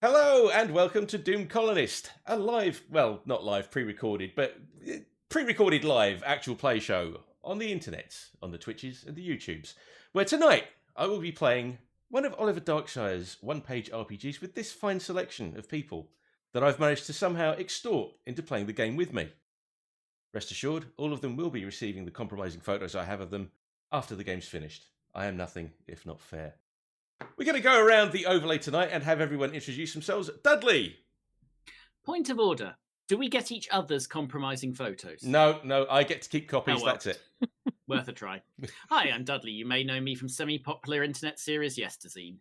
Hello and welcome to Doom Colonist, a live, well, not live, pre-recorded, but pre-recorded live actual play show on the internet, on the Twitches and the YouTubes, where tonight I will be playing one of Oliver Darkshire's one-page RPGs with this fine selection of people that I've managed to somehow extort into playing the game with me. Rest assured, all of them will be receiving the compromising photos I have of them after the game's finished. I am nothing if not fair. We're going to go around the overlay tonight and have everyone introduce themselves. Dudley! Point of order. Do we get each other's compromising photos? No, I get to keep copies, Oh, well. That's it. Worth a try. Hi, I'm Dudley. You may know me from semi-popular internet series Yesterzine.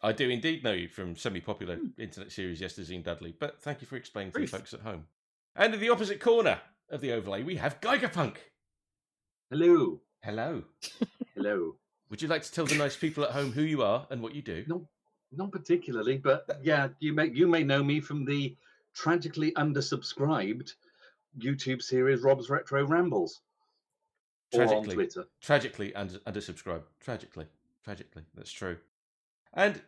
I do indeed know you from semi-popular internet series Yesterzine, Dudley, but thank you for explaining to the Ruth. folks at home. And in the opposite corner of the overlay, we have Gigerpunk. Hello. Hello. Hello. Would you like to tell the nice people at home who you are and what you do? No, not particularly, but yeah, you may know me from the tragically undersubscribed YouTube series Rob's Retro Rambles. Or on Twitter. Tragically undersubscribed. Tragically. That's true. And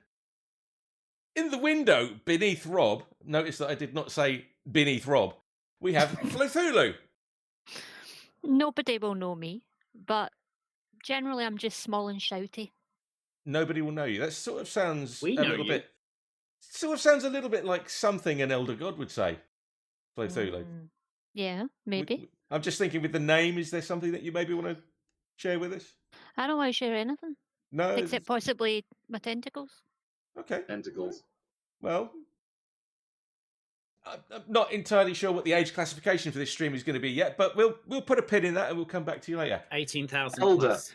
in the window beneath Rob, notice that I did not say beneath Rob, we have Flothulhu. Nobody will know me, but generally I'm just small and shouty. Nobody will know you. That sort of sounds We a know little you. bit. Sort of sounds a little bit like something an elder god would say. Flothulhu. Yeah, maybe. I'm just thinking with the name, is there something that you maybe want to share with us? I don't want to share anything, No? except possibly my tentacles. Okay. Tentacles. Well, I'm not entirely sure what the age classification for this stream is going to be yet, but we'll put a pin in that and we'll come back to you later. 18,000 Elder. plus.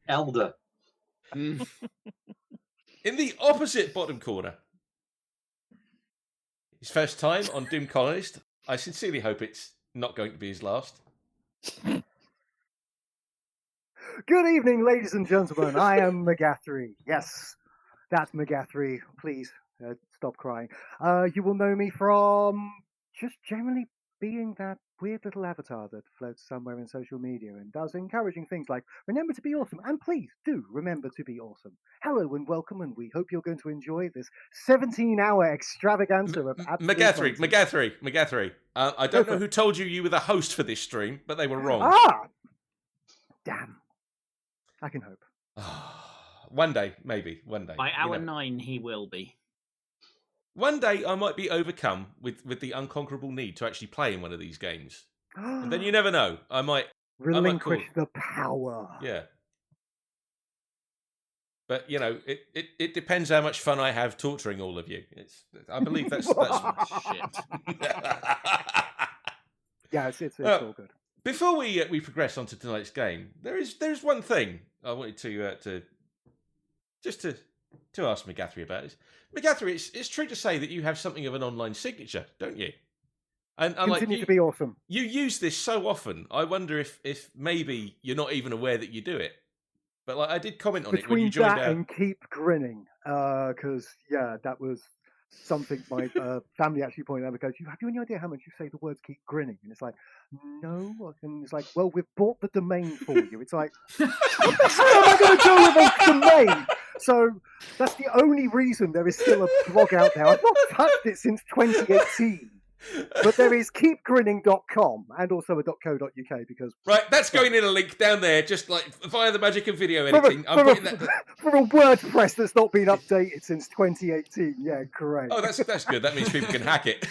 Elder. In the opposite bottom corner, his first time on Doom Colonist. I sincerely hope it's not going to be his last. Good evening, ladies and gentlemen. I am Magathery. Yes, that's Magathery. Please stop crying. You will know me from just generally being that weird little avatar that floats somewhere in social media and does encouraging things like, remember to be awesome, and please do remember to be awesome. Hello and welcome, and we hope you're going to enjoy this 17-hour extravaganza of absolute Magathery. I don't know who told you were the host for this stream, but they were wrong. Ah! Damn. I can hope. One day, maybe. One day. By hour 9, he will be. One day I might be overcome with the unconquerable need to actually play in one of these games. And then you never know. I might relinquish the power. Yeah. But, it depends how much fun I have torturing all of you. I believe that's Shit. Yeah, it's all good. Before we progress on to tonight's game, there's one thing I wanted to ask Magathery about. Magathery, it's true to say that you have something of an online signature, don't you? And Continue to be awesome. You use this so often. I wonder if maybe you're not even aware that you do it. But I did comment on it when you joined Between that and keep grinning, because that was something my family actually pointed out. Because have you any idea how much you say the words "keep grinning"? And it's like, no. And it's like, well, we've bought the domain for you. It's like, what the hell am I going to do with a domain? So that's the only reason there is still a blog out there. I've not touched it since 2018. But there is keepgrinning.com and also a .co.uk because Right, that's going in a link down there, just like via the magic of video for editing. I'm putting that. for a WordPress that's not been updated since 2018. Yeah, great. Oh, that's good. That means people can hack it.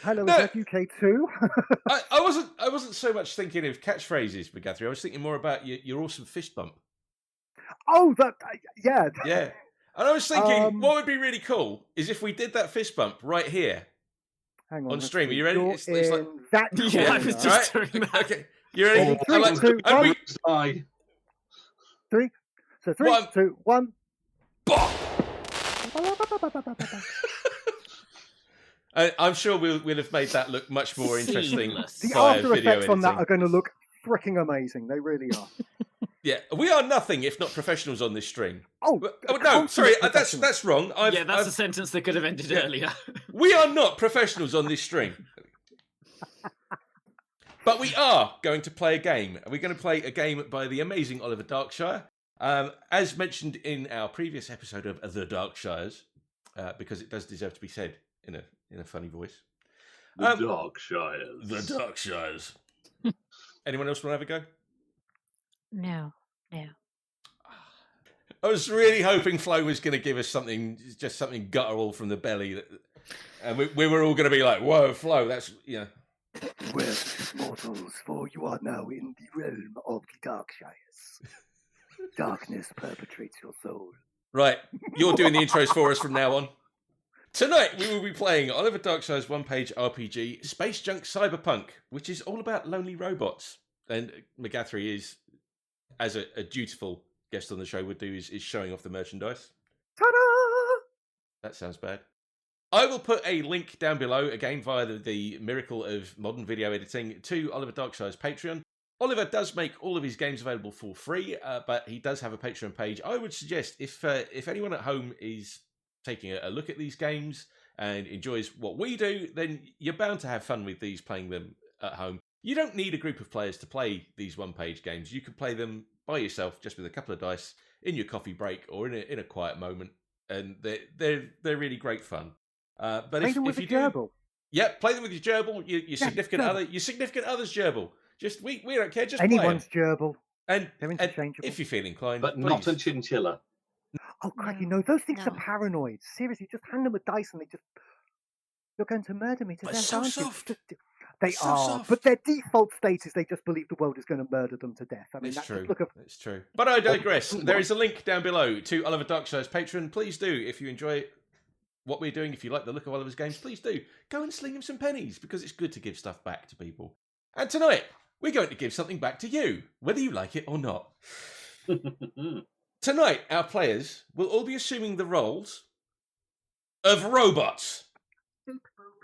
Hello, No. is that UK too? I wasn't so much thinking of catchphrases, Magathery. I was thinking more about your awesome fist bump. Oh, yeah. Yeah. And I was thinking, what Um, would be really cool is if we did that fist bump right here Hang on. on let's stream. Are see. you ready? You're It's like, in that Yeah, I corner. was just right? doing that. Okay, you ready? Oh, Three, I like- two, and one. we- Side. Three, One. 2, 1. Bop! I'm sure we'll have made that look much more interesting. Seamless. The via after video effects on that editing. are going to look freaking amazing. They really are. Yeah, we are nothing if not professionals on this stream. Oh, No, consummate sorry, professionals. that's wrong. Yeah, that's a sentence that could have ended Yeah. earlier. We are not professionals on this stream. But we are going to play a game. We're going to play a game by the amazing Oliver Darkshire. As mentioned in our previous episode of The Darkshires, because it does deserve to be said in a funny voice. The Darkshires. The Darkshires. Anyone else want to have a go? No. I was really hoping Flo was going to give us something guttural from the belly, and we were all going to be like, "Whoa, Flo, that's Well, mortals, for you are now in the realm of the Darkshires. Darkness perpetrates your soul. right." You're doing the intros for us from now on. Tonight we will be playing Oliver Darkshire's one-page RPG, Space Junk Cyberpunk, which is all about lonely robots. And Magathery is, as a dutiful guest on the show would do, is showing off the merchandise. Ta-da! That sounds bad. I will put a link down below, again via the miracle of modern video editing, to Oliver Darkshire's Patreon. Oliver does make all of his games available for free, but he does have a Patreon page. I would suggest if anyone at home is taking a look at these games and enjoys what we do, then you're bound to have fun with these, playing them at home. You don't need a group of players to play these one-page games. You can play them by yourself, just with a couple of dice, in your coffee break or in a quiet moment, and they're really great fun. But Play them with if a you do, gerbil. yep, play them with your gerbil, your Yeah, significant gerbil. other, your significant other's gerbil. Just we don't care. Just Anyone's play 'em. gerbil. And They're interchangeable. if you feel inclined, But not a please. chinchilla. Oh, crikey, No, no. Those things no. are paranoid. Seriously, just hand them a dice and you're going to murder me to But death, so aren't soft. you? They So are, soft. but their default state is they just believe the world is going to murder them to death. I mean, It's that's true. look at It's true. But I digress. There is a link down below to Oliver Darkshire's Patreon. Please do, if you enjoy what we're doing, if you like the look of Oliver's games, please do go and sling him some pennies, because it's good to give stuff back to people. And tonight, we're going to give something back to you, whether you like it or not. Tonight, our players will all be assuming the roles of robots.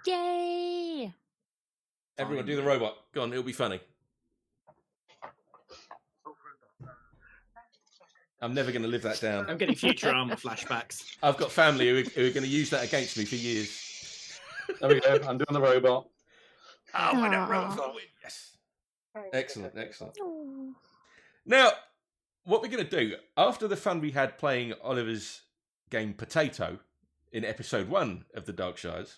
Yay! Everyone do the robot. Go on, it'll be funny. I'm never going to live that down. I'm getting Futurama flashbacks. I've got family who are going to use that against me for years. There we go. I'm doing the robot. Oh, win it, Aw. robot. Yes. Excellent, excellent. Oh. Now, what we're going to do, after the fun we had playing Oliver's game Potato in episode 1 of the Darkshires,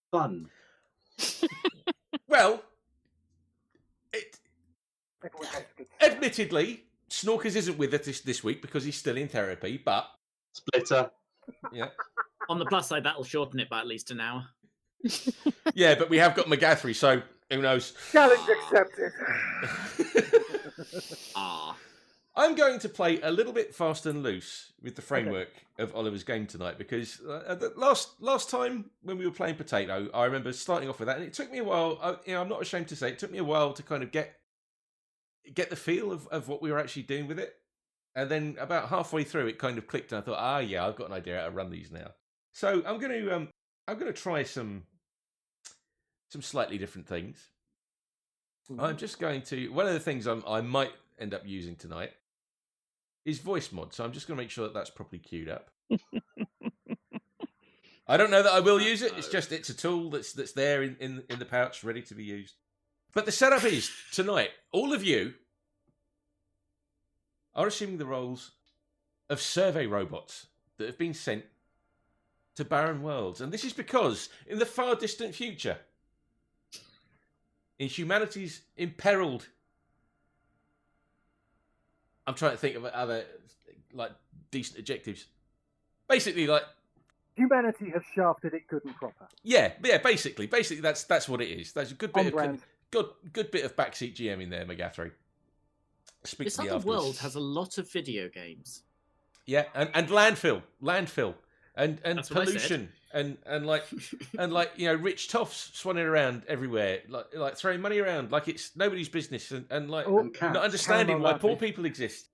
Fun. well, everyone has a good admittedly, Snorkers isn't with us this week because he's still in therapy, but, Splitter. yeah. On the plus side, that'll shorten it by at least an hour. Yeah, but we have got Magathery, so who knows? challenge accepted. Ah. I'm going to play a little bit fast and loose with the framework of Oliver's game tonight, because the last time when we were playing Potato, I remember starting off with that, and it took me a while. I'm not ashamed to say it took me a while to kind of get the feel of what we were actually doing with it, and then about halfway through, it kind of clicked, and I thought, yeah, I've got an idea how to run these now. So I'm going to try some slightly different things. I'm just going to, one of the things I might end up using tonight is voice mod, so I'm just going to make sure that that's properly queued up. I don't know that I will use it. It's a tool that's there in the pouch, ready to be used. But the setup is tonight, all of you are assuming the roles of survey robots that have been sent to barren worlds. And this is because, in the far distant future, in humanity's imperiled... I'm trying to think of other, like, decent adjectives. Basically, like... Humanity has shafted it good and proper. Yeah, basically that's what it is. There's a good bit On of good bit of backseat GM in there, Magathery. Speak This to me other afterwards. world has a lot of video games. Yeah, and landfill, and That's what I pollution, and like you know, rich toffs swanning around everywhere, like throwing money around like it's nobody's business, and like Oh, And cats. not understanding why poor Camel people exist.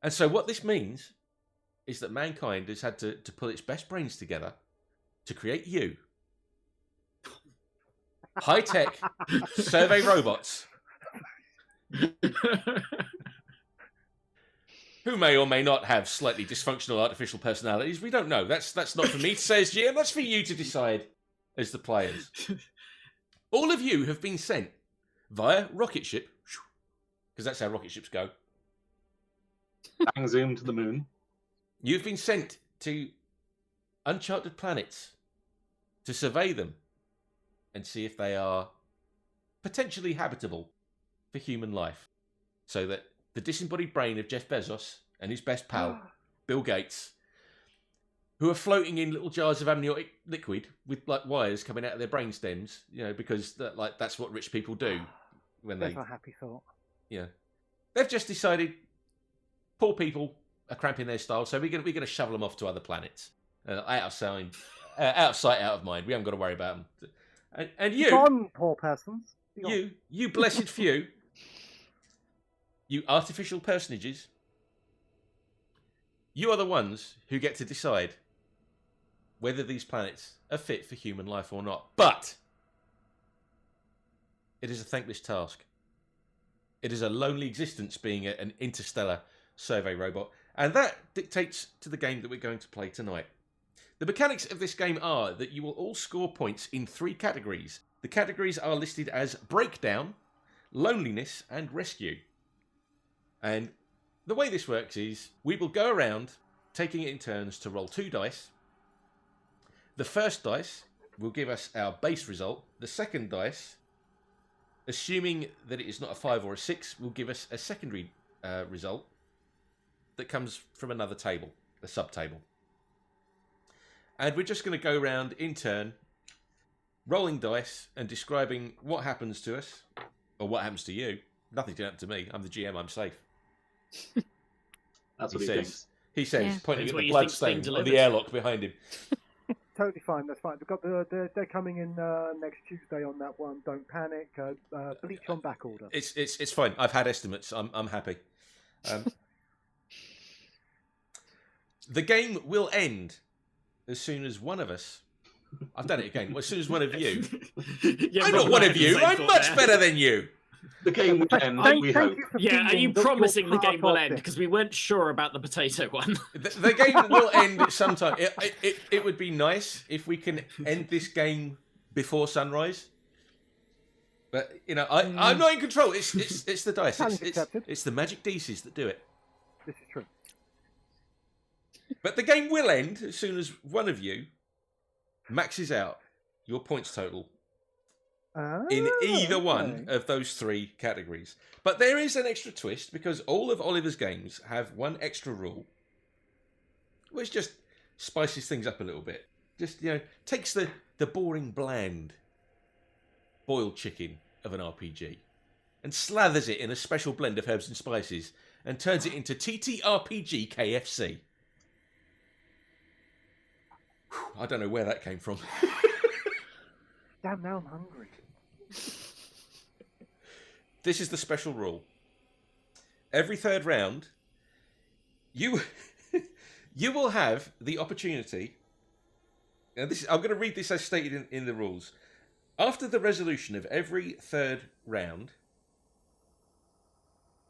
And so what this means is that mankind has had to pull its best brains together to create you. High-tech survey robots who may or may not have slightly dysfunctional artificial personalities. We don't know. That's not for me to say as GM. That's for you to decide as the players. All of you have been sent via rocket ship, because that's how rocket ships go. Bang zoom to the moon. You've been sent to uncharted planets to survey them and see if they are potentially habitable for human life, so that the disembodied brain of Jeff Bezos and his best pal, Bill Gates, who are floating in little jars of amniotic liquid with like wires coming out of their brain stems, you know, because that's what rich people do when There's they, a happy thought. they've just decided poor people are cramping their style, so we're gonna shovel them off to other planets, out of sight, out of mind. We haven't got to worry about them. And you, Gone, poor persons. Be gone. you blessed few, you artificial personages, you are the ones who get to decide whether these planets are fit for human life or not. But it is a thankless task. It is a lonely existence being an interstellar survey robot, and that dictates to the game that we're going to play tonight. The mechanics of this game are that you will all score points in 3 categories. The categories are listed as breakdown, loneliness, and rescue. And the way this works is we will go around taking it in turns to roll 2 dice. The first dice will give us our base result. The second dice, assuming that it is not a 5 or a 6, will give us a secondary result that comes from another table, a sub-table. And we're just going to go around in turn, rolling dice and describing what happens to us, or what happens to you. Nothing's going to happen to me. I'm the GM, I'm safe. That's what He he says, thinks. he says, Yeah. pointing Depends at what the you think's being bloodstain on the delivered. airlock behind him. Totally fine. That's fine. We've got they're coming in next Tuesday on that one. Don't panic. Bleach on back order. It's fine. I've had estimates. I'm happy. The game will end as soon as one of us. I've done it again. As soon as one of you. Yeah, I'm Rob, not one I of had the you. same I'm thought much there. better than you. The game will end, Thank we hope. you for Yeah, are feeling you that you're promising the part game will of end? this. Because we weren't sure about the potato one. The game will end at some time. It would be nice if we can end this game before sunrise. But you know, I'm not in control. It's the dice. Challenge accepted. It's the magic dices that do it. This is true. But the game will end as soon as one of you maxes out your points total in either one of those 3 categories. But there is an extra twist, because all of Oliver's games have one extra rule, which just spices things up a little bit. Just, you know, takes the boring, bland boiled chicken of an RPG and slathers it in a special blend of herbs and spices and turns it into TTRPG KFC. Whew, I don't know where that came from. Damn, now I'm hungry. This is the special rule. Every 3rd round, you will have the opportunity. Now I'm going to read this as stated in the rules. After the resolution of every 3rd round,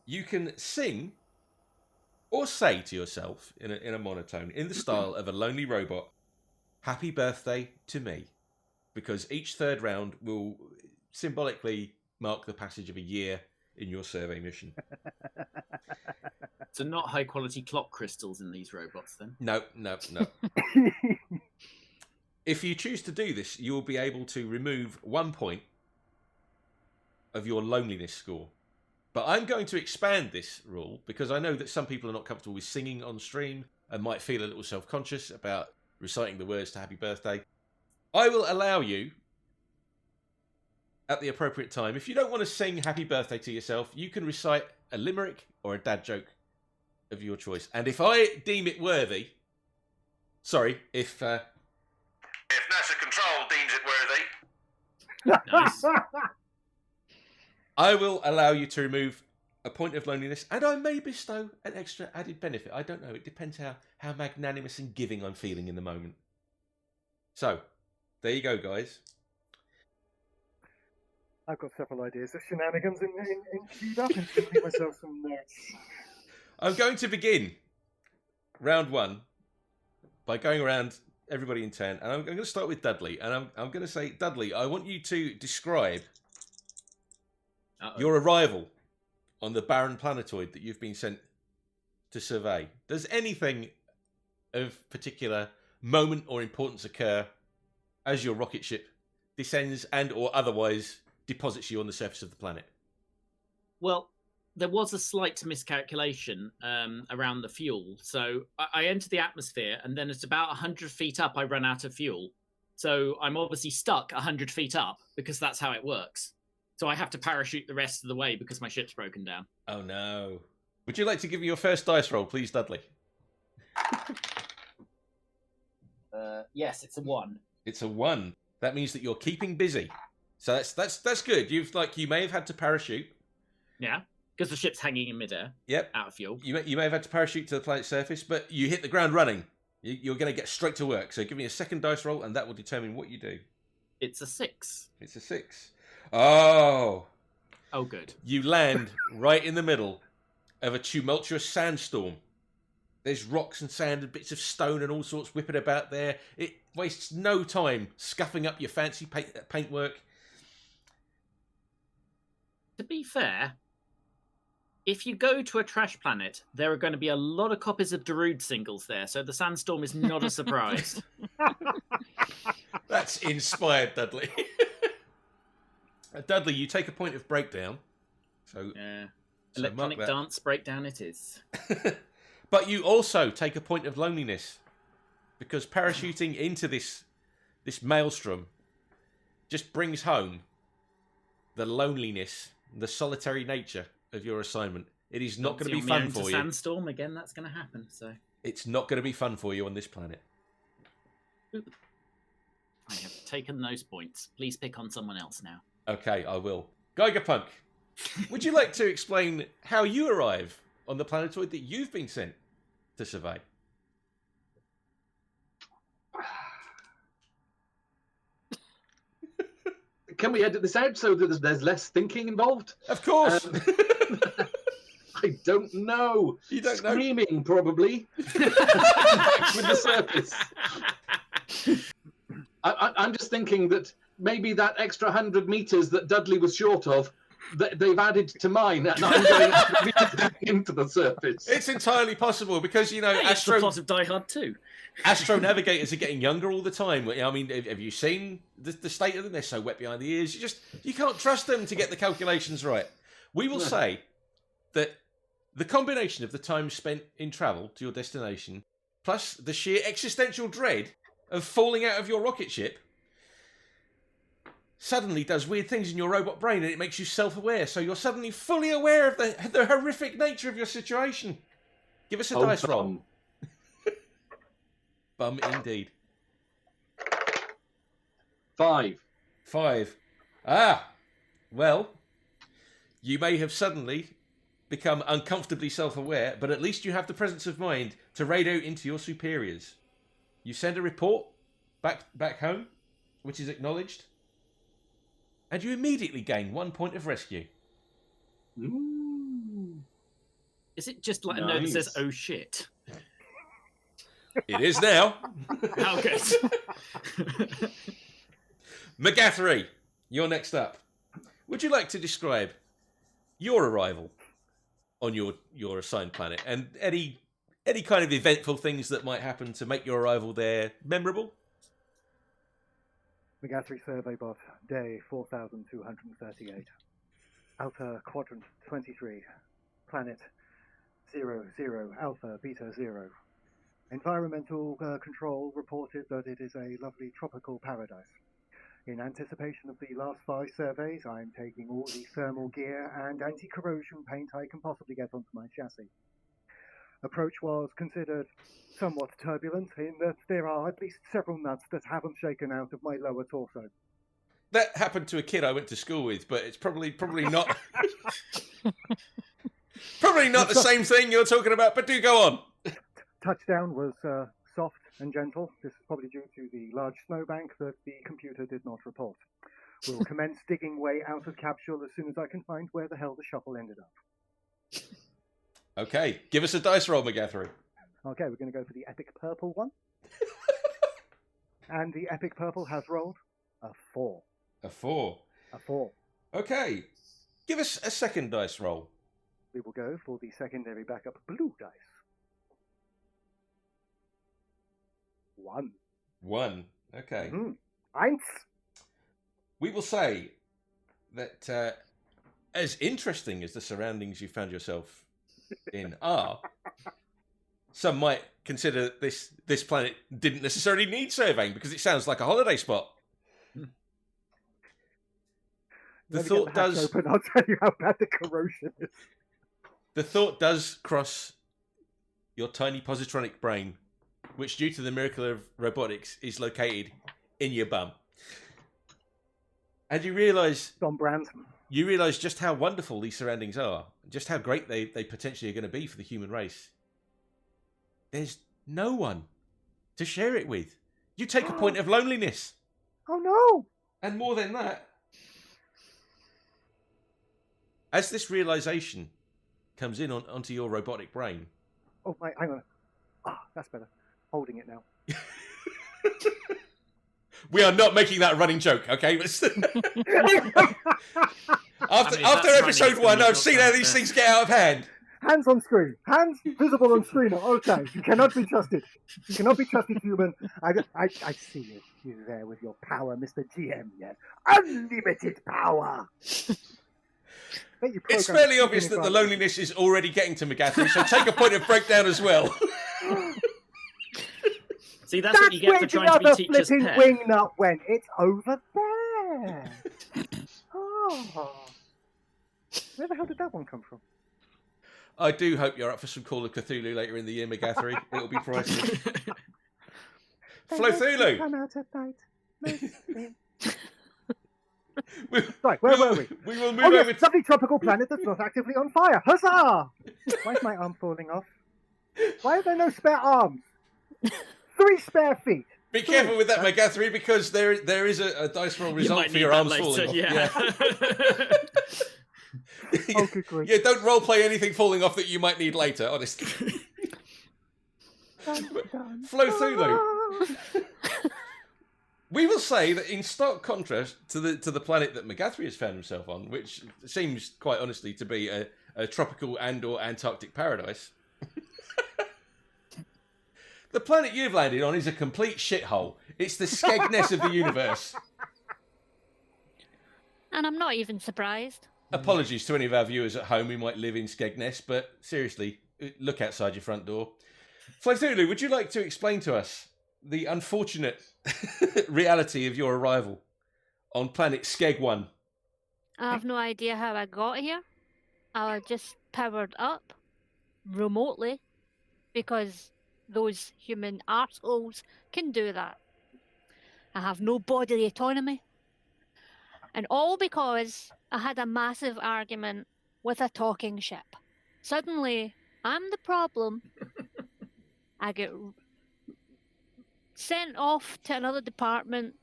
you can sing or say to yourself in a monotone, in the style of a lonely robot, "Happy birthday to me," because each 3rd round will symbolically mark the passage of a year in your survey mission. So not high quality clock crystals in these robots then. No. If you choose to do this, you will be able to remove 1 point of your loneliness score. But I'm going to expand this rule because I know that some people are not comfortable with singing on stream and might feel a little self-conscious about reciting the words to Happy Birthday. I will allow you, at the appropriate time, if you don't want to sing Happy Birthday to yourself, you can recite a limerick or a dad joke of your choice. And if I deem it worthy... Sorry, if NASA Control deems it worthy... Nice. I will allow you to remove a point of loneliness, and I may bestow an extra added benefit. I don't know. It depends how magnanimous and giving I'm feeling in the moment. So, there you go, guys. I've got several ideas of shenanigans in queued up and giving myself some notes. I'm going to begin round one by going around everybody in turn, and I'm going to start with Dudley. And I'm going to say, Dudley, I want you to describe your arrival on the barren planetoid that you've been sent to survey. Does anything of particular moment or importance occur as your rocket ship descends and or otherwise deposits you on the surface of the planet? Well, there was a slight miscalculation around the fuel. So I entered the atmosphere, and then at about 100 feet up, I run out of fuel. So I'm obviously stuck 100 feet up because that's how it works. So I have to parachute the rest of the way because my ship's broken down. Oh, no. Would you like to give me your first dice roll, please, Dudley? Yes, it's a 1. It's a 1. That means that you're keeping busy. So that's good. You may have had to parachute. Yeah, because the ship's hanging in midair. Yep. Out of fuel. You may have had to parachute to the planet's surface, but you hit the ground running. You're going to get straight to work. So give me a second dice roll, and that will determine what you do. It's a 6. It's a 6. Oh. Oh, good. You land right in the middle of a tumultuous sandstorm. There's rocks and sand and bits of stone and all sorts whipping about there. It wastes no time scuffing up your fancy paintwork. To be fair, if you go to a trash planet, there are going to be a lot of copies of Darude singles there, so the sandstorm is not a surprise. That's inspired, Dudley. Dudley, you take a point of breakdown. So, Yeah. so Electronic mark that. dance breakdown it is. But you also take a point of loneliness because parachuting into this maelstrom just brings home the loneliness, the solitary nature of your assignment. It is not going to be fun for you. Sandstorm again, that's going to happen. So it's not going to be fun for you on this planet. I have taken those points. Please pick on someone else now. Okay, I will. Gigerpunk, would you like to explain how you arrive on the planetoid that you've been sent to survey? Can we edit this out so that there's less thinking involved? Of course. I don't know. You don't know? Screaming, probably. With the surface. I'm just thinking that maybe that extra 100 meters that Dudley was short of, they've added to mine, and I'm going into the surface. It's entirely possible because, you know, It's the plot of Die Hard 2. Astro navigators are getting younger all the time. I mean, have you seen the state of them? They're so wet behind the ears. You can't trust them to get the calculations right. We will say that the combination of the time spent in travel to your destination, plus the sheer existential dread of falling out of your rocket ship, suddenly does weird things in your robot brain, and it makes you self-aware. So you're suddenly fully aware of the horrific nature of your situation. Give us a dice roll. Bum indeed. 5. 5. Ah, well, you may have suddenly become uncomfortably self-aware, but at least you have the presence of mind to radio into your superiors. You send a report back home, which is acknowledged, and you immediately gain 1 point of rescue. Ooh. Is it just like a note that says, oh shit? It is now. How good. Magathery, you're next up. Would you like to describe your arrival on your assigned planet and any kind of eventful things that might happen to make your arrival there memorable? Magathery Survey Bot, day 4238. Outer Quadrant 23. Planet 00 Alpha Beta 0. Environmental control reported that it is a lovely tropical paradise. In anticipation of the last 5 surveys, I'm taking all the thermal gear and anti-corrosion paint I can possibly get onto my chassis. Approach was considered somewhat turbulent in that there are at least several nuts that haven't shaken out of my lower torso. That happened to a kid I went to school with, but it's probably not probably not the same thing you're talking about. But do go on. Touchdown was soft and gentle. This is probably due to the large snowbank that the computer did not report. We'll commence digging way out of capsule as soon as I can find where the hell the shuttle ended up. Okay, give us a dice roll, Magathery. Okay, we're going to go for the epic purple one. And the epic purple has rolled a 4. A 4. A 4. Okay, give us a second dice roll. We will go for the secondary backup blue dice. 1. 1. Okay. Eins. We will say that as interesting as the surroundings you found yourself in are, some might consider this planet didn't necessarily need surveying because it sounds like a holiday spot. The thought does. Open, I'll tell you how bad the corrosion is. The thought does cross your tiny positronic brain, which, due to the miracle of robotics, is located in your bum, and you realise. On brand. You realise just how wonderful these surroundings are, just how great they potentially are going to be for the human race. There's no one to share it with. You take a point of loneliness. Oh no! And more than that, as this realisation comes in onto your robotic brain. Oh, wait, hang on. That's better. Holding it now. We are not making that a running joke, okay? After episode 1, I've seen how these things get out of hand. Hands on screen. Hands visible on screen. Okay, you cannot be trusted. You cannot be trusted, human. I see you. You there with your power, Mr. GM, yes. Unlimited power! It's fairly obvious that the loneliness is already getting to Magathery, so take a point of breakdown as well. See, that's what you get for trying to be teacher's pet. That's where the other flipping wingnut went. It's over there. Oh. Where the hell did that one come from? I do hope you're up for some Call of Cthulhu later in the year, Magathery. It'll be priceless. Flothulhu! Come out at night. Right, where were we? We will move over to... lovely tropical planet that's not actively on fire. Huzzah! Why is my arm falling off? Why are there no spare arms? 3 spare feet. Be careful with that, Magathery, because there is a dice roll result for your arms falling off. Yeah. Oh, good grief. Yeah, don't roleplay anything falling off that you might need later, honestly. Flothulhu. We will say that in stark contrast to the planet that Magathery has found himself on, which seems quite honestly to be a tropical and/or Antarctic paradise, the planet you've landed on is a complete shithole. It's the Skegness of the universe. And I'm not even surprised. Apologies to any of our viewers at home who might live in Skegness, but seriously, look outside your front door. Flothulhu, would you like to explain to us the unfortunate reality of your arrival on planet Skeg 1? I have no idea how I got here. I just powered up remotely because those human arseholes can do that. I have no bodily autonomy. And all because I had a massive argument with a talking ship. Suddenly, I'm the problem. I get sent off to another department.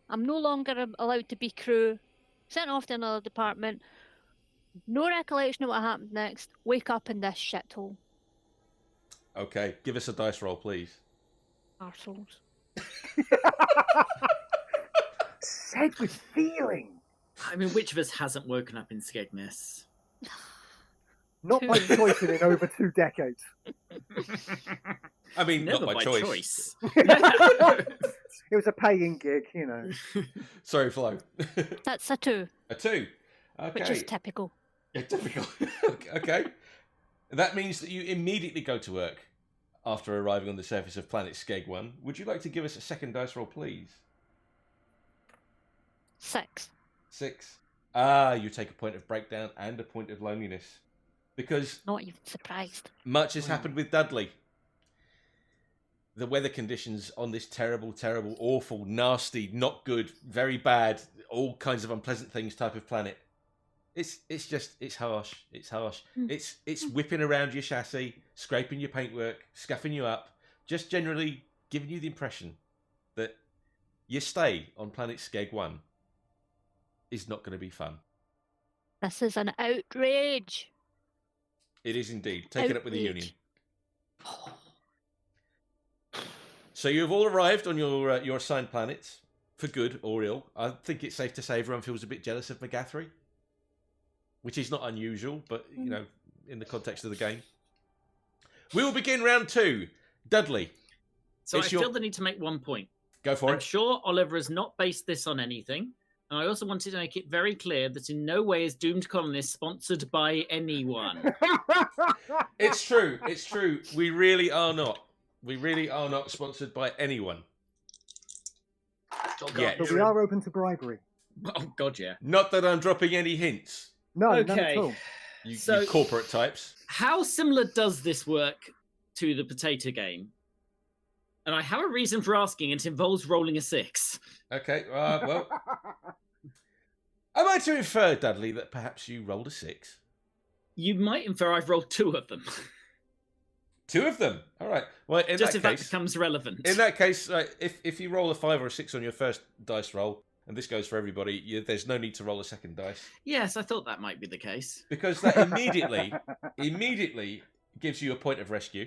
I'm no longer allowed to be crew. Sent off to another department. No recollection of what happened next. Wake up in this shithole. Okay, give us a dice roll, please. Arseholes. Said with feeling. I mean, which of us hasn't woken up in Skegness? Not by choice in over 2 decades. I mean, Never not by by choice. It was a paying gig, you know. Sorry, Flo. That's a 2, A 2. Okay. which is typical. Yeah, typical. Okay. That means that you immediately go to work after arriving on the surface of planet Skeg 1. Would you like to give us a second dice roll, please? 6. 6. You take a point of breakdown and a point of loneliness. Because Not even surprised. much has happened with Dudley. The weather conditions on this terrible, terrible, awful, nasty, not good, very bad, all kinds of unpleasant things type of planet. It's harsh. It's harsh. It's whipping around your chassis, scraping your paintwork, scuffing you up, just generally giving you the impression that your stay on planet Skeg 1 is not going to be fun. This is an outrage. It is indeed. Take it up with the Union. Outrage. So you have all arrived on your assigned planets, for good or ill. I think it's safe to say everyone feels a bit jealous of Magathery, which is not unusual, but, you know, in the context of the game. We will begin round 2. Dudley. So I It's feel the need to make one point. Go for I'm it. sure Oliver has not based this on anything. And I also wanted to make it very clear that in no way is Doomed Colonist sponsored by anyone. It's true. It's true. We really are not. We really are not sponsored by anyone. Yet. But we are open to bribery. Oh, God, yeah. Not that I'm dropping any hints. No, none Okay. at all. You So- corporate types. How similar does this work to the potato game? And I have a reason for asking. It involves rolling a 6. Okay. Well, am I to infer, Dudley, that perhaps you rolled a 6? You might infer I've rolled 2 of them. 2 of them. All right. Well, in Just that if case, that becomes relevant. in that case, if you roll a 5 or a 6 on your first dice roll, and this goes for everybody, there's no need to roll a second dice Yes, I thought that might be the case. because that immediately gives you a point of rescue,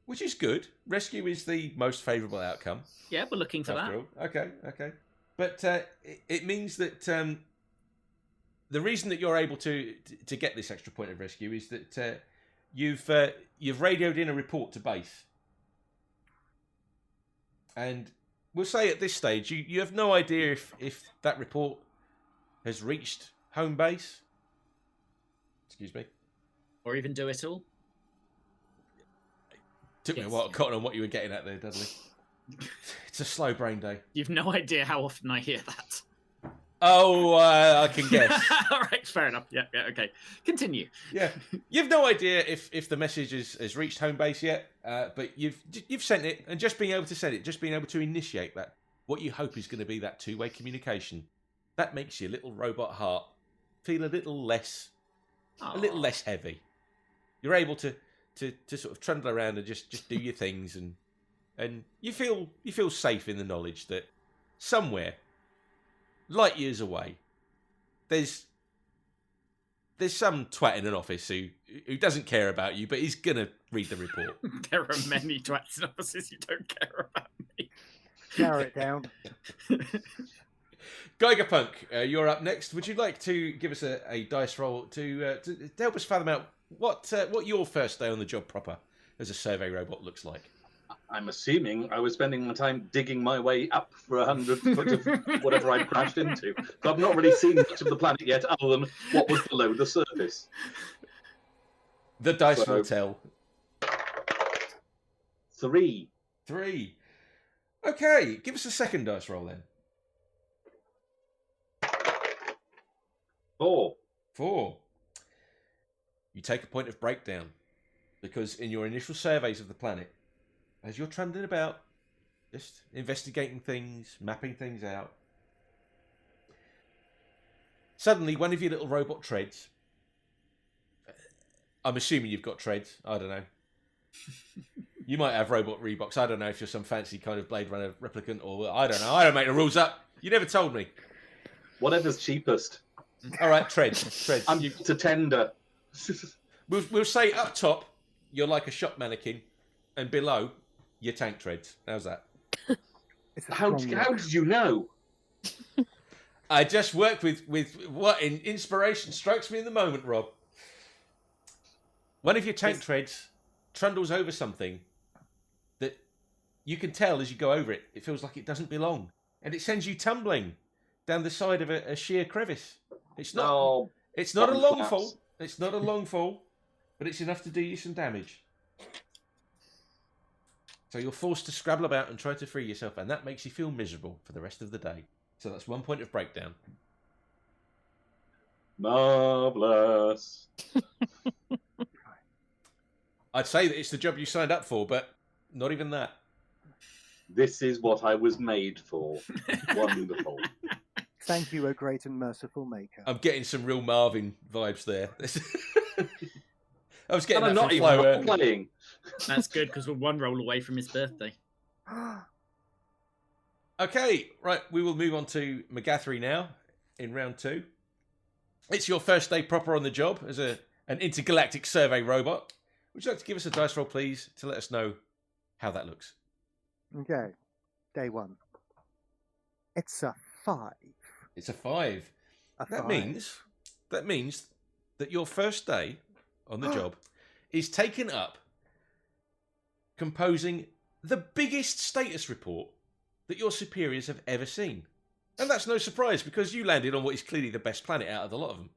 which is good. Rescue is the most favourable outcome. Yeah, we're looking for that. After all. Okay. But it means that the reason that you're able to get this extra point of rescue is that you've radioed in a report to base, and we'll say at this stage you have no idea if that report has reached home base. Excuse me. Or even do it all. Took me a Yes. while to cotton on what you were getting at there, Dudley. It's a slow brain day. You've no idea how often I hear that. Oh, I can guess. All right, fair enough. Yeah, okay. Continue. Yeah, you've no idea if the message has reached home base yet, but you've sent it, and just being able to send it, just being able to initiate that, what you hope is going to be that two-way communication, that makes your little robot heart feel a little less heavy. You're able to sort of trundle around and just do your things, and you feel safe in the knowledge that somewhere, light years away, there's some twat in an office who doesn't care about you, but he's gonna read the report. There are many twats in offices who don't care about me. Narrow it down. Gigerpunk, you're up next. Would you like to give us a dice roll to help us fathom out what your first day on the job proper as a survey robot looks like? I'm assuming I was spending my time digging my way up for 100 foot of whatever I'd crashed into. So I've not really seen much of the planet yet, other than what was below the surface. The dice So- will tell. 3. 3. Okay, give us a second dice roll then. 4. 4. You take a point of breakdown because in your initial surveys of the planet, as you're trundling about, just investigating things, mapping things out, suddenly one of your little robot treads, I'm assuming you've got treads, I don't know. You might have robot Reeboks, I don't know if you're some fancy kind of Blade Runner replicant or I don't know, I don't make the rules up. You never told me. Whatever's cheapest. All right, treads. I'm to tender. We'll say up top, you're like a shop mannequin, and below, your tank treads. How's that? It's a How strong look. did you know? I just work with what in inspiration strikes me in the moment, Rob. One of your tank treads trundles over something that you can tell as you go over it, it feels like it doesn't belong. And it sends you tumbling down the side of a sheer crevice. It's not a long fall. It's not a long fall, but it's enough to do you some damage. So you're forced to scrabble about and try to free yourself, and that makes you feel miserable for the rest of the day. So that's 1 point of breakdown. Marvellous. I'd say that it's the job you signed up for, but not even that. This is what I was made for. Wonderful. Thank you, O great and merciful Maker. I'm getting some real Marvin vibes there. I was getting And that I'm from not Flo even earlier. playing. That's good because we're one roll away from his birthday. Okay, right, we will move on to Magathery now in round 2. It's your first day proper on the job as an intergalactic survey robot. Would you like to give us a dice roll, please, to let us know how that looks? Okay, day 1. It's a 5. It's a 5. That 5. means that your first day on the job is taken up composing the biggest status report that your superiors have ever seen. And that's no surprise because you landed on what is clearly the best planet out of the lot of them.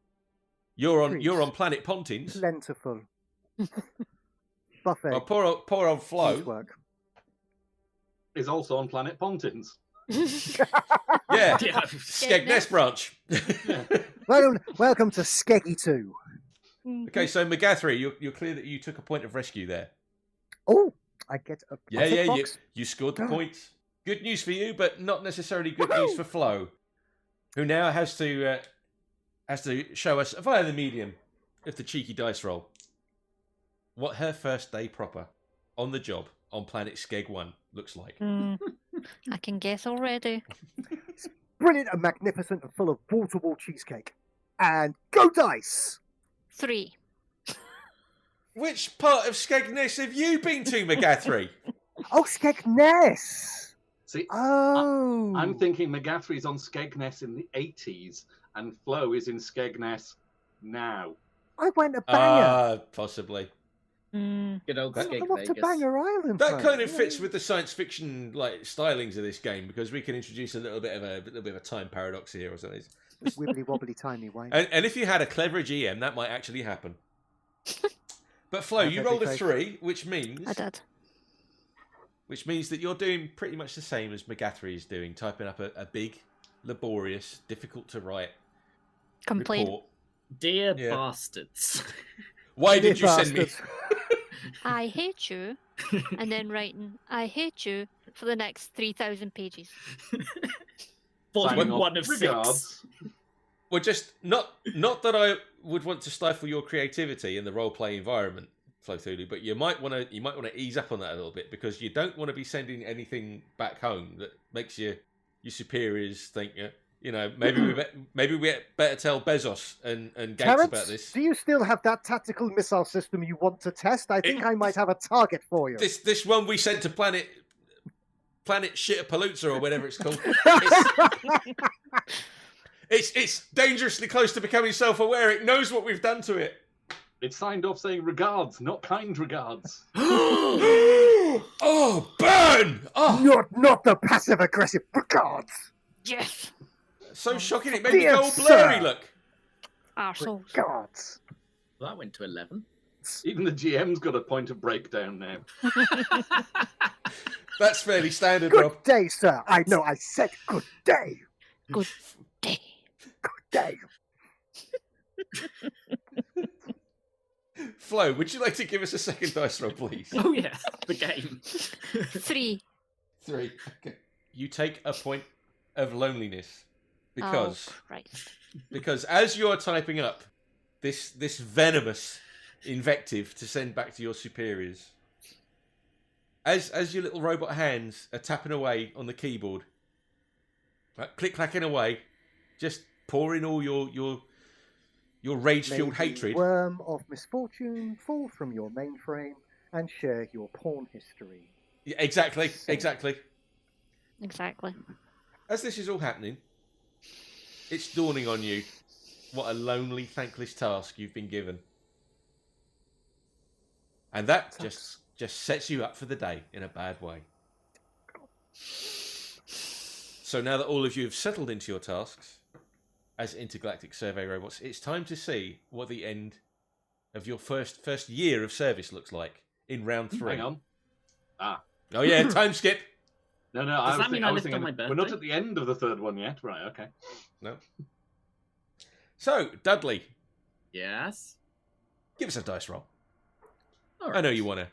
You're on planet Pontins. Plentiful. Buffet. Oh, poor old Flo. Nice work. Is also on planet Pontins. Yeah, Yeah. Skegness branch. Welcome to Skeggy 2. Okay, so Magathery, you're clear that you took a point of rescue there. Oh, I get a Yeah, box. you scored the points. Good news for you, but not necessarily good news for Flo, who now has to show us via the medium of the cheeky dice roll what her first day proper on the job on planet Skeg 1 looks like. I can guess already. Brilliant and magnificent and full of wall-to-wall cheesecake. And go dice! 3. Which part of Skegness have you been to, Magathery? Oh, Skegness! See, Oh! I'm thinking Magathery's on Skegness in the 80s and Flo is in Skegness now. I went to Banger. Possibly. Good old That- Skeg I'm off to Vegas. Banger Island. That mate. kind of fits with the science fiction like stylings of this game because we can introduce a little bit of a time paradox here or something. Wibbly wobbly timey way. And if you had a clever GM, that might actually happen. But Flo, you Okay, rolled a big 3, which means I did. that you're doing pretty much the same as Magathery is doing, typing up a big, laborious, difficult to write Complaint. report. Dear Yeah. bastards. Why did Dear you send me? bastards. I hate you, and then writing I hate you for the next 3,000 pages. Volume Signing off. 1 of 6. Regards. Well, just not that I would want to stifle your creativity in the role play environment, Flothulhu, but you might want to ease up on that a little bit because you don't want to be sending anything back home that makes your superiors think maybe we better tell Bezos and Gates Terrence, about this. do you still have that tactical missile system you want to test? I think I might have a target for you. This one we sent to planet Shitapalooza or whatever it's called. It's dangerously close to becoming self-aware. It knows what we've done to it. It signed off saying regards, not kind regards. Oh, burn! Oh, Not the passive aggressive regards. Yes! so shocking! It made me Dear go all blurry. sir. Look. Arseholes. Regards. That went to 11. Even the GM's got a point of breakdown now. That's fairly standard, Good Rob. day, sir. I know I said good day. Good day. Good day. Flo, would you like to give us a second dice roll, please? Oh, yeah. The game. 3. 3. Okay. You take a point of loneliness because Oh, Christ. because as you are typing up this venomous invective to send back to your superiors, as your little robot hands are tapping away on the keyboard, click clacking away, just pouring all your rage-fueled May the hatred. worm of misfortune fall from your mainframe and share your porn history. Yeah, exactly. Exactly. As this is all happening, it's dawning on you what a lonely, thankless task you've been given. And that just sets you up for the day in a bad way. So now that all of you have settled into your tasks as intergalactic survey robots, it's time to see what the end of your first year of service looks like in round 3. Hang on. Ah. Oh yeah, time skip. No, Does that mean I was lived on thinking, my we're not birthday? at the end of the third one yet. Right, okay. No. So, Dudley, Yes. give us a dice roll. All I know you want to.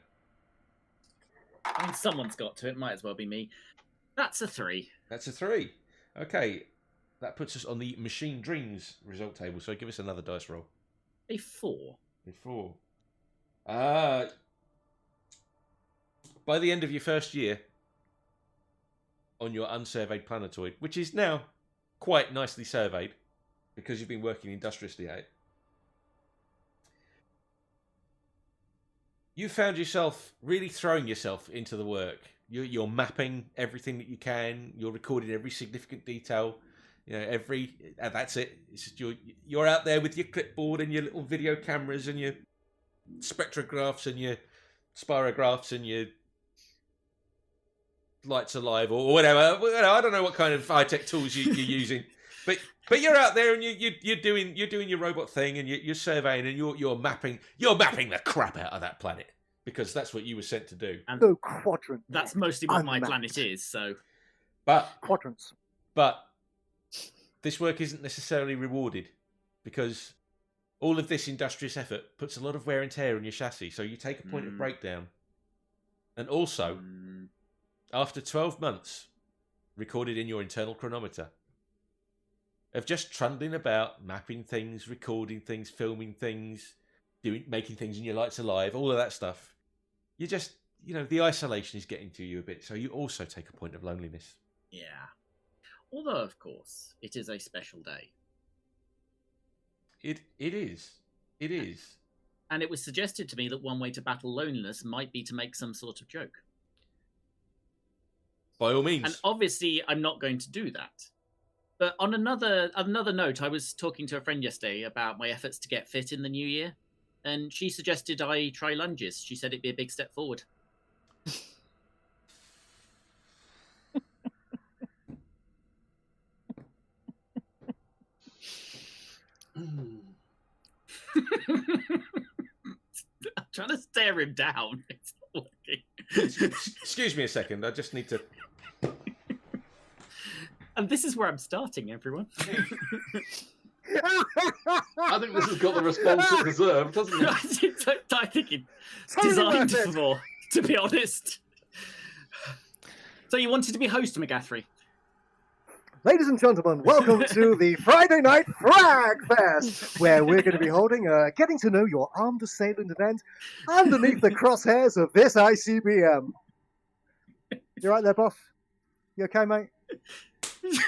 I mean, someone's got to. It might as well be me. That's a 3. That's a 3. Okay, that puts us on the Machine Dreams result table. So give us another dice roll. A 4. A 4. By the end of your first year on your unsurveyed planetoid, which is now quite nicely surveyed because you've been working industriously at it, you found yourself really throwing yourself into the work. You're mapping everything that you can. You're recording every significant detail. You know, that's it. It's just you're out there with your clipboard and your little video cameras and your spectrographs and your spirographs and your lights alive or whatever. I don't know what kind of high-tech tools you're using, but you're out there and you're doing your robot thing and you're surveying and you're mapping the crap out of that planet because that's what you were sent to do. And No quadrant. that's mostly what my Unmapped. planet is, so... But Quadrants. this work isn't necessarily rewarded because all of this industrious effort puts a lot of wear and tear on your chassis. So you take a point of breakdown, and also after 12 months recorded in your internal chronometer of just trundling about, mapping things, recording things, filming things, making things in your lights alive, all of that stuff, you just, the isolation is getting to you a bit. So you also take a point of loneliness. Yeah. Although, of course, it is a special day. It is. It is. And it was suggested to me that one way to battle loneliness might be to make some sort of joke. By all means. And obviously, I'm not going to do that. But on another note, I was talking to a friend yesterday about my efforts to get fit in the new year, and she suggested I try lunges. She said it'd be a big step forward. I'm trying to stare him down. It's not working. Excuse me a second. I just need to. And this is where I'm starting, everyone. I think this has got the response it deserved, doesn't it? I think it's designed for more, to be honest. So you wanted to be host, Magathery? Ladies and gentlemen, welcome to the Friday Night Frag Fest, where we're going to be holding a Getting to Know Your Armed Assailant event underneath the crosshairs of this ICBM. You right there, boss? You okay, mate?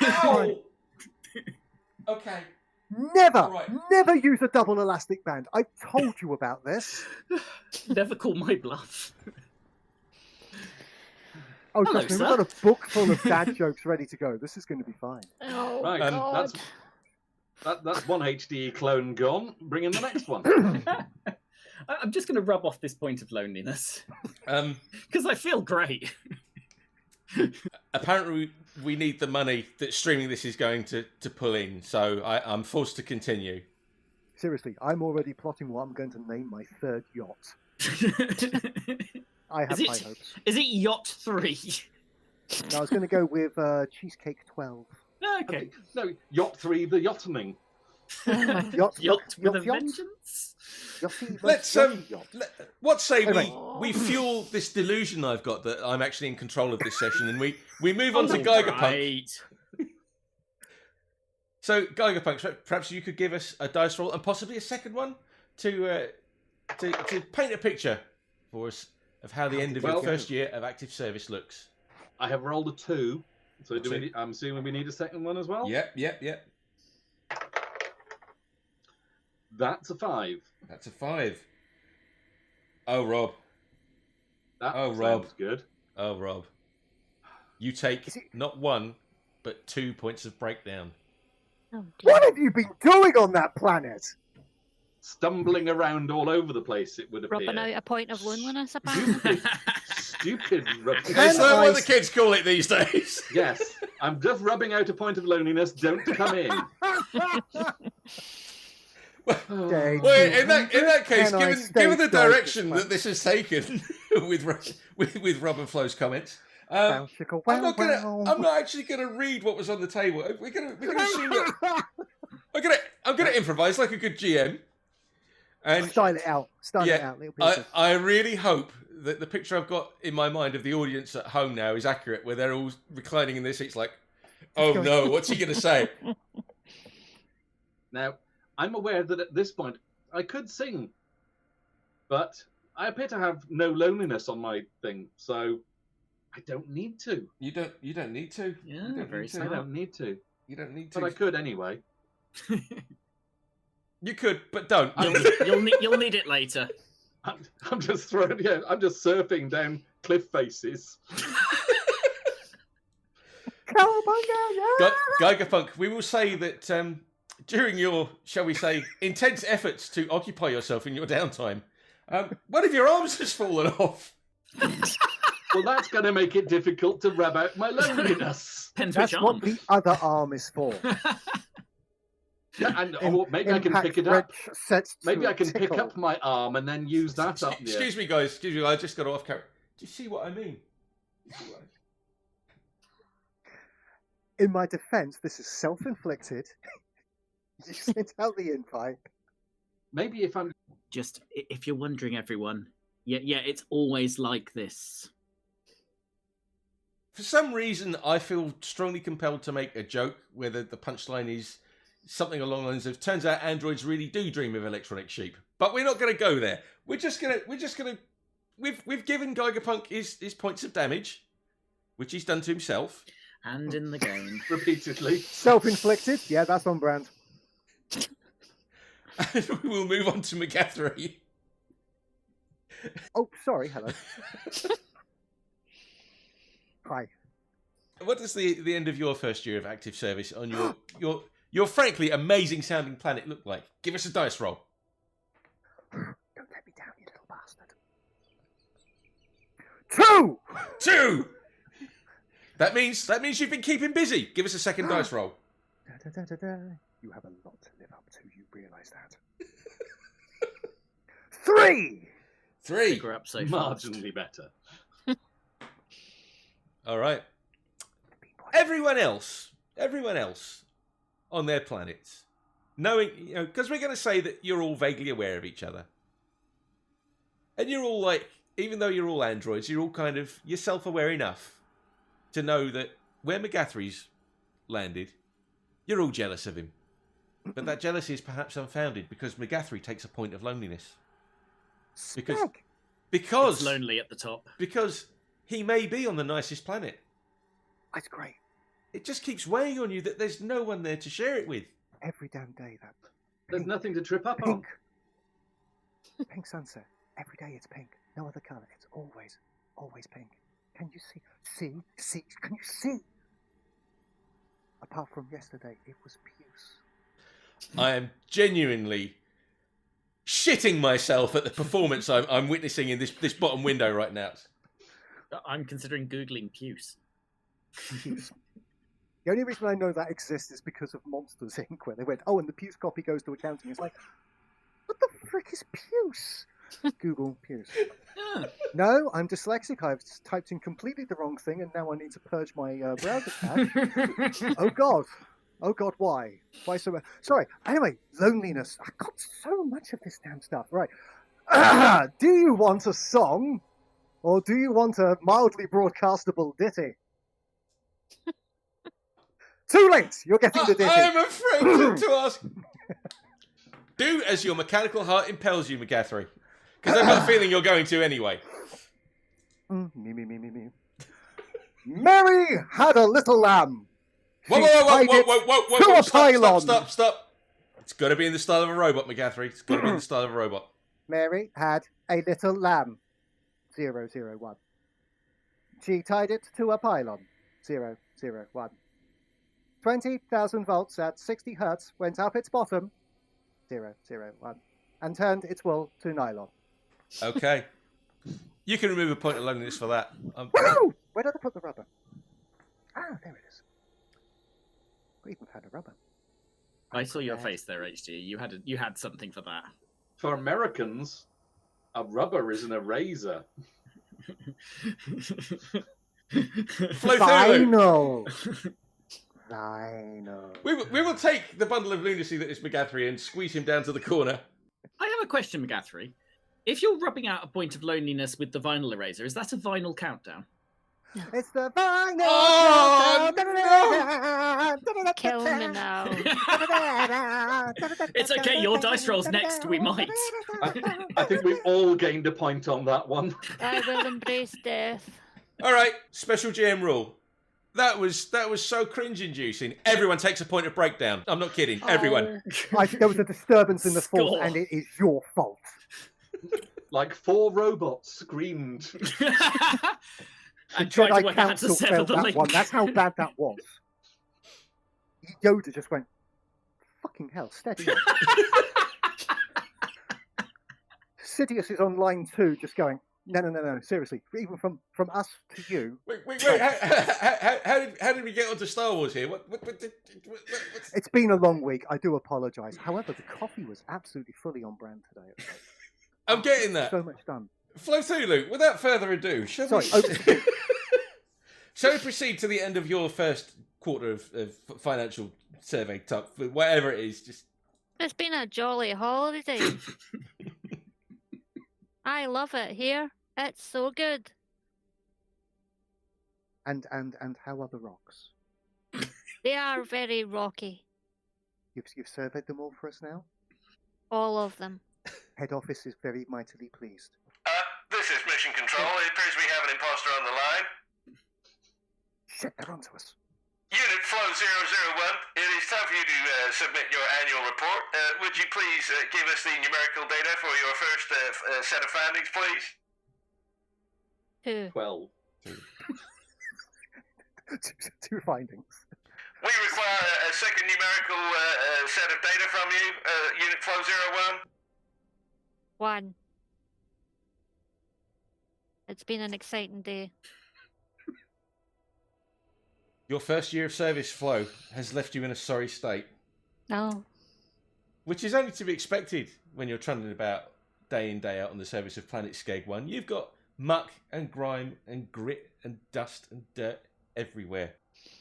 Ow! Okay. Never use a double elastic band. I've told you about this. Never call my bluff. Oh, Hello, trust me, sir. we've got a book full of dad jokes ready to go. This is going to be fine. Oh, Right, God. that's one HD clone gone. Bring in the next one. I'm just going to rub off this point of loneliness. Because I feel great. Apparently, we need the money that streaming this is going to pull in, so I'm forced to continue. Seriously, I'm already plotting what I'm going to name my third yacht. I have high hopes. Is it Yacht 3? No, I was going to go with Cheesecake 12. Okay. No, Yacht 3, the yachting. Yacht with a yacht. vengeance? Yachty, Let's yachty yacht. what say Anyway. we fuel this delusion I've got that I'm actually in control of this session, and we move on to Gigerpunk. Right. So Gigerpunk, perhaps you could give us a dice roll and possibly a second one to paint a picture for us of how the end of your Well- first year of active service looks. I have rolled a 2. So Two. I'm assuming we need a second one as well? Yep. That's a 5. That's a 5. Oh, Rob. That Oh, sounds Rob. good. Oh, Rob. You take not 1, but 2 points of breakdown. Oh, dear. What have you been doing on that planet? stumbling around all over the place, it would appear. Rubbing out a point of loneliness, apparently. Stupid rubbing. Is that what the kids call it these days? Yes, I'm just rubbing out a point of loneliness. Don't come in. Well, in that case, given the direction that this has taken with Rob and Flo's comments, I'm not actually going to read what was on the table. We're going to assume that I'm going to improvise like a good GM. And style it out. Little pieces. I really hope that the picture I've got in my mind of the audience at home now is accurate, where they're all reclining in their seats like, oh no, what's he going to say? Now, I'm aware that at this point I could sing, but I appear to have no loneliness on my thing, so I don't need to. You don't need to. Yeah, I don't need to. You don't need to. But I could anyway. You could, but don't. You'll need it later. I'm just throwing. Yeah, I'm just surfing down cliff faces. Gigerpunk, we will say that during your, shall we say, intense efforts to occupy yourself in your downtime, one of your arms has fallen off. Well, that's going to make it difficult to rub out my loneliness. That's what the other arm is for. Yeah, and maybe I can pick it up. Maybe I can pick up my arm and then use that up. Excuse me, guys. Excuse me. I just got off camera. Do you see what I mean? In my defense, this is self-inflicted. You sent out the invite. Maybe if you're wondering, everyone, yeah, it's always like this. For some reason, I feel strongly compelled to make a joke where the punchline is something along the lines of, turns out androids really do dream of electronic sheep. But we're not going to go there. We've given Gigerpunk his points of damage, which he's done to himself. And in the game. Repeatedly. Self-inflicted? Yeah, that's on brand. And we'll move on to Magathery. Oh, sorry, hello. Hi. What does the end of your first year of active service on your frankly amazing sounding planet look like? Give us a dice roll. Don't let me down, you little bastard. 2! That means you've been keeping busy. Give us a second dice roll. You have a lot to live up to. You realise that. 3! We're up so marginally better. All right. Everyone else on their planets, knowing, because we're going to say that you're all vaguely aware of each other, and you're all like, even though you're all androids, you're all you're self-aware enough to know that where Magathery's landed, you're all jealous of him. But that jealousy is perhaps unfounded because Magathery takes a point of loneliness. Because it's lonely at the top. Because he may be on the nicest planet. That's great. It just keeps weighing on you that there's no one there to share it with. Every damn day, that. There's nothing to trip up pink. On. Pink sunset. Every day it's pink. No other colour. It's always pink. Can you see? See? Can you see? Apart from yesterday, it was puce. I am genuinely shitting myself at the performance I'm witnessing in this bottom window right now. I'm considering Googling puce. Puce. The only reason I know that exists is because of Monsters, Inc., where they went, and the puce copy goes to accounting. It's like, what the frick is puce? Google puce. Yeah. No, I'm dyslexic. I've typed in completely the wrong thing, and now I need to purge my browser tab. Oh God, why? Why so much? Sorry. Anyway, loneliness. I got so much of this damn stuff. Right. Do you want a song, or do you want a mildly broadcastable ditty? Too late. You're getting the ditty. I'm afraid to ask. Do as your mechanical heart impels you, Magathery. Because I've got a feeling you're going to anyway. Me. Mary had a little lamb. Whoa, to a pylon. Stop. It's got to be in the style of a robot, Magathery. It's got to be in the style of a robot. Mary had a little lamb. 001. She tied it to a pylon. 001. 20,000 volts at 60 hertz went up its bottom. 001. and turned its wool to nylon. Okay. You can remove a point of loneliness for that. Woo! Where did I put the rubber? Ah, there it is. We even found a rubber. I saw your face there, HG. You had something for that. For Americans, a rubber is an eraser. Vinyl. Vinyl. We will take the bundle of lunacy that is Magathery and squeeze him down to the corner. I have a question, Magathery. If you're rubbing out a point of loneliness with the vinyl eraser, is that a vinyl countdown? It's the vinyl. Oh, no! Kill me now. It's okay, your dice roll's next, we might. I think we've all gained a point on that one. I will embrace death. All right, special GM rule. That was so cringe-inducing. Everyone takes a point of breakdown. I'm not kidding. Everyone. There was a disturbance in the force, Score. and it is your fault. Like 4 robots screamed. And tried to Jedi work out how to Council sever failed the that link. one. That's how bad that was. Yoda just went, fucking hell, steady. Sidious is on line 2, just going, no, seriously. Even from us to you. Wait. How did we get onto Star Wars here? What's... It's been a long week. I do apologise. However, the coffee was absolutely fully on brand today. I'm getting that. So much done. Flothulhu, without further ado, shall we proceed to the end of your first quarter of financial survey talk, whatever it is? Just It's been a jolly holiday. I love it here. It's so good. And how are the rocks? They are very rocky. You've surveyed them all for us now? All of them. Head office is very mightily pleased. this is Mission Control. It appears we have an imposter on the line. Shit, they're onto us. Unit Flow 001, it is time for you to submit your annual report. Would you please give us the numerical data for your first set of findings, please? 2. 12. Two findings. We require a second numerical set of data from you, Unit Flow 01. 1. It's been an exciting day. Your first year of service, Flo, has left you in a sorry state. No. Which is only to be expected when you're trundling about day in, day out on the surface of Planet Skeg 1. You've got muck and grime and grit and dust and dirt everywhere.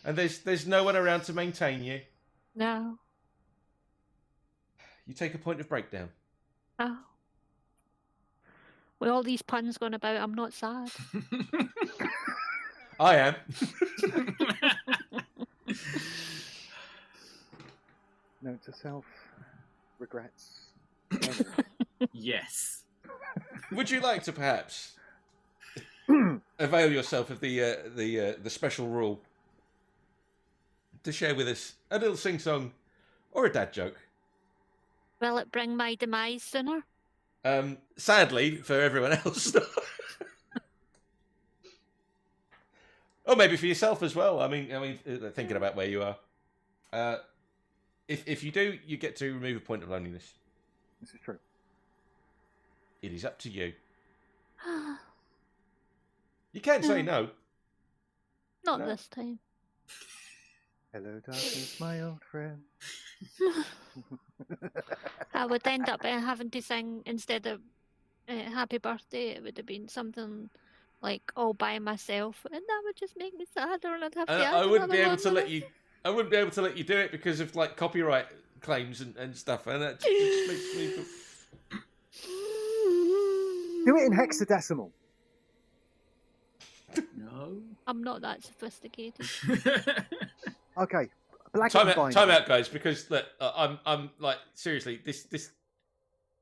And there's no one around to maintain you. No. You take a point of breakdown. Oh. With all these puns going about, I'm not sad. I am. Note to self. Regrets. Yes. Would you like to perhaps avail yourself of the special rule to share with us a little sing-song or a dad joke? Will it bring my demise sooner? Sadly, for everyone else. Or maybe for yourself as well. I mean, thinking about where you are. If you do, you get to remove a point of loneliness. This is true. It is up to you. You can't say no. Not No. this time. Hello, darkness, my old friend. I would end up having to sing instead of happy birthday. It would have been something like all by myself, and that would just make me sad. Or I'd have to. I wouldn't be able to let you. I wouldn't be able to let you do it because of like copyright claims and stuff, and that just makes me feel... Do it in hexadecimal. No. I'm not that sophisticated. Okay. Black Time and out, vinyl. guys, because look, I'm like seriously, this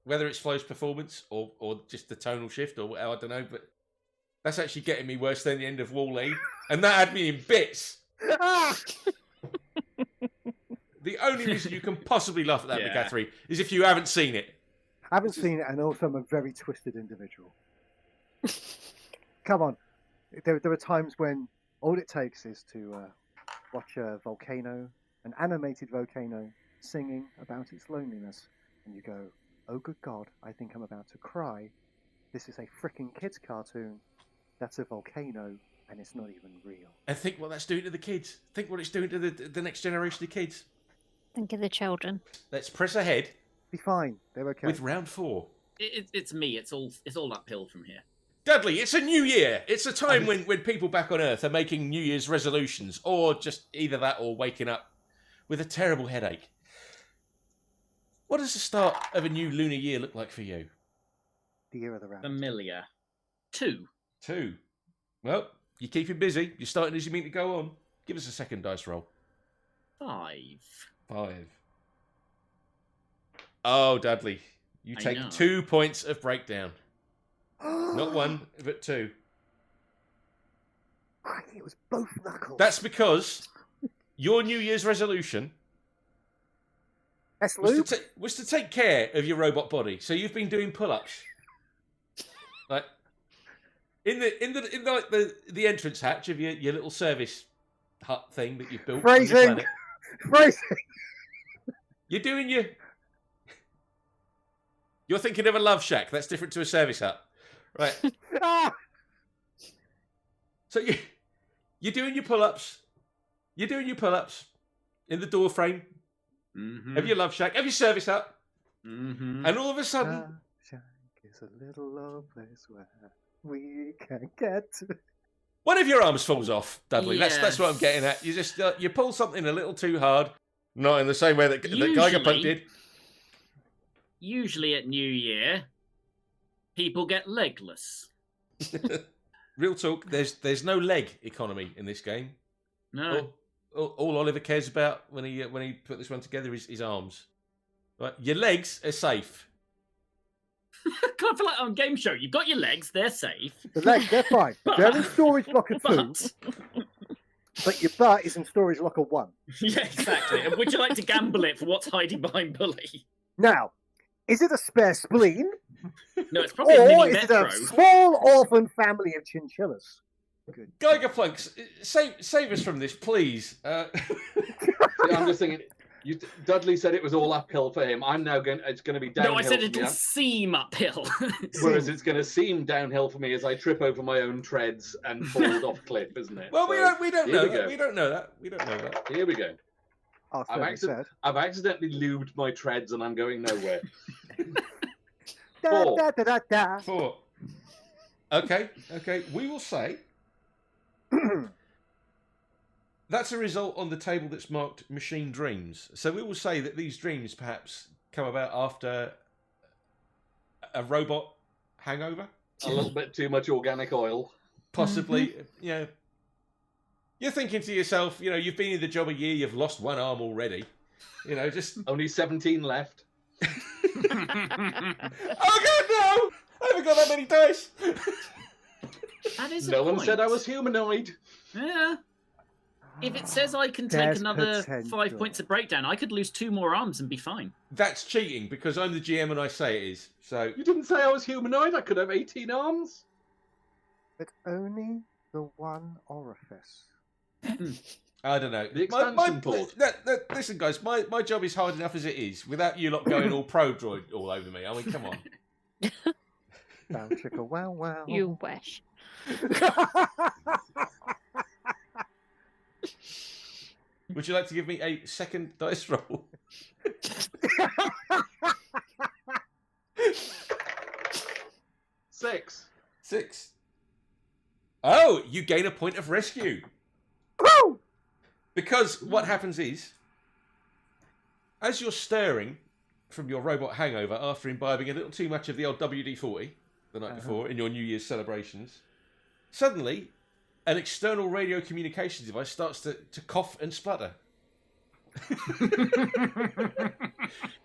whether it's Flo's performance or just the tonal shift or I don't know, but that's actually getting me worse than the end of Wall-E, and that had me in bits. Ah! The only reason you can possibly laugh at that, Yeah. Magathery, is if you haven't seen it. I haven't seen it, and also I'm a very twisted individual. Come on. There are times when all it takes is to watch a volcano, an animated volcano, singing about its loneliness, and you go, Oh, good God, I think I'm about to cry. This is a frickin' kids' cartoon. That's a volcano, and it's not even real. And think what that's doing to the kids. Think what it's doing to the next generation of kids. Think of the children. Let's press ahead Be fine. They're okay. with round 4. It's me. It's all uphill from here. Dudley, it's a new year. It's a time when people back on Earth are making New Year's resolutions, or just either that or waking up with a terrible headache. What does the start of a new lunar year look like for you? The year of the rabbit. Familiar. 2. 2. Well, you're keeping busy. You're starting as you mean to go on. Give us a second dice roll. 5. 5. Oh, Dudley, you I take know. 2 points of breakdown. Not 1, but 2. It was both knuckles. That's because your New Year's resolution That's Luke. was to take care of your robot body. So you've been doing pull-ups, like in the entrance hatch of your little service hut thing that you've built. on your Phrasing. planet. Phrasing. You're doing You're thinking of a love shack. That's different to a service hut, right? Ah! So you're doing your pull-ups. You're doing your pull-ups in the door frame Mm-hmm. of your love shack, of your service hut, Mm-hmm. and all of a sudden, Shack is a little low place where we can get to. one of your arms falls off, Dudley. That's Yes. what I'm getting at. You just you pull something a little too hard, not in the same way that Gigerpunk did. Usually at New Year, people get legless. Real talk. There's no leg economy in this game. No. All Oliver cares about when he put this one together is his arms. Right, your legs are safe. Kind of feel like on game show. You've got your legs, they're safe. The legs, they're fine. They're in storage locker 2, But but your butt is in storage locker 1. yeah, exactly. And would you like to gamble it for what's hiding behind Bully? Now, is it a spare spleen, No, it's probably a or mini is it metro. a small orphan family of chinchillas? Good. Gigerpunk, save us from this, please. See, I'm just thinking. Dudley said it was all uphill for him. I'm now going. It's going to be downhill. No, I said for it'll me. seem uphill. Whereas it's going to seem downhill for me as I trip over my own treads and fall off cliff, isn't it? Well, So, we don't here know we that. go. We don't know that. We don't know that. Here we go. Arthur I've said. accidentally lubed my treads and I'm going nowhere. Da, 4. da, da, da, da. 4. Okay. We will say that's a result on the table that's marked machine dreams. So we will say that these dreams perhaps come about after a robot hangover. A little bit too much organic oil. Possibly, You're thinking to yourself, you've been in the job a year, you've lost one arm already. Just... Only 17 left. Oh, God, no! I haven't got that many dice! That is No a one point. said I was humanoid. Yeah. If it says I can take There's another potential. 5 points of breakdown, I could lose 2 more arms and be fine. That's cheating, because I'm the GM and I say it is. So, You didn't say I was humanoid. I could have 18 arms. But only the one orifice. I don't know. The expansion board. Listen, guys, my job is hard enough as it is, without you lot going all pro droid all over me. I mean, come on. Bow chicka wow wow. You wish. Would you like to give me a second dice roll? 6. 6. Oh, you gain a point of rescue. Woo! Because what happens is, as you're stirring from your robot hangover after imbibing a little too much of the old WD-40 the night before in your New Year's celebrations, suddenly an external radio communications device starts to cough and splutter.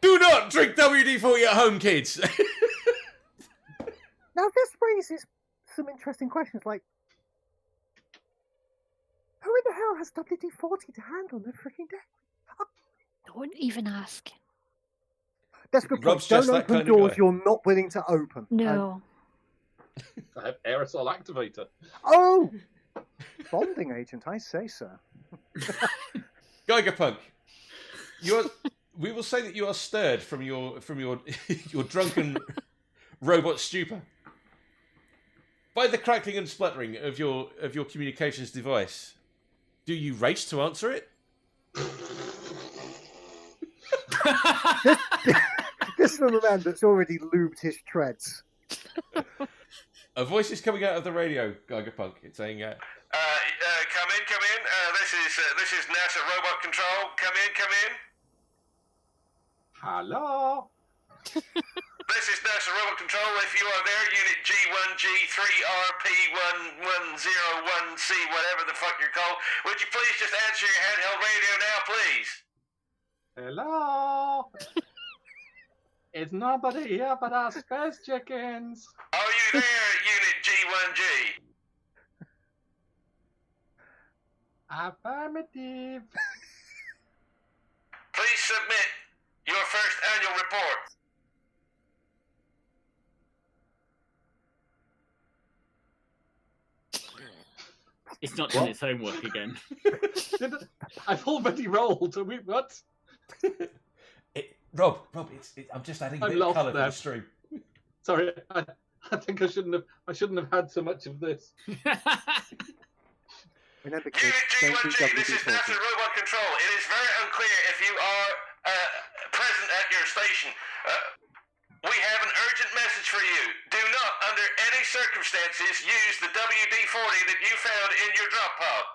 Do not drink WD-40 at home, kids! Now this raises some interesting questions, like, who in the hell has WD-40 to hand on their freaking deck? Don't even ask. That's good point. Rob's Don't just that open kind of doors guy. you're not willing to open. No. I have aerosol activator. Oh! Bonding agent, I say, sir. Gigerpunk, We will say that you are stirred from your your drunken robot stupor by the crackling and spluttering of your communications device. Do you race to answer it? This from a man that's already lubed his treads. A voice is coming out of the radio, Gigerpunk. It's saying, come in. This is NASA Robot Control. Come in. Hello. This is NASA Robot Control. If you are there, Unit G1G3RP1101C, whatever the fuck you're called, would you please just answer your handheld radio now, please? Hello. It's nobody here but our space chickens. Are you there, Unit G1G? Affirmative. Please submit your first annual report. It's not doing its homework again. I've already rolled. Are we what? Rob, I'm just adding a bit of colour to the stream. Sorry, I think I shouldn't have had so much of this. Remember, Unit kids, don't do G1G, this is WD-40. NASA Robot Control. It is very unclear if you are present at your station. We have an urgent message for you. Do not, under any circumstances, use the WD-40 that you found in your drop pod.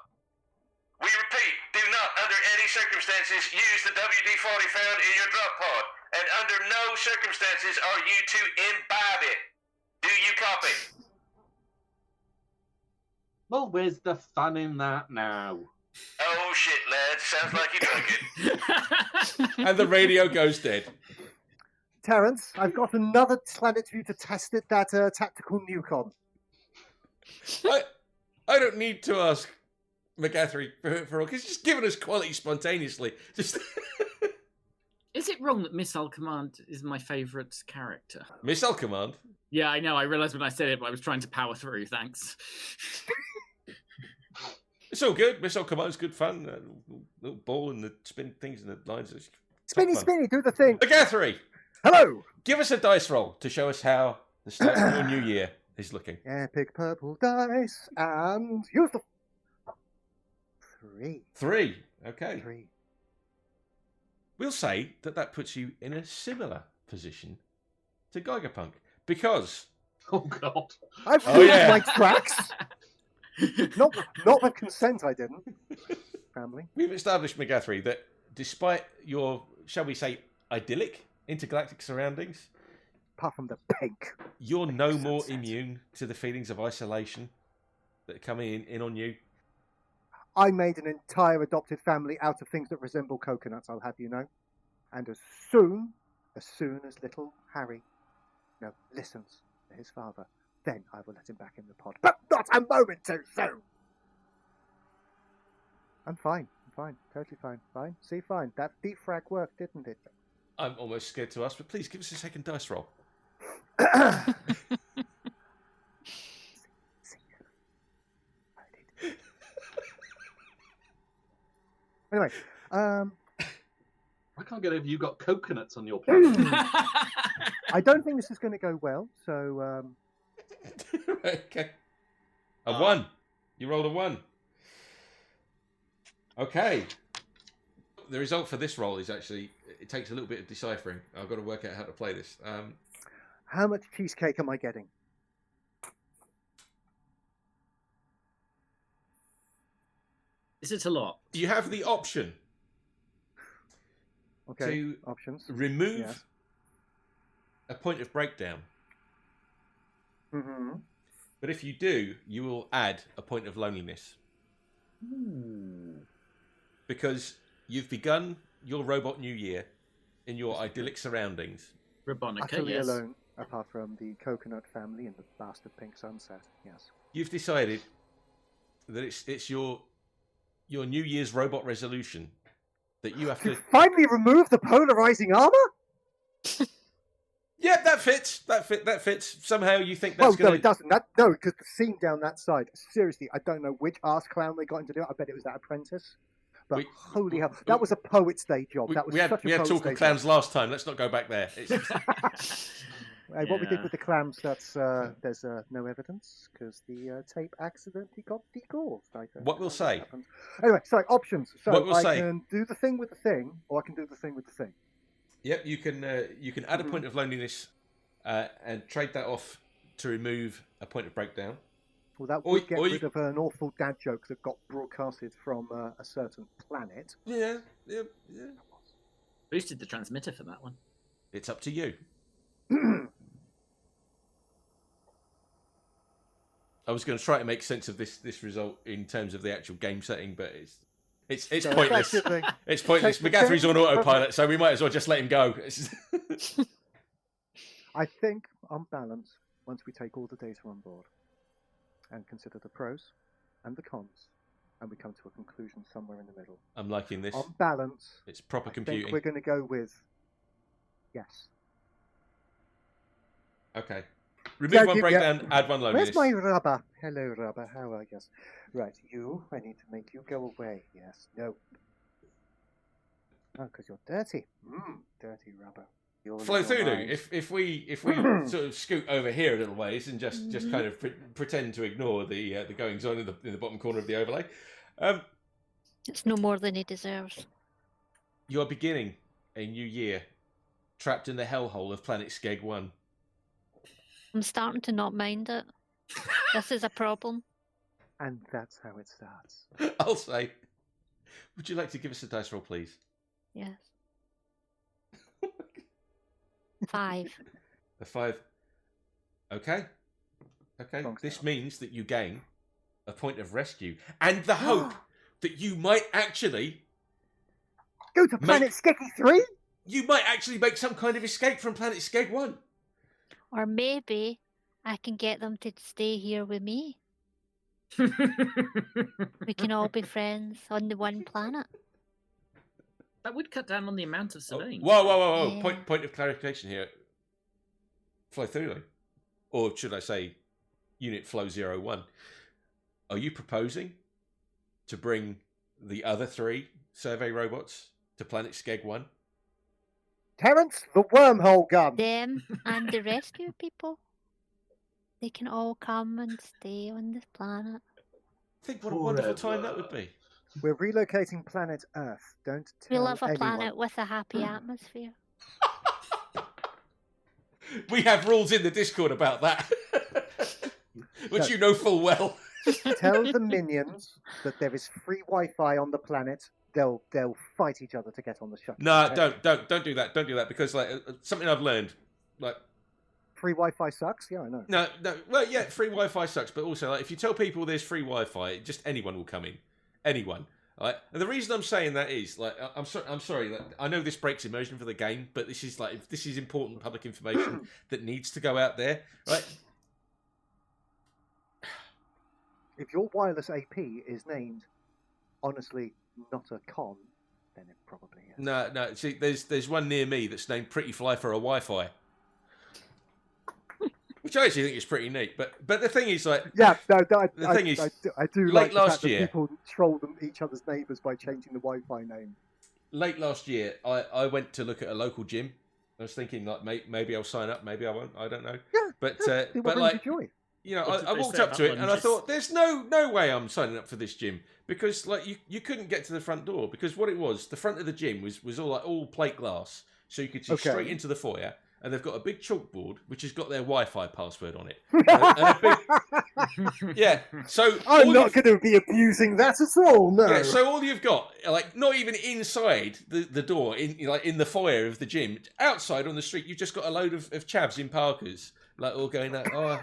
We repeat, do not, under any circumstances, use the WD-40 found in your drop pod. And under no circumstances are you to imbibe it. Do you copy? Well, where's the fun in that now? Oh shit, lad. Sounds like you drunk it. And the radio goes dead. Terence, I've got another planet for you to test it, that tactical nuke on. I don't need to ask Magathery for all, because he's just given us quality spontaneously. Just Is it wrong that Missile Command is my favourite character? Missile Command. Yeah, I know. I realised when I said it, but I was trying to power through. Thanks. It's all good. Missile Command's good fun. Little ball and the spin things and the lines. Spinny, do the thing. Magathery, Hello. give us a dice roll to show us how the start of your new year is looking. Epic purple dice and use the 3. 3. Okay. 3. We'll say that puts you in a similar position to Gigerpunk because Oh God. I've Oh, yeah. my tracks. Not with consent, I didn't. Family. we've established, Magathery, that despite your, shall we say, idyllic intergalactic surroundings, Apart from the pink. you're no more sunset. immune to the feelings of isolation that are coming in on you. I made an entire adopted family out of things that resemble coconuts, I'll have you know. And as soon as little Harry listens to his father, then I will let him back in the pod. But not a moment too soon! I'm fine, totally fine. See, fine. That defrag worked, didn't it? I'm almost scared to ask, but please give us a second dice roll. Anyway, I can't get over you got coconuts on your planet. I don't think this is going to go well, so Okay. A 1. You rolled a 1. Okay. The result for this roll is actually, it takes a little bit of deciphering. I've got to work out how to play this. how much cheesecake am I getting? Is it a lot? You have the option Okay, to options. remove Yes. a point of breakdown. Mm-hmm. But if you do, you will add a point of loneliness. Because you've begun your robot new year in your idyllic surroundings. Robonica, Utterly yes. alone, apart from the coconut family and the bastard pink sunset. Yes. You've decided that it's your New Year's robot resolution that you have To to... finally remove the polarizing armor? Yeah, that fits. That fits. Somehow you think Well, that's no, going it doesn't. No, because the scene down that side. Seriously, I don't know which ass clown they got him to do it. I bet it was that apprentice. But We- holy hell, that was a poet's day job. That was we had such a poet's talk day of clams last time. Let's not go back there. Hey, what we did Yeah. with the clams, that's there's no evidence because the tape accidentally got degaussed. I don't What know we'll how say. that happened. Anyway, so options. So What we'll I say. can do the thing with the thing, or I can do the thing with the thing. Yep, you can add a point of loneliness and trade that off to remove a point of breakdown. Well, that Or- would get or you- rid of an awful dad joke that got broadcasted from a certain planet. Yeah. Boosted the transmitter for that one. It's up to you. I was going to try to make sense of this result in terms of the actual game setting, but it's So pointless. effectively, It's pointless. take the Magathery's thing on autopilot, so we might as well just let him go. I think, on balance, once we take all the data on board and consider the pros and the cons, and we come to a conclusion somewhere in the middle, I'm liking this. on balance, It's proper I think computing. we're going to go with yes. Okay. Remove one yeah. breakdown, add one Where's loneliness. my rubber? Hello, rubber. How are you? Right, you. I need to make you go away. Yes. No. Oh, because you're dirty. Dirty rubber. You're in your Flothulhu, mind. if we sort of scoot over here a little ways and just kind of pretend to ignore the goings on in the bottom corner of the overlay, It's no more than he deserves. you are beginning a new year, trapped in the hellhole of planet Skeg 1. I'm starting to not mind it. This is a problem. And that's how it starts. I'll say. Would you like to give us a dice roll, please? Yes. 5. A 5. Okay. Strong This start. means that you gain a point of rescue and the hope that you might actually Go to Planet Skeggy 3? you might actually make some kind of escape from planet Skeg 1. Or maybe I can get them to stay here with me. We can all be friends on the one planet. That would cut down on the amount of Oh, civilians. whoa. Yeah. Point of clarification here. Flothulhu. Or should I say Unit Flow 01. Are you proposing to bring the other 3 survey robots to planet Skeg 1? Terence, the wormhole gun. Them and the rescue people. They can all come and stay on this planet. Think what a wonderful time that would be. We're relocating planet Earth. Don't We tell love a anyone. planet with a happy atmosphere. We have rules in the Discord about that. Which No. you know full well. Tell the minions that there is free Wi-Fi on the planet. They'll fight each other to get on the shuttle. No, okay? don't do that. Don't do that because like something I've learned, like Free Wi-Fi sucks. Yeah, I know. no. Well, yeah, free Wi-Fi sucks, but also like if you tell people there's free Wi-Fi, just anyone will come in, anyone. Right? And the reason I'm saying that is like I'm sorry. Like, I know this breaks immersion for the game, but this is important public information that needs to go out there, right? If your wireless AP is named, honestly, not a con, then it probably is. No. See, there's one near me that's named Pretty Fly for a Wi-Fi, which I actually think is pretty neat. But the thing is, like, Yeah, no, The thing is, I do late like the last fact that year- people troll each other's neighbours by changing the Wi-Fi name. late last year, I went to look at a local gym. I was thinking like maybe I'll sign up, maybe I won't. I don't know. Yeah, But See what but brings like you joy. you know, What did I they walked say up to it about and I lunges? thought, there's no way I'm signing up for this gym because like you couldn't get to the front door because what it was, the front of the gym was all plate glass, so you could see Okay. straight into the foyer. And they've got a big chalkboard which has got their Wi-Fi password on it. And a big, yeah. So I'm all not you've- going to be abusing that at all. No. Yeah, so all you've got, like, not even inside the door, in the foyer of the gym, outside on the street, you've just got a load of chavs in parkas, like all going like, oh,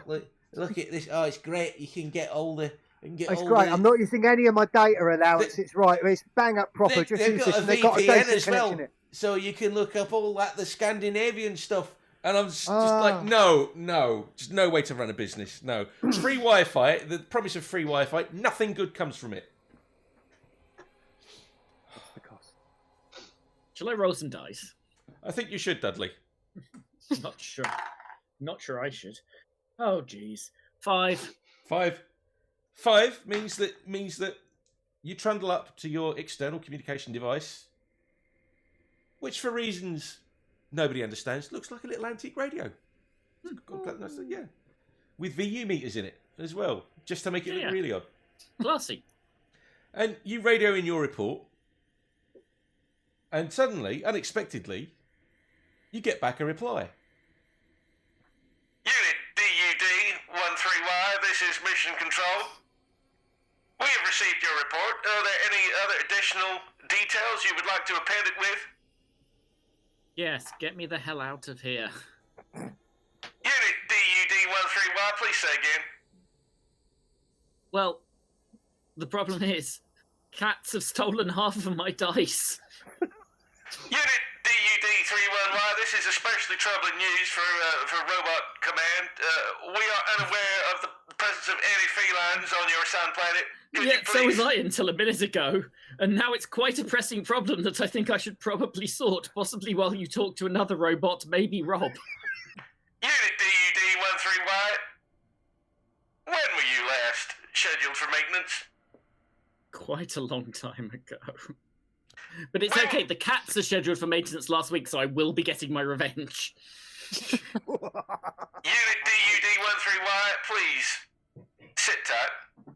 look at this, oh, it's great, you can get all the, It's great. I'm not using any of my data allowance. It's right. It's bang up proper. Just they've use got this. a And they've got a VPN data as well, connection in it. so you can look up all that the Scandinavian stuff. And I'm just Ah. like, no, just no way to run a business. No, free Wi-Fi. The promise of free Wi-Fi, nothing good comes from it. What's the cost? Shall I roll some dice? I think you should, Dudley. Not sure. Not sure I should. Oh, geez. 5. 5 means that you trundle up to your external communication device, which for reasons nobody understands, looks like a little antique radio. Yeah. With VU meters in it as well, just to make it look really odd. Classy. And you radio in your report, and suddenly, unexpectedly, you get back a reply. Unit DUD-13Y, this is Mission Control. We have received your report. Are there any other additional details you would like to append it with? Yes, get me the hell out of here. Unit DUD-13Y, please say again. Well, the problem is, cats have stolen half of my dice. Unit DUD-31Y, this is especially troubling news for Robot Command. We are unaware of the presence of any felines on your sun planet. Could you So was please... I until a minute ago, and now it's quite a pressing problem that I think I should probably sort, possibly while you talk to another robot, maybe Rob. Unit DUD-13Y, when were you last scheduled for maintenance? Quite a long time ago. But it's okay, the cats are scheduled for maintenance last week, so I will be getting my revenge. Unit DUD-13Y, please sit tight.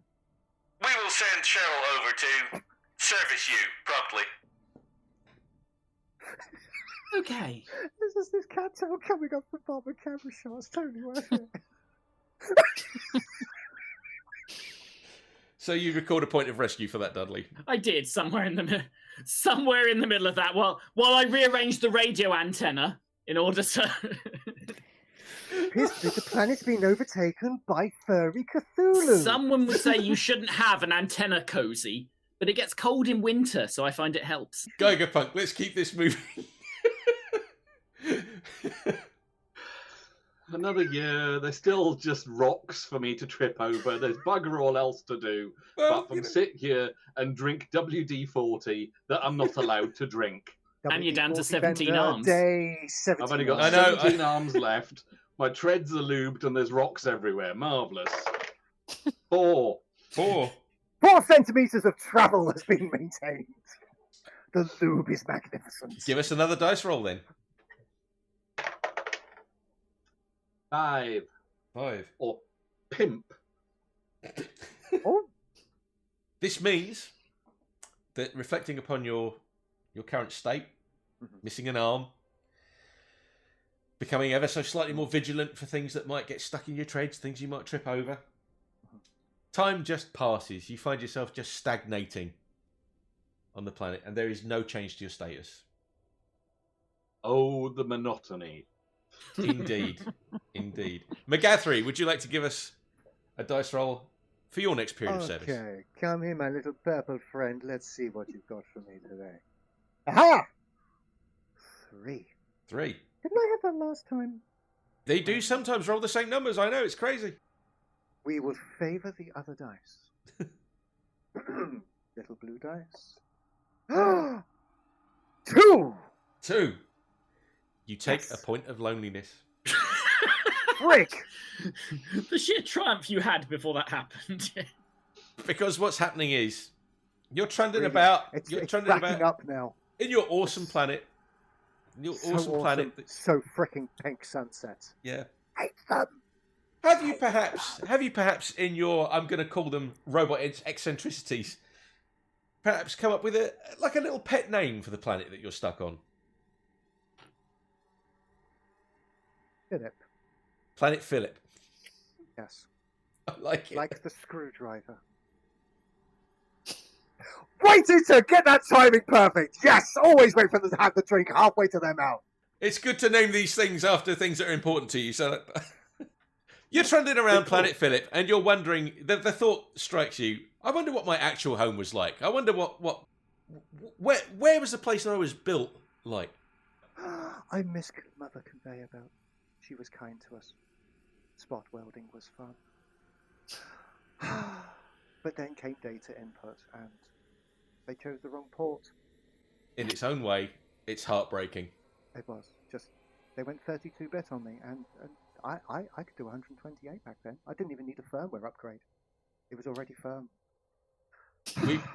We will send Cheryl over to service you promptly. Okay. This cat tail coming up from Barbara camera shots. Totally worth it. So you record a point of rescue for that, Dudley. I did, somewhere in the middle of that, while I rearranged the radio antenna in order to... The planet's been overtaken by furry Cthulhu. Someone would say you shouldn't have an antenna cozy, but it gets cold in winter, so I find it helps. Gigerpunk, let's keep this moving. Another year, there's still just rocks for me to trip over. There's bugger all else to do but from sit here and drink WD-40 that I'm not allowed to drink. And you're down to WD-40 17 Bender, arms. Day 17 I've only got I know, 17 arms left. My treads are lubed and there's rocks everywhere. Marvellous. 4. 4 centimeters of travel has been maintained. The lube is magnificent. Give us another dice roll then. 5. 5. Or pimp. Oh, This means that reflecting upon your current state, missing an arm, becoming ever so slightly more vigilant for things that might get stuck in your treads, things you might trip over. Time just passes. You find yourself just stagnating on the planet, and there is no change to your status. Oh, the monotony. Indeed. Indeed. Magathery, would you like to give us a dice roll for your next period of service? okay. Come here, my little purple friend. Let's see what you've got for me today. Aha! 3. 3. Didn't I have that last time? They do sometimes roll the same numbers. I know, it's crazy. We will favour the other dice. Little blue dice. 2! 2. You take Yes. a point of loneliness. Frick! The sheer triumph you had before that happened. Because what's happening is you're trundling Really, about. It's You're trundling racking about up now. in your awesome planet. Your So awesome planet. So fricking pink sunset. Yeah. Hate them. Have you perhaps in your, I'm going to call them robot eccentricities, perhaps come up with a little pet name for the planet that you're stuck on? Philip. Planet Philip. Yes. I like it. Like the screwdriver. Waited to get that timing perfect. Yes, always wait for them to have the drink halfway to their mouth. It's good to name these things after things that are important to you. So you're trundling around Planet Philip, and you're wondering. The thought strikes you. I wonder what my actual home was like. I wonder where was the place that I was built like. I miss Mother Conveyor Belt. She was kind to us. Spot welding was fun. But then came data input, and they chose the wrong port. In its own way, it's heartbreaking. It was just they went 32-bit on me, and I could do 128 back then. I didn't even need a firmware upgrade. It was already firm.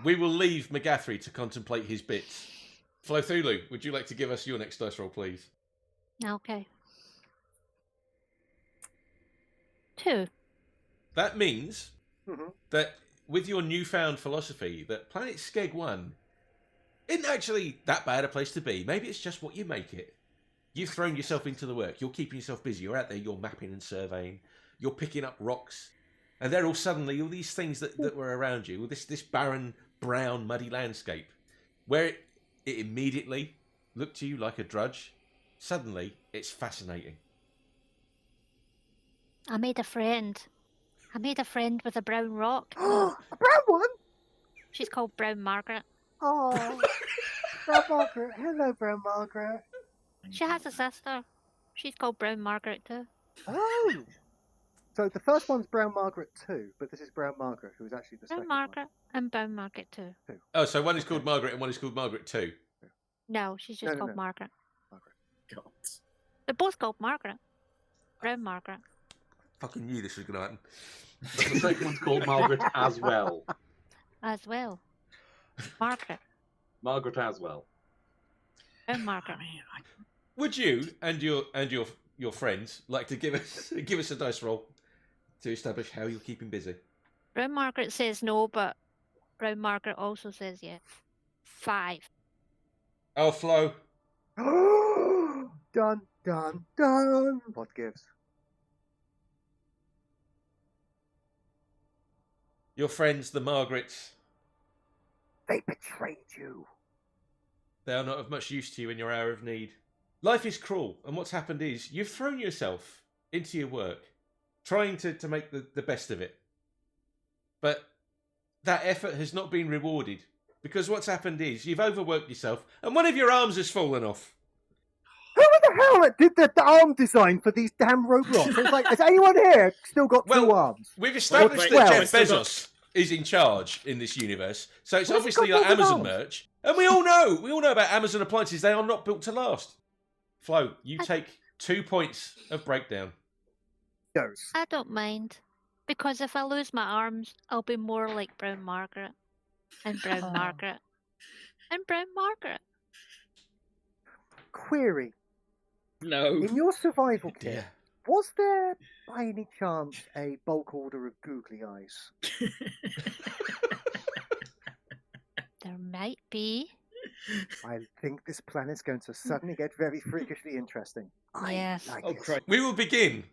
We will leave Magathery to contemplate his bits. Flothulhu, would you like to give us your next dice roll, please? Okay. 2. That means Mm-hmm. that with your newfound philosophy, that Planet Skeg 1 isn't actually that bad a place to be. Maybe it's just what you make it. You've thrown yourself into the work. You're keeping yourself busy. You're out there, you're mapping and surveying. You're picking up rocks. And they're all suddenly, all these things that were around you, this barren, brown, muddy landscape, where it immediately looked to you like a drudge, suddenly it's fascinating. I made a friend. I made a friend with a brown rock. A brown one? She's called Brown Margaret. Oh, Brown Margaret. Hello, Brown Margaret. She has a sister. She's called Brown Margaret too. Oh. So the first one's Brown Margaret 2, but this is Brown Margaret, who is actually the Brown second Margaret and Brown Margaret too. Oh, so one is called Margaret and one is called Margaret too. No, she's just No, called no. Margaret. God. They're both called Margaret. Brown Margaret. Fucking knew this was going to happen. The second one's called Margaret as well. As well. Margaret. Margaret as well. Brown Margaret. Would you and your friends like to give us a dice roll to establish how you're keeping busy? Brown Margaret says no, but Brown Margaret also says yes. 5. Oh, Flo. Dun, dun, dun. What gives? Your friends, the Margarets, They betrayed you. they are not of much use to you in your hour of need. Life is cruel, and what's happened is you've thrown yourself into your work, trying to make the best of it. But that effort has not been rewarded, because what's happened is you've overworked yourself, and one of your arms has fallen off. Who the hell did the arm design for these damn robots? It's like, has anyone here still got two arms? We've established Wait, that well, Jeff Bezos is in charge in this universe, so it's Where's obviously he got like all the Amazon arms? merch, and we all know about Amazon appliances. They are not built to last. Flo, you take 2 points of breakdown. Those. I don't mind. Because if I lose my arms, I'll be more like Brown Margaret. And Brown Oh. Margaret. And Brown Margaret. Query. No. In your survival kit, Dear. was there, by any chance, a bulk order of googly eyes? There might be. I think this planet's going to suddenly get very freakishly interesting. I Yes. like Oh, it. Christ. We will begin.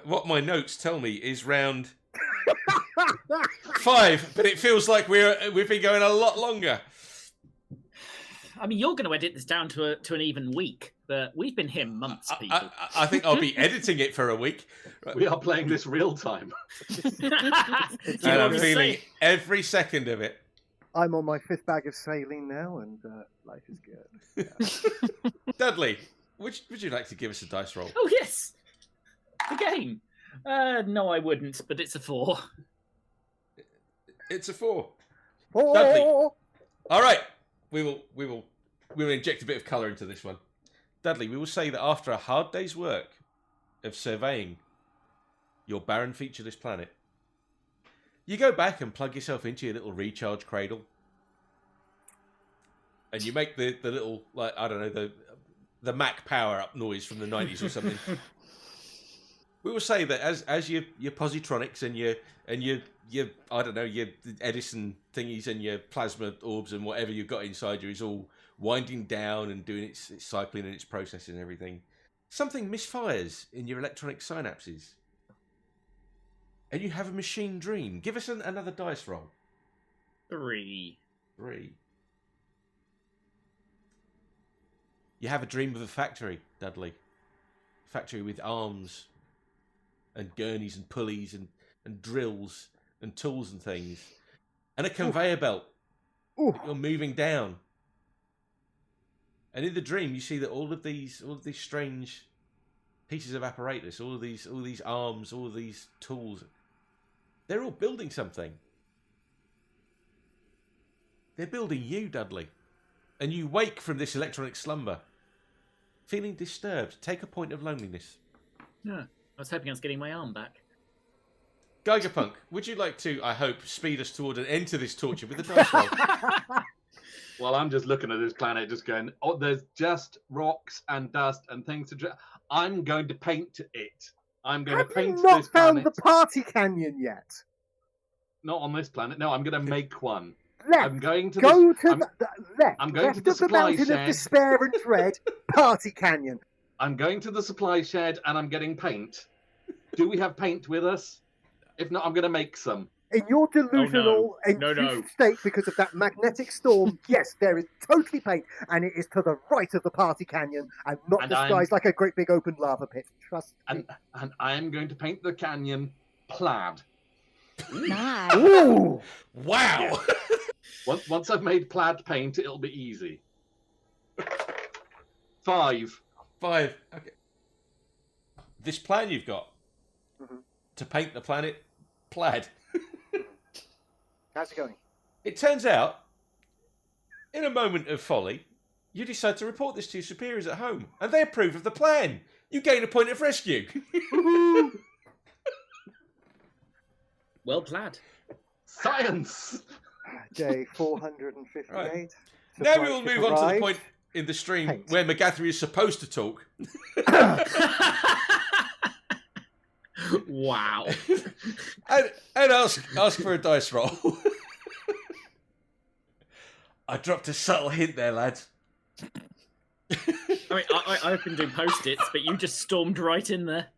What my notes tell me is round 5, but it feels like we've been going a lot longer. I mean, you're going to edit this down to an even week, but we've been here months, people. I think I'll be editing it for a week, We are playing this real time. You know and what I'm I'm feeling saying? every second of it. I'm on my 5th bag of saline now, and life is good. Yeah. Dudley, would you like to give us a dice roll? Oh, yes. The game. No, I wouldn't, but it's a 4. It's a 4. Oh! Dudley. All right, we will inject a bit of colour into this one. Dudley, we will say that after a hard day's work of surveying your barren, featureless planet, you go back and plug yourself into your little recharge cradle, and you make the little, like, I don't know, the Mac power up noise from the 90s or something. We will say that as your positronics and your I don't know, your Edison thingies and your plasma orbs and whatever you've got inside you is all winding down and doing its cycling and its processing and everything, something misfires in your electronic synapses. And you have a machine dream. Give us another dice roll. 3. 3. You have a dream of a factory, Dudley. A factory with arms and gurneys and pulleys and drills and tools and things. And a conveyor belt Ooh. that you're moving down. And in the dream you see that all of these strange pieces of apparatus, all of these arms, all of these tools, they're all building something. They're building you, Dudley. And you wake from this electronic slumber, feeling disturbed. Take a point of loneliness. Yeah, I was hoping I was getting my arm back. Gigerpunk, would you like to, I hope, speed us toward an end to this torture with a dice roll? Well, I'm just looking at this planet, just going, oh, there's just rocks and dust and things to. I'm going to paint it. I'm going to paint Have you not this found planet. the party canyon yet? Not on this planet. No, I'm going to make one. Left. I'm going to Go the, to I'm, the left. I'm going left to the of the supply mountain of shed. despair and dread. Party canyon. I'm going to the supply shed and I'm getting paint. Do we have paint with us? If not, I'm going to make some. In your delusional induced state because of that magnetic storm, yes, there is totally paint, and it is to the right of the party canyon and not And disguised like a great big open lava pit. Trust me. And I am going to paint the canyon plaid. Nice. Ooh! Wow! Once I've made plaid paint, it'll be easy. 5. 5. Okay. This plan you've got to paint the planet plaid. How's it going? It turns out, in a moment of folly, you decide to report this to your superiors at home, and they approve of the plan. You gain a point of rescue. Well planned. Science! Day 458. Right. Now we will Supplies move on to the arrived. point in the stream Paint. where Magathery is supposed to talk. Wow. and ask for a dice roll. I dropped a subtle hint there, lads. I mean, I've been doing post-its, but you just stormed right in there.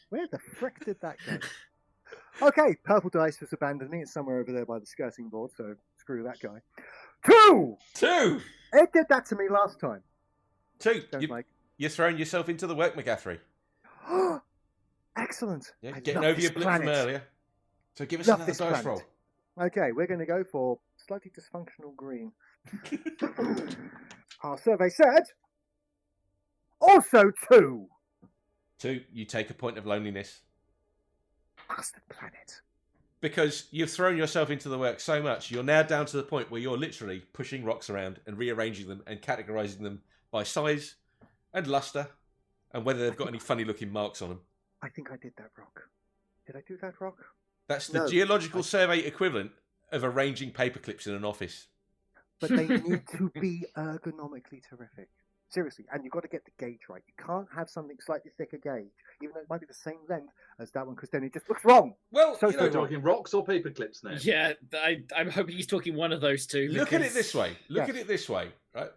Where the frick did that go? Okay, purple dice was abandoning. It's somewhere over there by the skirting board, so screw that guy. 2! 2! It did that to me last time. 2. Don't like. You're throwing yourself into the work, Magathery. Excellent. Yeah, I getting love over your this blip planet. from earlier. So give us Love another this dice planet. roll. Okay, we're going to go for slightly dysfunctional green. Our survey said also 2. 2. You take a point of loneliness. Bastard planet. Because you've thrown yourself into the work so much, you're now down to the point where you're literally pushing rocks around and rearranging them and categorising them by size and luster and whether they've got any funny looking marks on them. I think I did that rock. Did I do that rock? That's the No. geological survey equivalent of arranging paperclips in an office. But they need to be ergonomically terrific. Seriously, and you've got to get the gauge right. You can't have something slightly thicker gauge, even though it might be the same length as that one, because then it just looks wrong. Well, So you Are know, we talking rocks or paper clips now? Yeah, I'm hoping he's talking one of those two. look at it because- this way. Look Yes. at it this way, right?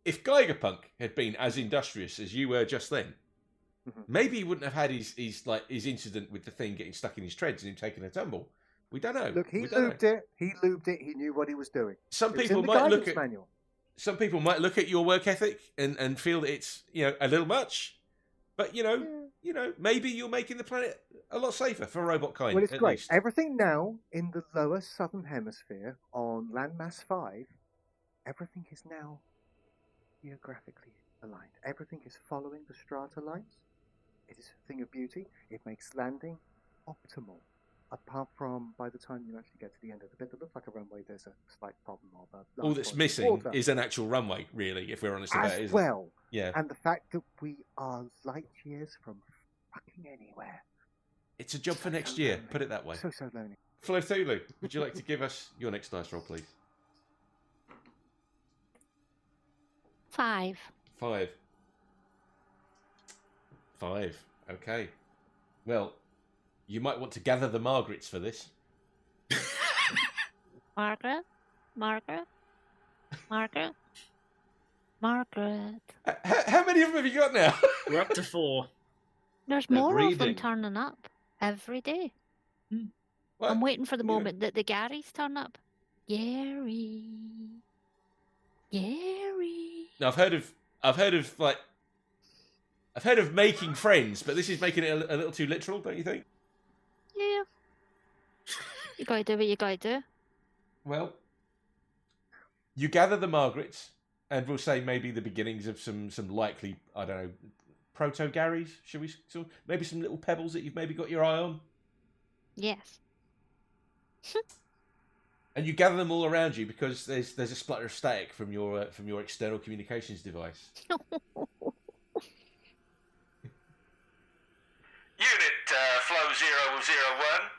If Gigerpunk had been as industrious as you were just then, maybe he wouldn't have had his incident with the thing getting stuck in his treads and him taking a tumble. We don't know. Look, he We don't know. lubed it. He lubed it. He knew what he was doing. Some It was people in the might look guidance at manual. some people might look at your work ethic and feel that it's a little much, but maybe you're making the planet a lot safer for robot kind. Well, it's at great. least. Everything now in the lower southern hemisphere on landmass 5, everything is now geographically aligned. Everything is following the strata lines. It is a thing of beauty. It makes landing optimal. Apart from by the time you actually get to the end of the bit that looks like a runway, there's a slight problem of a All large that's body of missing water. is an actual runway, really, if we're honest about it, as isn't it? well. Yeah. And the fact that we are light years from fucking anywhere. It's a job for next year, put it that way. So lonely. Flothulhu, would you like to give us your next dice roll, please? 5. 5. 5. Okay. Well, you might want to gather the Margarets for this. Margaret? Margaret? Margaret? Margaret. How many of them have you got now? We're up to 4. There's They're more of them breeding. turning up every day. Well, I'm waiting for the you know- moment that the Garys turn up. Gary. Gary. Now, I've heard of making friends, but this is making it a little too literal, don't you think? Yeah. You gotta do what you gotta do. Well, you gather the Margarets, and we'll say maybe the beginnings of some likely, I don't know, proto-Garys, should we? So maybe some little pebbles that you've maybe got your eye on, Yes. and you gather them all around you because there's a splutter of static from your external communications device. Unit Flow 001,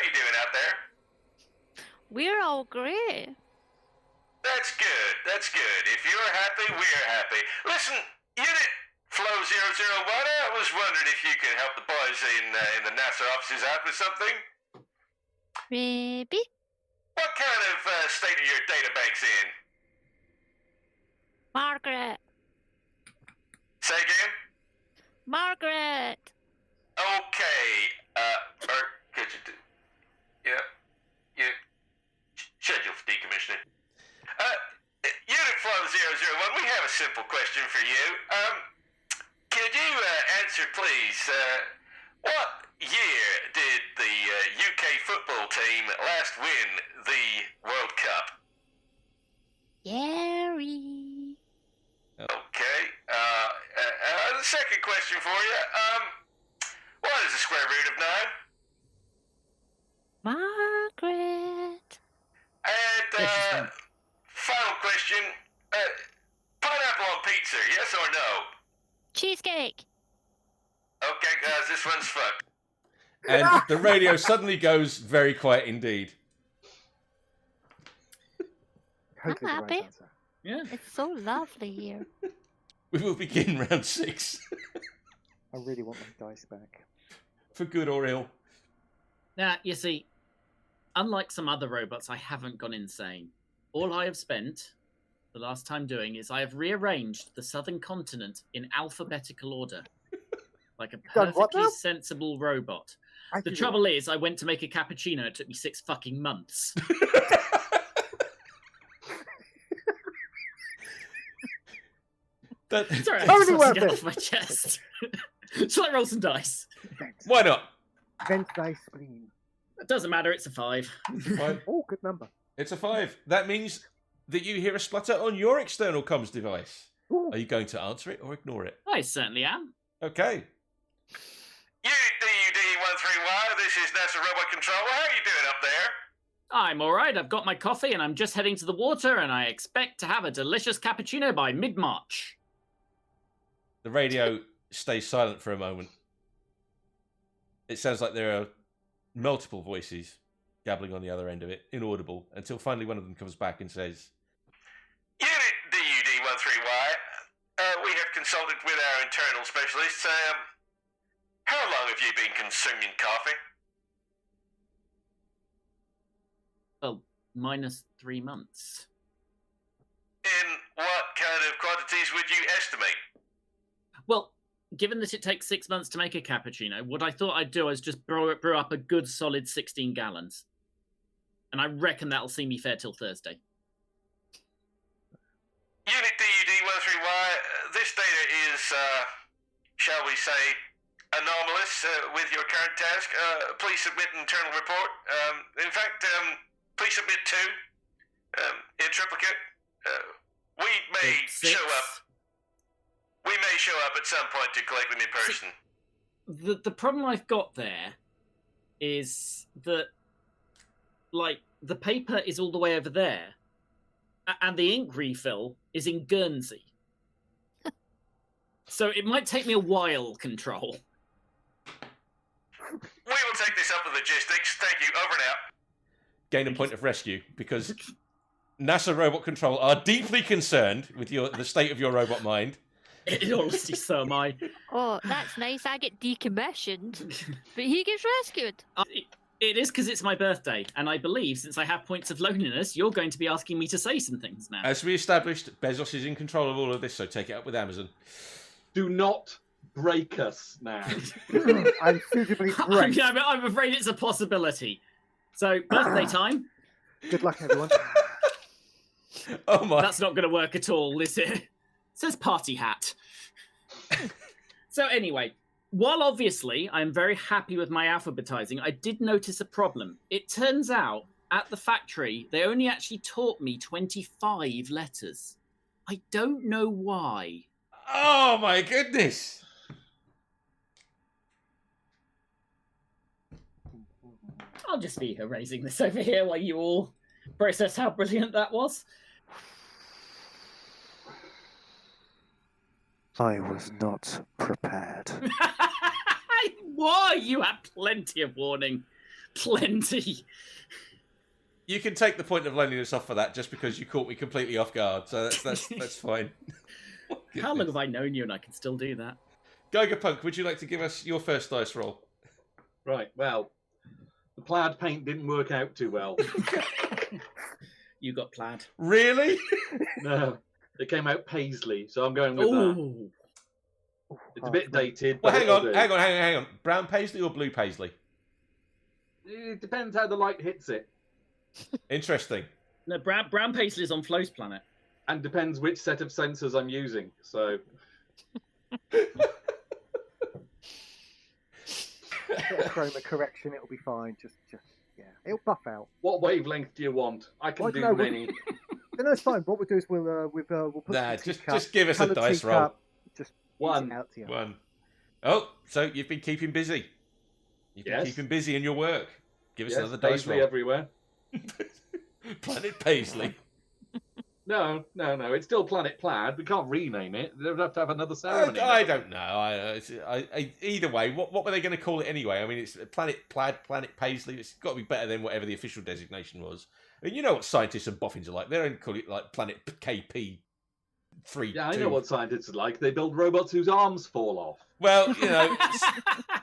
you doing out there? We're all great. That's good. That's good. If you're happy, we're happy. Listen, Unit Flow 001, I was wondering if you could help the boys in the NASA offices out with something. Maybe. What kind of state are your databanks in? Margaret. Say again? Margaret. Okay. Could you do... Yeah. Schedule for decommissioning. Unit Flow 001, we have a simple question for you. Could you answer, please, what year did the UK football team last win the World Cup? Gary. Okay. The second question for you. What is the square root of 9? Margaret. And final question. Pineapple on pizza, yes or no? Cheesecake. Okay, guys, this one's fucked. And the radio suddenly goes very quiet indeed. Hopefully the right happy. answer. Yeah. It's so lovely here. We will begin round 6. I really want my dice back. For good or ill. Now, you see, unlike some other robots, I haven't gone insane. All I have spent the last time doing is I have rearranged the southern continent in alphabetical order. Like a Done what perfectly now? sensible robot. I The do trouble is, I went to make a cappuccino. It took me 6 fucking months. Sorry, I Totally just want worth to get it. off my chest. Shall I roll some dice? Vent. Why not? Vent thy spleen. It doesn't matter, it's a 5. Fine. Oh, good number. It's a 5. That means that you hear a splutter on your external comms device. Ooh. Are you going to answer it or ignore it? I certainly am. Okay. Unit DUD-13Y, this is NASA Robot Control. How are you doing up there? I'm alright, I've got my coffee and I'm just heading to the water and I expect to have a delicious cappuccino by mid-March. The radio stays silent for a moment. It sounds like there are multiple voices gabbling on the other end of it, inaudible, until finally one of them comes back and says, Unit DUD-13Y, we have consulted with our internal specialists. How long have you been consuming coffee? Well, -3 months. In what kind of quantities would you estimate? Well, given that it takes 6 months to make a cappuccino, what I thought I'd do is just brew up a good solid 16 gallons. And I reckon that'll see me fair till Thursday. Unit DUD-13Y, this data is, shall we say, anomalous with your current task. Please submit an internal report. In fact, please submit 2 in triplicate. We may Six. show up. We may show up at some point to collect them in person. The problem I've got there is that, like, the paper is all the way over there, and the ink refill is in Guernsey. So it might take me a while, Control. We will take this up with logistics. Thank you. Over and out. gain a point of rescue, because NASA Robot Control are deeply concerned with the state of your robot mind. In honesty, so am I. Oh, that's nice. I get decommissioned, but he gets rescued. It is because it's my birthday, and I believe, since I have points of loneliness, you're going to be asking me to say some things now. As we established, Bezos is in control of all of this, so take it up with Amazon. Do not break us now. I'm suitably braced. I'm afraid it's a possibility. So, birthday time. Good luck, everyone. Oh my! That's not going to work at all, is it? It says party hat. So anyway, while obviously I'm very happy with my alphabetizing, I did notice a problem. It turns out, at the factory, they only actually taught me 25 letters. I don't know why. Oh my goodness! I'll just be erasing this over here while you all process how brilliant that was. I was not prepared. Why? You had plenty of warning. Plenty. You can take the point of loneliness off for that, just because you caught me completely off guard. So that's fine. How long have I known you and I can still do that? Gigerpunk, would you like to give us your first dice roll? Right, well, the plaid paint didn't work out too well. You got plaid. Really? No, it came out paisley, so I'm going with that. Ooh. It's a bit dated. Well, but hang it'll do. on. Brown paisley or blue paisley? It depends how the light hits it, Interesting. No, brown paisley is on Flo's planet. and depends which set of sensors I'm using. So Chroma correction, it'll be fine. Just yeah, it'll buff out. what wavelength do you want? I can Well, do no, many. No, it's fine. What we'll do is we'll put Nah, some just teacup, give us a coloured dice teacup, roll. Just One. ease it out to you. One. Oh, so you've been keeping busy. You've been Yes. keeping busy in your work. Give us Yes, another dice paisley roll. everywhere. Planet Paisley. No, it's still Planet Plaid. We can't rename it. They'd have to have another ceremony. I don't know. Either way, what were they going to call it anyway? I mean, it's Planet Plaid, Planet Paisley. It's got to be better than whatever the official designation was. I mean, you know what scientists and boffins are like. They don't call it like Planet KP 3. Yeah, I know what scientists are like. They build robots whose arms fall off. Well, you know,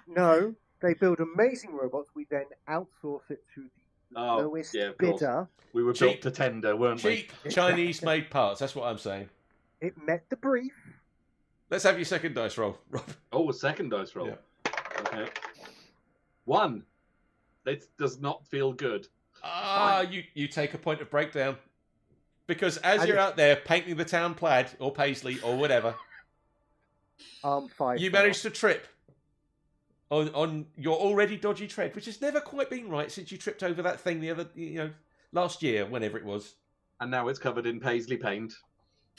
No, they build amazing robots. We then outsource it to the Oh, lowest yeah, of course. bidder. We were Cheap. built to tender, weren't we? cheap Chinese-made parts. That's what I'm saying. It met the brief. Let's have your second dice roll, Rob. Oh, a second dice roll. Yeah. Okay. 1. It does not feel good. You take a point of breakdown. Because as And you're it- out there painting the town plaid or paisley or whatever, 5. you managed to trip on your already dodgy tread, which has never quite been right since you tripped over that thing last year, whenever it was. And now it's covered in paisley paint.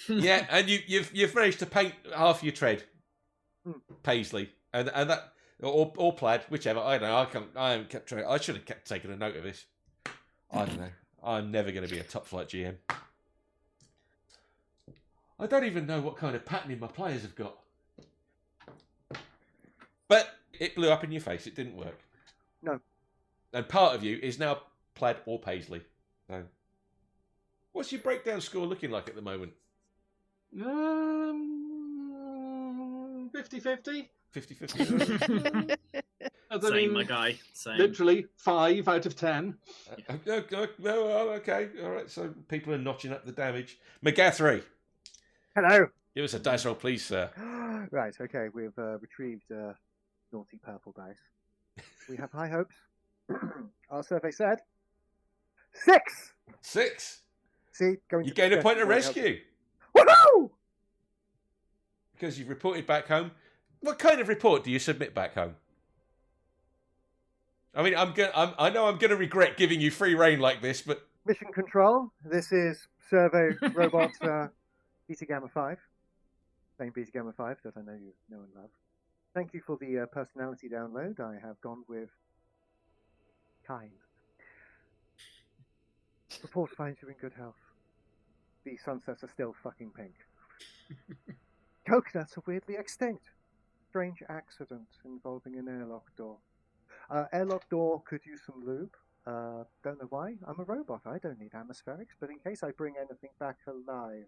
Yeah, and you've managed to paint half your tread paisley, and that or plaid, whichever. I don't know. I haven't kept track. I should have kept taking a note of this. I don't know. I'm never going to be a top flight GM. I don't even know what kind of patterning my players have got. But it blew up in your face. It didn't work. No. And part of you is now plaid or paisley. So, what's your breakdown score looking like at the moment? 50-50. 50-50. Same, my guy. Same. Literally 5 out of 10. Okay. All right. So people are notching up the damage. Magathery, Hello. give us a dice roll, please, sir. Right, okay, we've retrieved naughty purple dice. We have high hopes. Our survey said 6. 6. See, going You to gain a point of very helpful. rescue Woohoo! because you've reported back home. What kind of report do you submit back home? I mean, I know I'm gonna regret giving you free reign like this, but Mission Control, this is Survey Robot Beta Gamma 5. Same Beta Gamma 5 that I know you know and love. Thank you for the personality download. I have gone with kind. Report finds you in good health. The sunsets are still fucking pink. Coconuts are weirdly extinct. Strange accident involving an airlock door. Airlock door could use some lube. Don't know why. I'm a robot. I don't need atmospherics, but in case I bring anything back alive.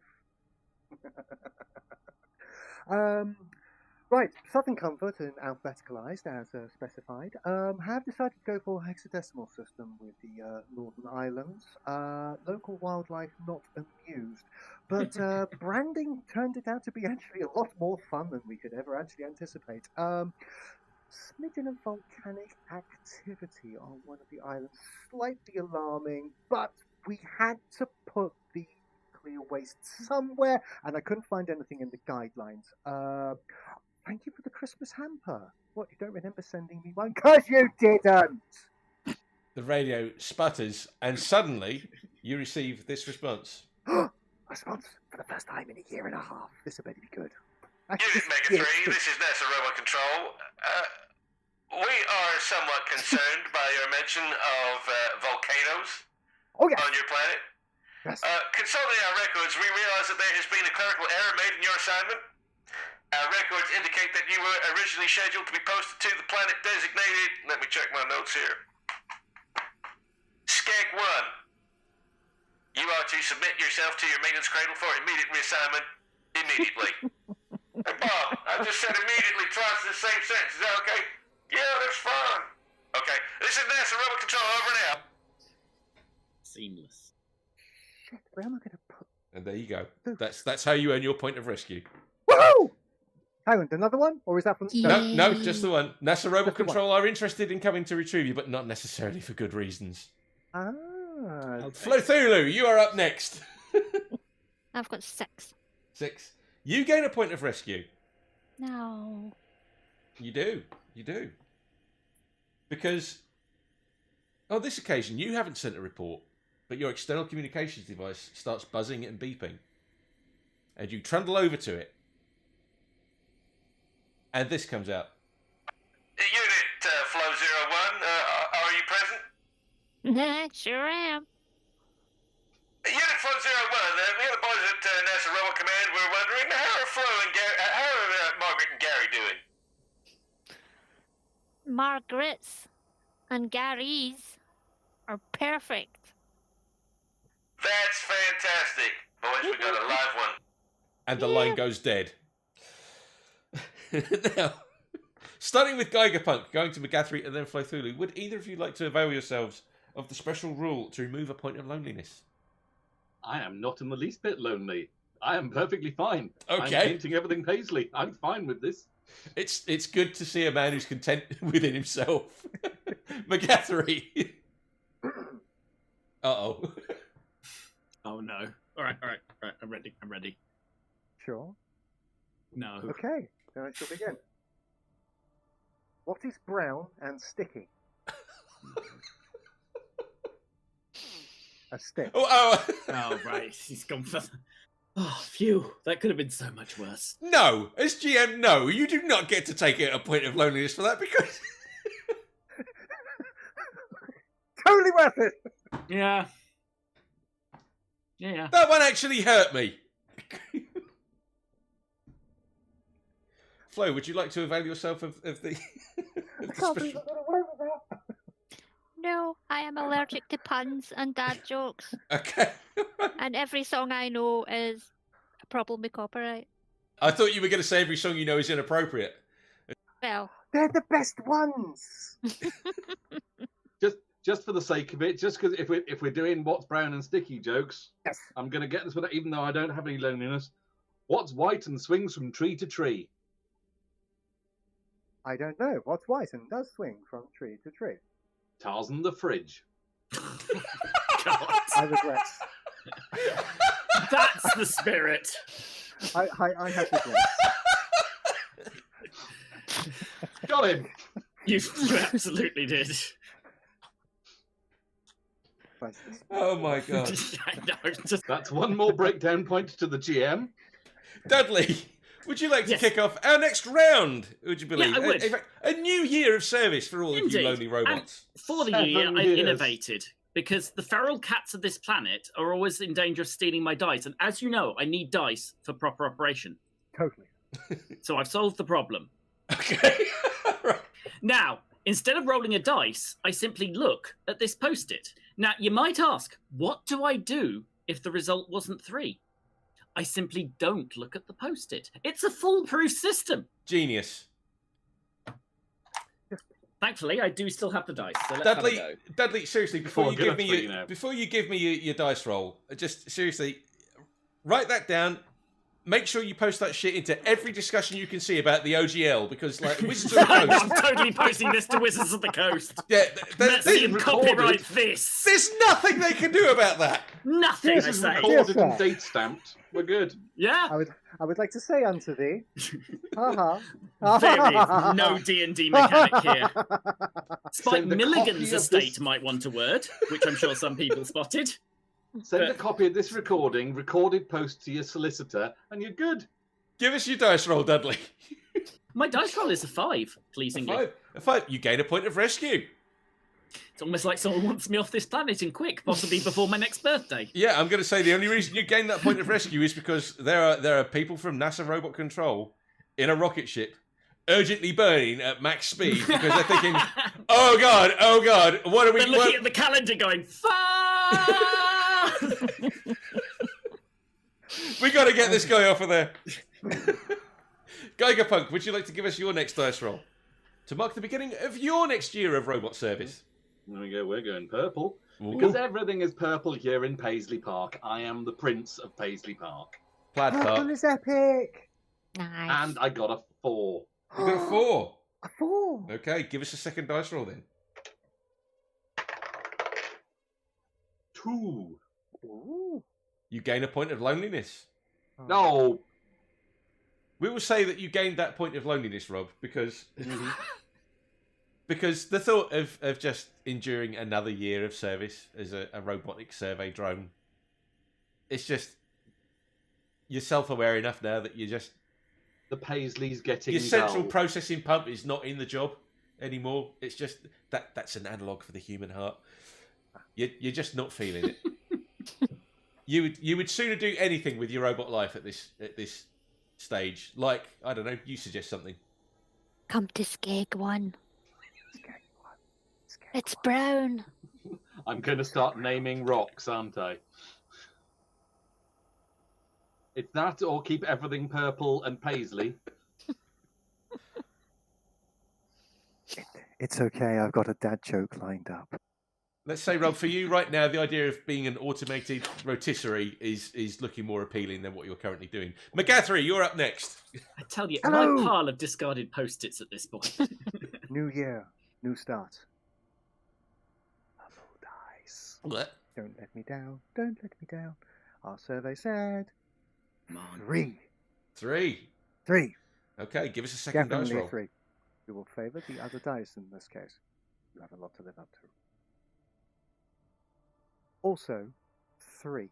Right, Southern Comfort and alphabeticalized as specified. Have decided to go for a hexadecimal system with the Northern Islands. Local wildlife not amused, but branding turned it out to be actually a lot more fun than we could ever actually anticipate. Smidgen of volcanic activity on one of the islands, slightly alarming, but we had to put the clear waste somewhere, and I couldn't find anything in the guidelines. Thank you for the Christmas hamper. What, you don't remember sending me one? 'Cause you didn't! the radio sputters, and suddenly you receive this response. Response for the first time in a year and a half. This better be good. Unit Mega 3, this is NASA Robot Control. We are somewhat concerned by your mention of volcanoes Oh, yeah. on your planet. Yes. Consulting our records, we realize that there has been a clerical error made in your assignment. Our records indicate that you were originally scheduled to be posted to the planet designated. Let me check my notes here. Skeg 1. You are to submit yourself to your maintenance cradle for immediate reassignment immediately. Hey, Bob, I just said immediately twice in the same sentence. Is that okay? Yeah, that's fine. Okay, this is NASA Robot Control, over and out. Seamless. Shit, where am I going to put... And there you go. That's how you earn your point of rescue. Woohoo! Hang on, another one? Or is that from... No, just the one. NASA Robot Just the Control are interested in coming to retrieve you, but not necessarily for good reasons. Ah. Flothulhu, you are up next. I've got 6. 6. You gain a point of rescue. No. You do. Because on this occasion, you haven't sent a report, but your external communications device starts buzzing and beeping. And you trundle over to it. And this comes out. Unit Flow 01, are you present? Sure am. Unit Flow 01, we have the boys at NASA Robot Command. We're wondering how are Flo and how are Margaret and Gary doing? Margaret's and Gary's are perfect. That's fantastic. Boys, we got a live one. And the line goes dead. Now, starting with Gigerpunk, going to Magathery and then Flothulhu, would either of you like to avail yourselves of the special rule to remove a point of loneliness? I am not in the least bit lonely. I am perfectly fine. Okay. I'm painting everything paisley. I'm fine with this. It's good to see a man who's content within himself. Magathery. Uh-oh. Oh no. All right. I'm ready. Sure. No. Okay, then I shall begin. What is brown and sticky? A stick. Oh, Oh right. He's gone for. Oh, phew. That could have been so much worse. no. As GM, no. You do not get to take a point of loneliness for that because... Totally worth it! Yeah. Yeah. That one actually hurt me. Flo, would you like to avail yourself of the... of the I can't believe special... I got away with that. No, I am allergic to puns and dad jokes, Okay. and every song I know is a problem with copyright. I thought you were going to say every song you know is inappropriate. Well, They're the best ones! Just for the sake of it, just because if we're doing what's brown and sticky jokes, Yes. I'm going to get this one, even though I don't have any loneliness. What's white and swings from tree to tree? I don't know. What's white and does swing from tree to tree? Tarzan the fridge. God. I regret. That's the spirit. I have regret. Got him. You absolutely did. Oh my god. I know, just That's one more breakdown point to the GM. Dudley, would you like to Yes. kick off our next round? Would you believe? I would. In fact, a new year of service for all of Indeed. you lonely robots. for the 7 year, I've years. innovated because the feral cats of this planet are always in danger of stealing my dice, and as you know, I need dice for proper operation. Totally. So I've solved the problem. Okay. Right. Now, instead of rolling a dice, I simply look at this post-it. Now, you might ask, what do I do if the result wasn't 3? I simply don't look at the post-it. It's a foolproof system. Genius. Thankfully, I do still have the dice. So let's have a go. Dudley, seriously, before Oh, you good give luck for you now. me your dice roll, just seriously, write that down. Make sure you post that shit into every discussion you can see about the OGL, because like Wizards of the I'm Coast. totally posting this to Wizards of the Coast. Yeah, Let's see them recorded. copyright this. there's nothing they can do about that. Nothing, I This is say. recorded and Yes, date stamped. We're good. Yeah. I would like to say unto thee, haha. There is no D&D mechanic here. Spike Send a Milligan's copy of estate this- might want a word, which I'm sure some people spotted. Send a But- copy of this recording, recorded post to your solicitor, and you're good. Give us your dice roll, Dudley. My dice roll is a 5, pleasingly. A 5. You gain a point of rescue. It's almost like someone wants me off this planet and quick, possibly before my next birthday. Yeah, I'm going to say the only reason you gain that point of rescue is because there are people from NASA Robot Control in a rocket ship urgently burning at max speed because they're thinking, Oh God! What are we? They're looking at the calendar, going, "Fuck!" We got to get this guy off of there. Gigerpunk, would you like to give us your next dice roll to mark the beginning of your next year of robot service? There we go. We're going purple. Ooh. Because everything is purple here in Paisley Park. I am the Prince of Paisley Park. Plaid Purple Park. is epic. Nice. And I got a 4. You got a 4. A 4. Okay, give us a second dice roll then. 2. Ooh. You gain a point of loneliness. No. We will say that you gained that point of loneliness, Rob, because because the thought of just enduring another year of service as a robotic survey drone, it's just, you're self-aware enough now that you're just, The Paisley's getting your central dull. processing pump is not in the job anymore. It's just that's an analog for the human heart. You're just not feeling it. You would sooner do anything with your robot life at this stage. Like, I don't know, you suggest something. Come to Skeg 1. It's brown. I'm going to start naming rocks, aren't I? It's that or keep everything purple and Paisley. It's okay. I've got a dad joke lined up. Let's say, Rob, for you right now, the idea of being an automated rotisserie is looking more appealing than what you're currently doing. Magathery, you're up next. I tell you, Hello. my pile of discarded post-its at this point. New year, new start. Purple dice. What? Don't let me down. Don't let me down. Our survey said Come on. 3. 3. 3. Okay, give us a second dice Definitely roll. 3. We will favour the other dice in this case. You have a lot to live up to. Also, 3.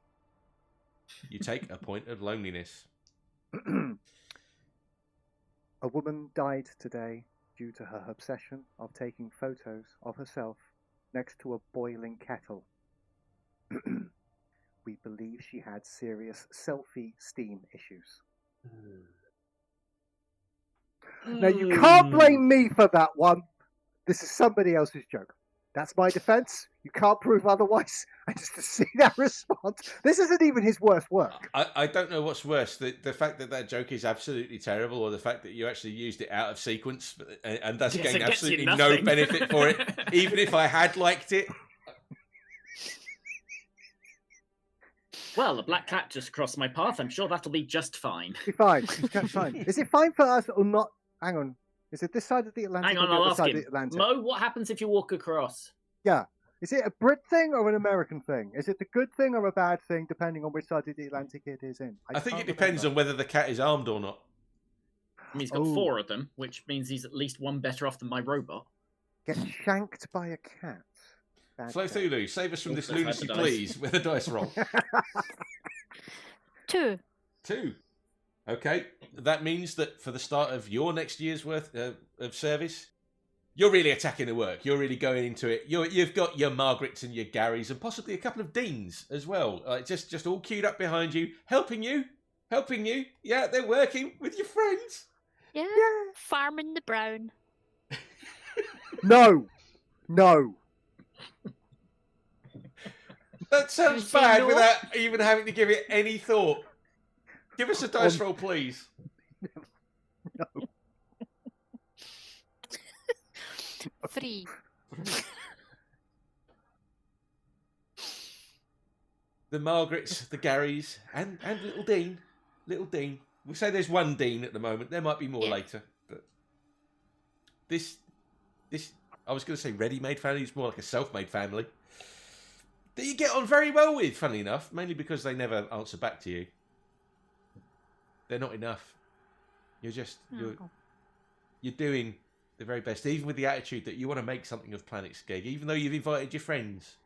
You take a point of loneliness. A woman died today due to her obsession of taking photos of herself next to a boiling kettle. We believe she had serious selfie steam issues. Now, you can't blame me for that one. This is somebody else's joke. That's my defense. You can't prove otherwise. And just to see that response. This isn't even his worst work. I don't know what's worse, the fact that joke is absolutely terrible, or the fact that you actually used it out of sequence and thus Yes, gained it gets you absolutely no nothing. benefit for it, even if I had liked it. Well, a black cat just crossed my path. I'm sure that'll be just fine. Be fine. It's just fine. Is it fine for us or not? Hang on. Is it this side of the Atlantic Hang or on, the I'll other ask side of him. the Atlantic? Mo, what happens if you walk across? Yeah. Is it a Brit thing or an American thing? Is it a good thing or a bad thing, depending on which side of the Atlantic it is in? I think it depends on whether the cat is armed or not. I mean, he's got Oh. 4 of them, which means he's at least one better off than my robot. Get shanked by a cat. Bad cat. Flothulhu, save us from this Also had lunacy, the dice. please, with a dice roll. 2. 2. Okay, that means that for the start of your next year's worth of service, you're really attacking the work. You're really going into it. You've got your Margarets and your Garys and possibly a couple of Deans as well. Just all queued up behind you, helping you. Yeah, they're working with your friends. Yeah. Farming the brown. No. No. That sounds You say bad no? without even having to give it any thought. Give us a dice roll, please. No. 3. The Margarets, the Garys, and little Dean. Little Dean. We'll say there's one Dean at the moment. There might be more Yeah. later. But this, I was going to say ready-made family. It's more like a self-made family that you get on very well with, funnily enough, mainly because they never answer back to you. They're not enough. You're doing the very best, even with the attitude that you want to make something of Planet Skeg, even though you've invited your friends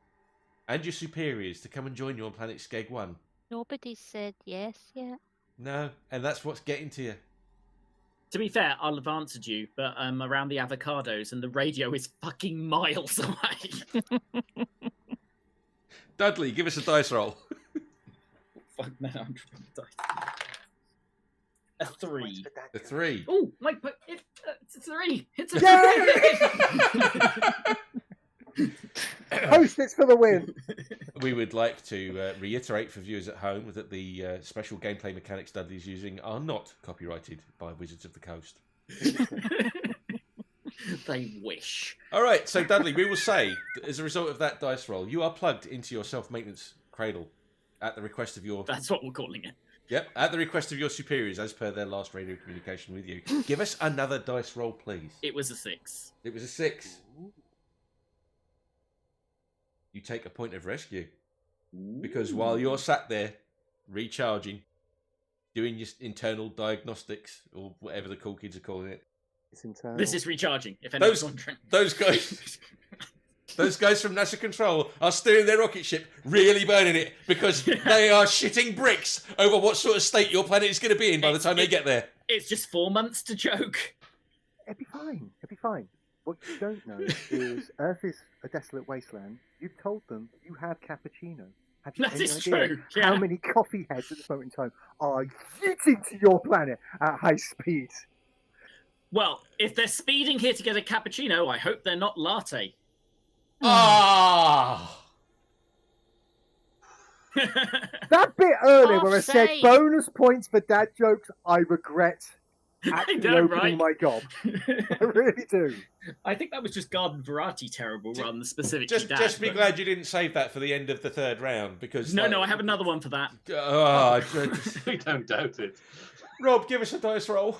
and your superiors to come and join you on Planet Skeg 1. Nobody's said yes yet. No, and that's what's getting to you. To be fair, I'll have answered you, but I'm around the avocados and the radio is fucking miles away. Dudley, give us a dice roll. Fuck man, I'm trying to die. A 3. A 3. Oh, 3. It's a Yay! Post-its for the win. We would like to reiterate for viewers at home that the special gameplay mechanics Dudley is using are not copyrighted by Wizards of the Coast. They wish. All right, so Dudley, we will say, as a result of that dice roll, you are plugged into your self-maintenance cradle at the request of your... That's what we're calling it. Yep, at the request of your superiors, as per their last radio communication with you. Give us another dice roll, please. It was a 6. It was a 6. You take a point of rescue. Because while you're sat there, recharging, doing your internal diagnostics, or whatever the cool kids are calling it. It's internal. This is recharging, if anyone's wondering. Those guys... Those guys from NASA Control are steering their rocket ship, really burning it, because they are shitting bricks over what sort of state your planet is going to be in by the time they get there. It's just 4 months to joke. It'd be fine. It'd be fine. What you don't know is Earth is a desolate wasteland. You've told them you have cappuccino. Have you That any is idea true, how yeah. many coffee heads at this moment in time are yeeting to your planet at high speed? Well, if they're speeding here to get a cappuccino, I hope they're not latte. Ah! That bit earlier where I said Offside. bonus points for dad jokes, I regret actually know, opening right? my gob. I really do. I think that was just garden variety terrible rather than specific to dad. Just be but- glad you didn't save that for the end of the third round, because... No, I have another one for that. We don't doubt it. Rob, give us a dice roll.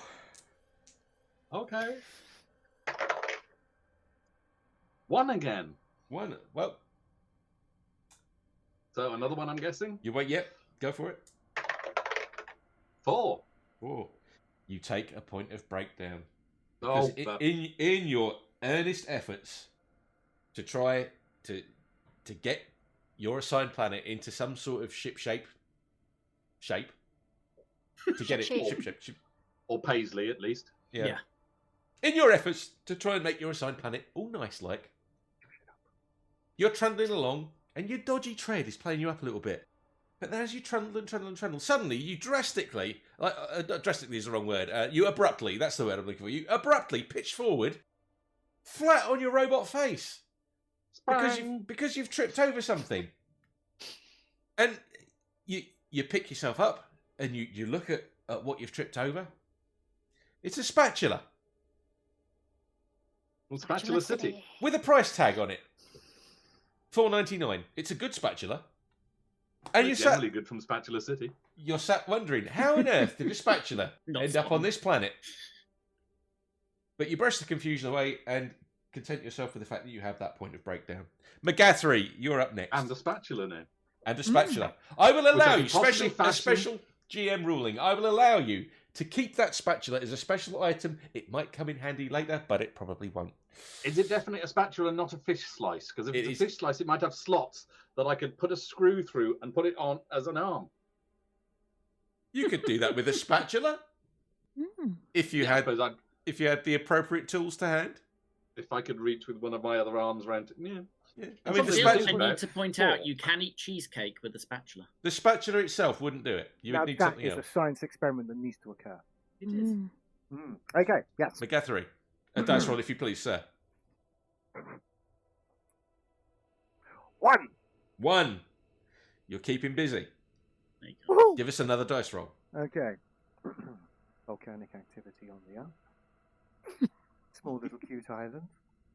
Okay. 1 again. One. Well, So another one, I'm guessing. you wait. Yep, go for it. 4. Oh, you take a point of breakdown. Oh, Because that- in your earnest efforts to try to get your assigned planet into some sort of ship shape to get it Shape. ship. or Paisley, at least. Yeah. In your efforts to try and make your assigned planet all nice like, you're trundling along and your dodgy tread is playing you up a little bit. But then as you trundle and trundle and trundle, suddenly you drastically, drastically is the wrong word, you abruptly, that's the word I'm looking for, you abruptly pitch forward, flat on your robot face. Because you've tripped over something. And you pick yourself up and you look at what you've tripped over. It's a spatula Well, Spatula City. with a price tag on it. $4.99. It's a good spatula. And It's you're generally good from Spatula City. sat wondering, how on earth did a spatula Not end up on fun. this planet? But you brush the confusion away and content yourself with the fact that you have that point of breakdown. Magathery, you're up next. And the spatula now. And a spatula. I will allow I you, can possibly a fashion- special GM ruling, I will allow you to keep that spatula as a special item. It might come in handy later, but it probably won't. Is it definitely a spatula, not a fish slice? Because if It it's is. a fish slice, it might have slots that I could put a screw through and put it on as an arm. You could do that with a spatula if you I had suppose if you had the appropriate tools to hand. if I could reach with one of my other arms around. Yeah. Yeah. I And mean, the something I else spatula, need to point Four. out you can eat cheesecake with a spatula. the spatula itself wouldn't do it. You Now would need that something is else. a science experiment that needs to occur. It is. Okay, yes. Magathery, a dice roll, if you please, sir. 1. 1. You're keeping busy. There you go. Woohoo! Give us another dice roll. Okay. Volcanic activity on the Earth. Small little cute island.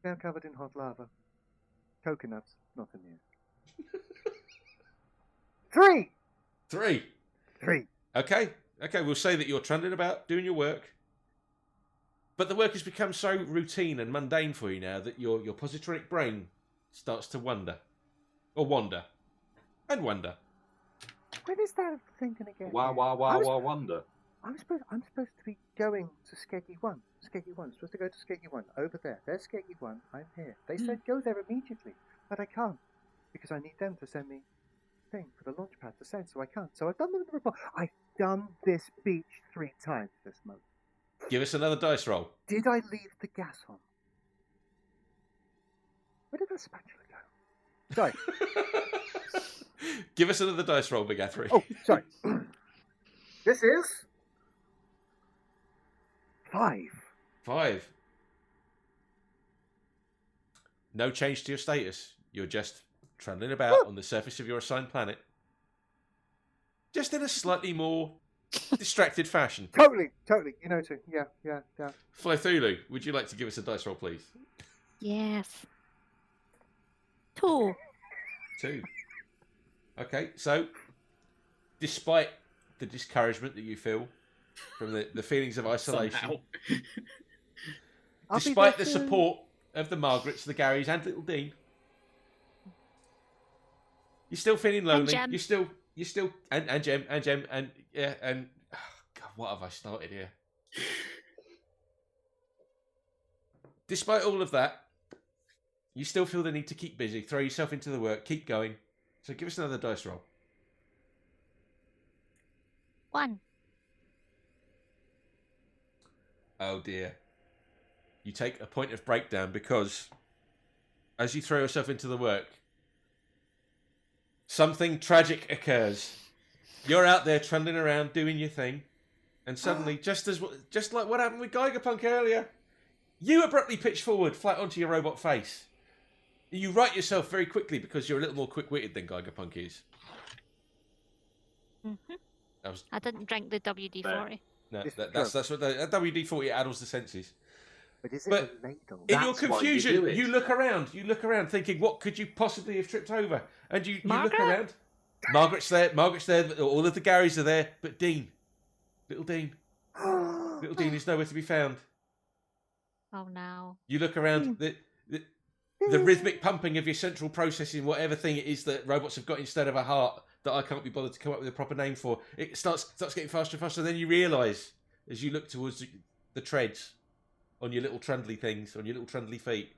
Now covered in hot lava. Coconuts, not amused. 3. 3. 3. Okay, we'll say that you're trundling about doing your work. But the work has become so routine and mundane for you now that your positronic brain starts to wonder. Or wander. And wonder. When is that thing going to get Wow, here? wow, wow, wow, wonder. I'm supposed to be going to Skeggy 1. Skeggy 1. Supposed to go to Skeggy 1. Over there. There's Skeggy 1. I'm here. They said go there immediately. But I can't. Because I need them to send me thing for the launch pad to send, so I can't. So I've done the report. I've done this beach 3 times this month. Give us another dice roll. Did I leave the gas on? Where did that spatula go? Sorry. Give us another dice roll, Magathery. Oh, sorry. This is 5. 5. No change to your status. You're just trundling about on the surface of your assigned planet. Just in a slightly more distracted fashion. Totally. You know too. Yeah. Flothulhu, would you like to give us a dice roll, please? Yes. 2. 2. Okay, so despite the discouragement that you feel from the feelings of isolation, Somehow. despite the support of the Margarets, the Garys, and little Dean, you're still feeling lonely. Jem. You're still and Jem and oh God, what have I started here? Despite all of that, you still feel the need to keep busy, throw yourself into the work, keep going. So give us another dice roll. 1. Oh dear. You take a point of breakdown because as you throw yourself into the work, something tragic occurs. You're out there trundling around doing your thing, and suddenly, just like what happened with Gigerpunk earlier, you abruptly pitch forward, flat onto your robot face. You right yourself very quickly because you're a little more quick-witted than Gigerpunk is. Mm-hmm. I didn't drink the WD-40. No, that's what the WD-40 addles the senses. But is it But a ladle? in your That's why you confusion, do it. you look around, thinking, what could you possibly have tripped over? And you look Margaret? around. Margaret's there, all of the Garys are there, but little Dean is nowhere to be found. Oh no. You look around, the rhythmic pumping of your central processing, whatever thing it is that robots have got instead of a heart that I can't be bothered to come up with a proper name for, it starts getting faster and faster, and then you realise, as you look towards the treads on your little trundly things, on your little trundly feet,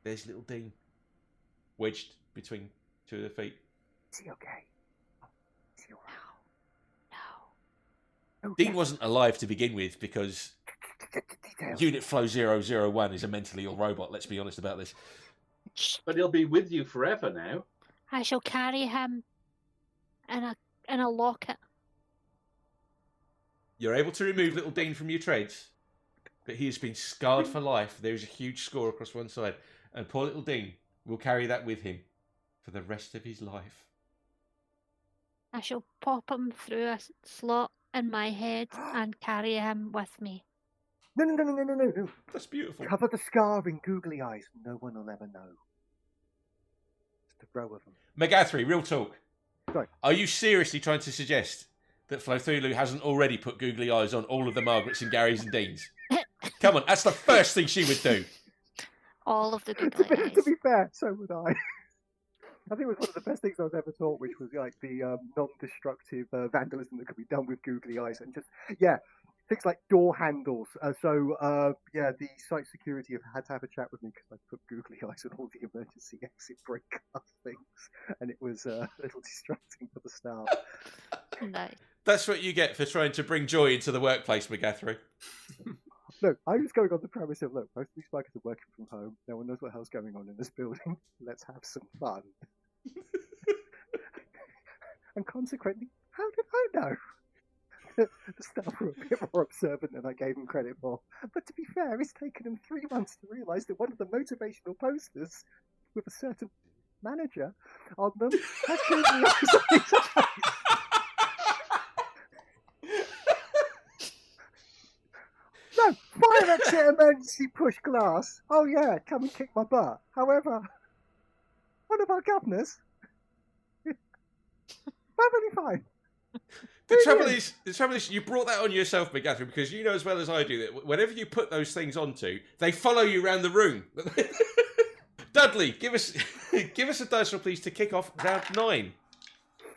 there's little Dean, wedged between two of the feet. Is he okay? Is he alright? No. Oh, Dean yes. wasn't alive to begin with because Details. Unit Flow 001 is a mentally ill robot, let's be honest about this. But he'll be with you forever now. I shall carry him in a locket. You're able to remove little Dean from your treads, but he has been scarred for life. There is a huge score across one side, and poor little Dean will carry that with him for the rest of his life. I shall pop him through a slot in my head and carry him with me. No. That's beautiful. Cover the scar in googly eyes. No one will ever know. Just a row of them. Magathery, real talk. Sorry. Are you seriously trying to suggest that Flothulhu hasn't already put googly eyes on all of the Margarets and Garys and Deans? Come on, that's the first thing she would do. All of the googly to eyes. be fair, so would I. I think it was one of the best things I was ever taught, which was like the non-destructive vandalism that could be done with googly eyes, and just things like door handles. The site security have had to have a chat with me because I put googly eyes on all the emergency exit brake glass things, and it was a little distracting for the staff. Nice. That's what you get for trying to bring joy into the workplace, Magathery. Look, I was going on the premise of, look, most of these bikers are working from home. No one knows what hell's going on in this building. Let's have some fun. And consequently, how did I know? The staff were a bit more observant than I gave them credit for. But to be fair, it's taken them 3 months to realise that one of the motivational posters with a certain manager on them has googly eyes on his face. No, fire exit emergency push glass. Oh yeah, come and kick my butt. However, one of our governors, perfectly fine. The trouble is, you brought that on yourself, Magathery, because you know as well as I do that whenever you put those things onto, they follow you around the room. Dudley, give us a dice roll, please, to kick off round 9.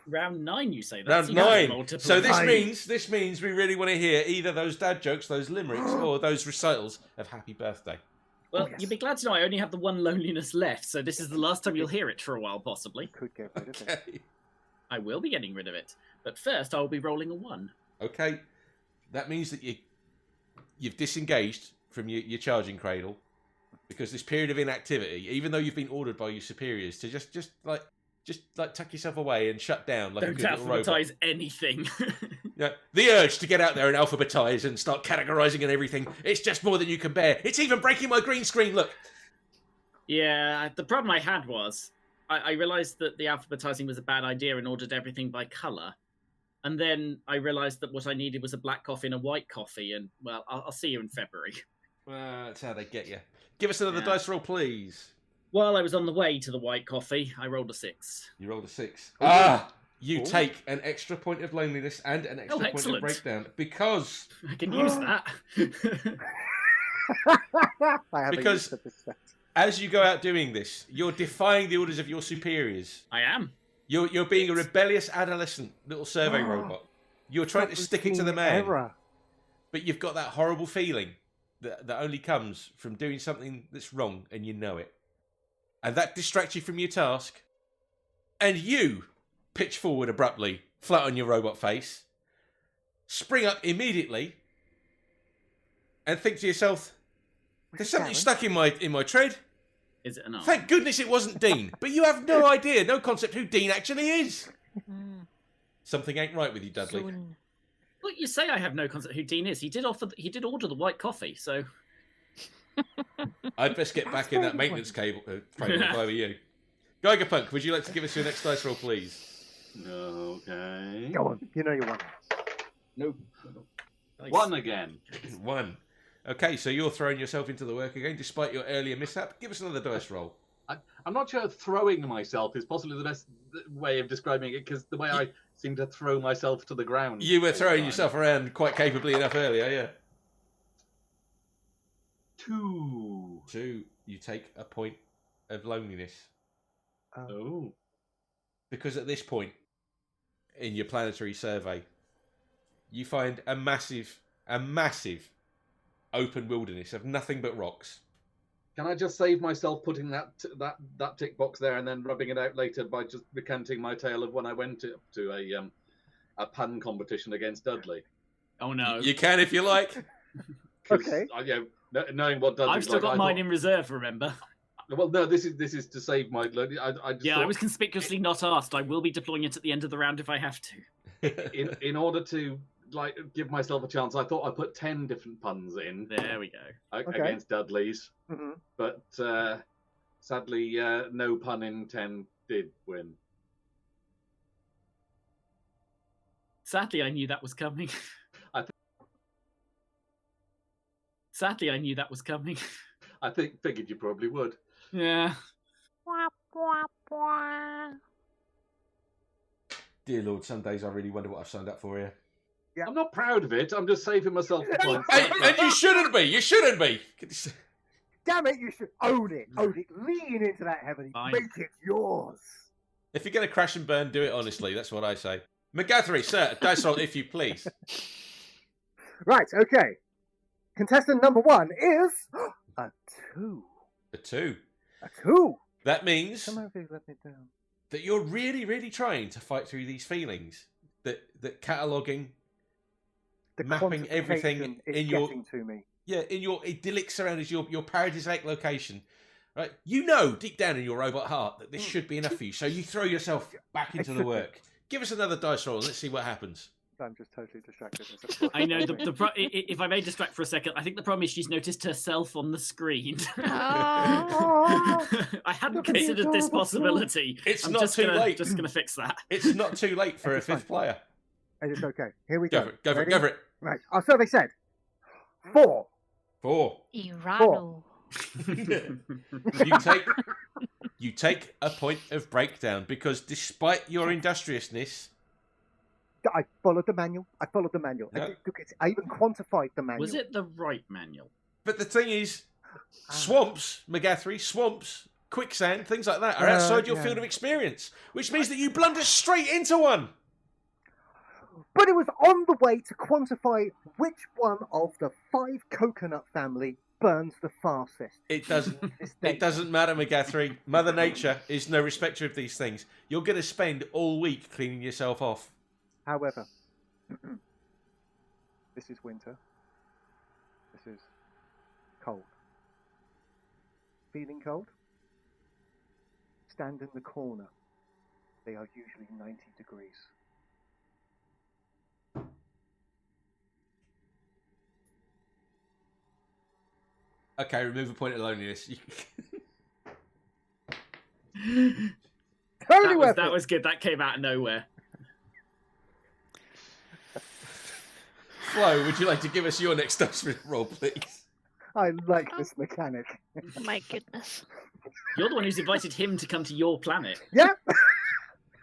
Round 9, you say? Round That's 9. multiple. So this means we really want to hear either those dad jokes, those limericks, or those recitals of Happy Birthday. Well, Oh, yes. you'll be glad to know I only have the one loneliness left, so this is the last time you'll hear it for a while, possibly. Could get rid of it. Okay. I will be getting rid of it, but first I will be rolling a 1. Okay. That means that you've disengaged from your charging cradle because this period of inactivity, even though you've been ordered by your superiors to just tuck yourself away and shut down like a Don't good little robot. alphabetize anything. Yeah, the urge to get out there and alphabetize and start categorizing and everything, it's just more than you can bear. It's even breaking my green screen, look. Yeah, the problem I had was I realized that the alphabetizing was a bad idea and ordered everything by color. And then I realized that what I needed was a black coffee and a white coffee. And, well, I'll see you in February. That's how they get you. Give us another Yeah. dice roll, please. While I was on the way to the white coffee, I rolled a 6. You rolled a 6. Oh. You Oh. take an extra point of loneliness and an extra point of excellent. breakdown because I can use that. I haven't Because- used this set. as you go out doing this, you're defying the orders of your superiors. I am. You're being a rebellious adolescent little survey robot. You're trying to stick it to the man, Error. but you've got that horrible feeling that only comes from doing something that's wrong and you know it. And that distracts you from your task. And you pitch forward abruptly, flat on your robot face, spring up immediately, and think to yourself, there's something stuck in my tread. Is it an arm? Thank goodness it wasn't Dean. But you have no idea, no concept who Dean actually is. Something ain't right with you, Dudley. Soon. Well, you say I have no concept who Dean is. He did order the white coffee, so I'd best get back in that maintenance cable framework if I were you. Gigerpunk, would you like to give us your next dice roll, please? Okay. Go on. You know you won. Nope. Nice. 1 again. 1. Okay, so you're throwing yourself into the work again, despite your earlier mishap. Give us another dice roll. I'm not sure throwing myself is possibly the best way of describing it, because the way I seem to throw myself to the ground. You were all the throwing time. yourself around quite capably enough earlier, yeah. 2. 2, you take a point of loneliness. Oh. Because at this point in your planetary survey, you find a massive open wilderness of nothing but rocks. Can I just save myself putting that tick box there and then rubbing it out later by just recanting my tale of when I went to a pun competition against Dudley? oh no, You can if you like. 'Cause, Okay. knowing what Dudley's I've still like, got I mine thought- in reserve. Remember? Well, no, this is to save my. I just Yeah, thought I was conspicuously not asked. I will be deploying it at the end of the round if I have to. in order to give myself a chance, I thought I put 10 different puns in There we go. against Dudley's, hmm but sadly, no pun in 10 did win. Sadly, I knew that was coming. I th- Sadly, I knew that was coming. I figured you probably would. Yeah. Dear Lord, some days I really wonder what I've signed up for here. I'm not proud of it. I'm just saving myself the points. And you shouldn't be. You shouldn't be. Damn it! You should own it. Own it. Lean into that heavily. Fine. Make it yours. If you're going to crash and burn, do it honestly. That's what I say. Magathery, sir, dice roll if you please. Right. Okay. Contestant number 1 is a 2. A 2. A 2. That means Come over here. Let me down. that you're really, really trying to fight through these feelings. That cataloguing, The mapping everything quantification is in your getting to me. in your idyllic surroundings, your paradisaic location, right? You know deep down in your robot heart that this should be enough for you, so you throw yourself back into the work. Give us another dice roll and let's see what happens. I'm just totally distracted. I know. If I may distract for a second, I think the problem is she's noticed herself on the screen. Oh. I hadn't Look at considered the this adorable possibility. It's I'm not just too gonna, late. Just gonna fix that. It's not too late for a It's fine. fifth player. And it's okay. Here we Go go. for it. Go for it. Ready? Go for it. Right. Our survey said 4. 4. Irano. You take a point of breakdown because despite your industriousness, I followed the manual. No. I even quantified the manual. Was it the right manual? but the thing is, swamps, Magathery, swamps, quicksand, things like that are outside your yeah. field of experience, which means that you blunder straight into one. But it was on the way to quantify which one of the 5 coconut family burns the fastest. It doesn't. This It day. doesn't matter, Magathery. Mother Nature is no respecter of these things. You're going to spend all week cleaning yourself off. However, this is winter. This is cold. Feeling cold? Stand in the corner. They are usually 90 degrees. Okay, remove a point of loneliness. Totally worth That it. was good. That came out of nowhere. Flo, would you like to give us your next dice roll, please? I like this mechanic. My goodness. You're the one who's invited him to come to your planet. Yeah.